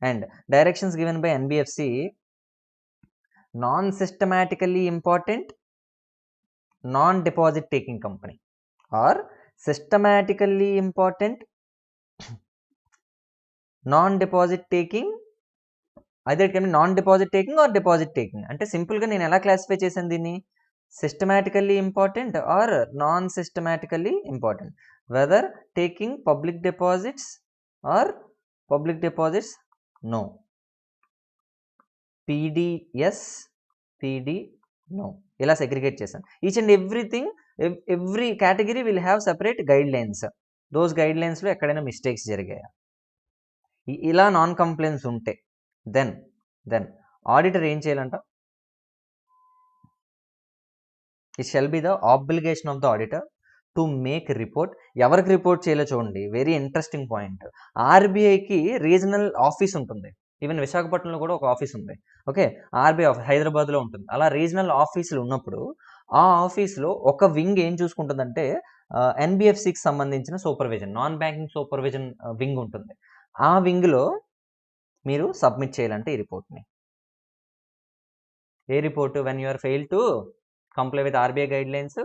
and directions given by NBFC non systematically important non deposit taking company, or systematically important non deposit taking, అదే non deposit taking or deposit taking. అంటే సింపుల్గా నేను ఎలా classify చేశాను దీన్ని? Systematically important or non systematically important, whether taking public deposits or public deposits no, PD yes, PD no, ఇలా segregate చేశాను. Each and everything, every category will have separate guide lines. Those guide లైన్స్లో ఎక్కడైనా mistakes జరిగాయా, ఇలా non complaints ఉంటే then auditor ఏం చేయాలంట? It shall be the obligation of the auditor to make report. ఎవరికి రిపోర్ట్ చేయాలో చూడండి, వెరీ ఇంట్రెస్టింగ్ పాయింట్. ఆర్బీఐకి రీజనల్ ఆఫీస్ ఉంటుంది, ఈవెన్ విశాఖపట్నంలో కూడా ఒక ఆఫీస్ ఉంది. ఓకే, ఆర్బీఐ ఆఫీస్ హైదరాబాద్లో ఉంటుంది. అలా రీజనల్ ఆఫీసులు ఉన్నప్పుడు ఆ ఆఫీస్లో ఒక వింగ్ ఏం చూసుకుంటుందంటే ఎన్బిఎఫ్సికి సంబంధించిన supervision, non banking supervision wing ఉంటుంది. ఆ వింగ్లో మీరు సబ్మిట్ చేయాలంటే ఈ రిపోర్ట్ని. ఏ report? When you are fail to comply with RBI guide lines,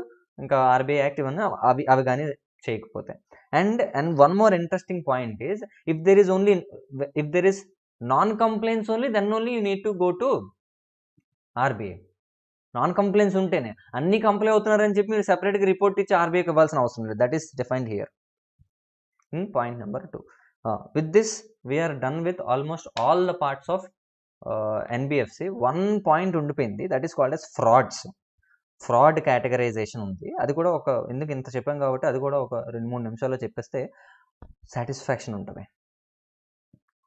ఇంకా ఆర్బీఐ యాక్ట్ ఇవన్నీ అవి కానీ చేయకపోతే. And one more interesting point is, if there is non complaints only, then only you need to go to RBI. Non complaints ఉంటేనే, అన్ని comply అవుతున్నారని చెప్పి మీరు సెపరేట్గా రిపోర్ట్ ఇచ్చి ఆర్బీఐకి ఇవ్వాల్సిన అవసరం లేదు. That is defined here in point number 2. With this we are done with almost all the parts of NBFC. One point ఉండిపోయింది, that is called as frauds. Fraud categorisation ఉంది. అది కూడా ఒక, ఎందుకు ఇంత చెప్పాం కాబట్టి అది కూడా ఒక 2-3 నిమిషాల్లో చెప్పేస్తే సాటిస్ఫాక్షన్ ఉంటుంది.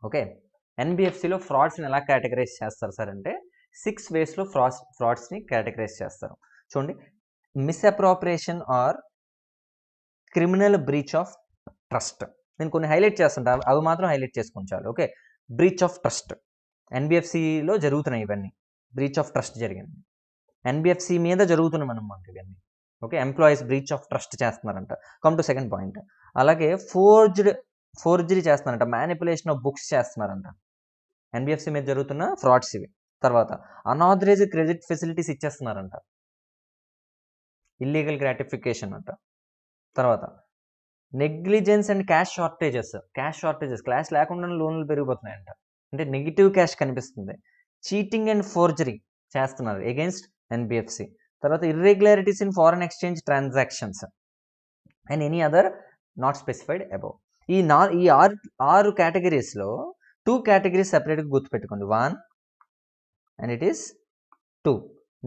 ఓకే, ఎన్బిఎఫ్సిలో ఫ్రాడ్స్ని ఎలా కేటగరైజ్ చేస్తారు సార్ అంటే 6 వేస్లో ఫ్రాడ్స్ని కేటగరైజ్ చేస్తారు. చూడండి, misappropriation or criminal breach of trust. నేను కొన్ని హైలైట్ చేస్తుంటా, అవి మాత్రం హైలైట్ చేసుకొని చాలు. ఓకే, బ్రీచ్ ఆఫ్ ట్రస్ట్ ఎన్బిఎఫ్సిలో జరుగుతున్నాయి. ఇవన్నీ బ్రీచ్ ఆఫ్ ట్రస్ట్ జరిగింది, ఎన్బిఎఫ్సి మీద జరుగుతున్నాం అన్నమాట ఇవన్నీ. Okay, employees breach of trust చేస్తున్నారంట. Come to second point. అలాగే ఫోర్జరీ చేస్తున్నారంట, మ్యానిపులేషన్ ఆఫ్ బుక్స్ చేస్తున్నారంట. ఎన్బిఎఫ్సి మీద జరుగుతున్న ఫ్రాడ్స్ ఇవి. తర్వాత అన్ఆథరైజ్డ్ క్రెడిట్ ఫెసిలిటీస్ ఇచ్చేస్తున్నారంట, ఇల్లీగల్ గ్రాటిఫికేషన్ అంట. తర్వాత negligence and cash shortages, cash లేకుండా లోన్లు పెరిగిపోతున్నాయంట, అంటే నెగిటివ్ క్యాష్ కనిపిస్తుంది. చీటింగ్ అండ్ ఫోర్జరీ చేస్తున్నారు ఎగెన్స్ట్ ఎన్బిఎఫ్సి. తర్వాత irregularities in foreign exchange transactions and any other not specified above. ఈ 6 కేటగిరీస్లో 2 కేటగిరీస్ సెపరేట్గా గుర్తుపెట్టుకోండి. 1 and it is 2,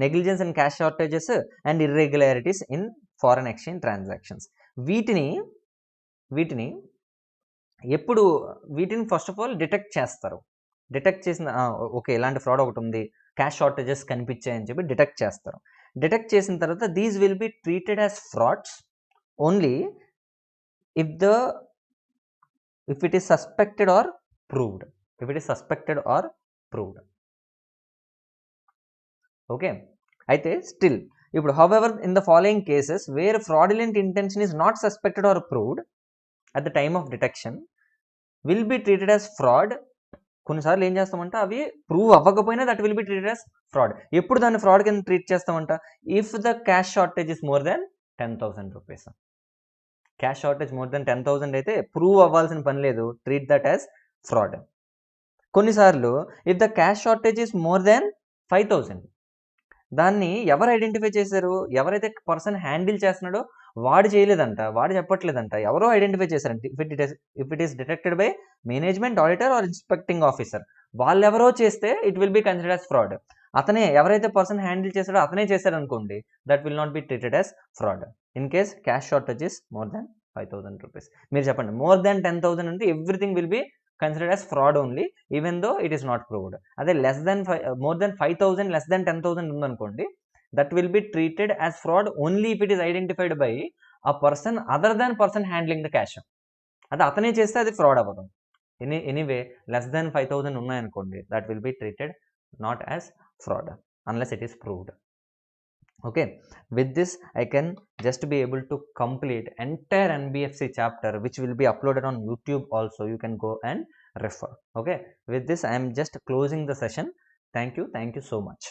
negligence and cash shortages and irregularities in foreign exchange transactions. వీటిని first of all detect చేస్తారు. Detect చేసిన okay ఇలాంటి fraud ఒకటి ఉంది, cash shortages కనిపించాయని చెప్పి డిటెక్ట్ చేస్తారు. డిటెక్ట్ చేసిన తర్వాత these will be treated as frauds only if it is suspected or proved. Okay, అయితే స్టిల్ ఇప్పుడు however in the following cases where fraudulent intention is not suspected or proved at the time of detection will be treated as fraud. కొన్నిసార్లు ఏం చేస్తామంట, అవి prove అవ్వకపోయినా that will be treated as fraud. ఎప్పుడు దాన్ని fraud కింద treat చేస్తామంట? If the cash shortage is more than 10,000 rupees. Cash shortage more than 10,000 అయితే prove అవ్వాల్సిన పని లేదు, ట్రీట్ దట్ యాజ్ ఫ్రాడ్. కొన్నిసార్లు if the cash shortage is more than 5,000, దాన్ని ఎవరు ఐడెంటిఫై చేశారు? ఎవరైతే పర్సన్ హ్యాండిల్ చేస్తున్నాడో వాడు చేయలేదంట, వాడు చెప్పట్లేదంట, ఎవరో ఐడెంటిఫై చేశారంట. If it is detected by management, auditor or inspecting officer, వాళ్ళెవరో చేస్తే it will be considered as fraud. అతనే ఎవరైతే పర్సన్ హ్యాండిల్ చేశాడో అతనే చేశాడు అనుకోండి, that will not be treated as fraud. In case cash shortage is more than 5,000 rupees. మీరు చెప్పండి, మోర్ దాన్ 10,000 అంటే everything will be considered as fraud only, even though it is not proved. అదే more than 5,000 less than 10,000 ఉందనుకోండి, that will be treated as fraud only if it is identified by a person other than person handling the cash. అది అతనే చేస్తే అది fraud అవ్వదు. Anyway less than 5,000 ఉన్నాయనుకోండి, that will be treated not as fraud unless it is proved. Okay, with this I can just be able to complete entire NBFC chapter, which will be uploaded on YouTube also. You can go and refer. Okay, with this I am just closing the session. Thank you so much.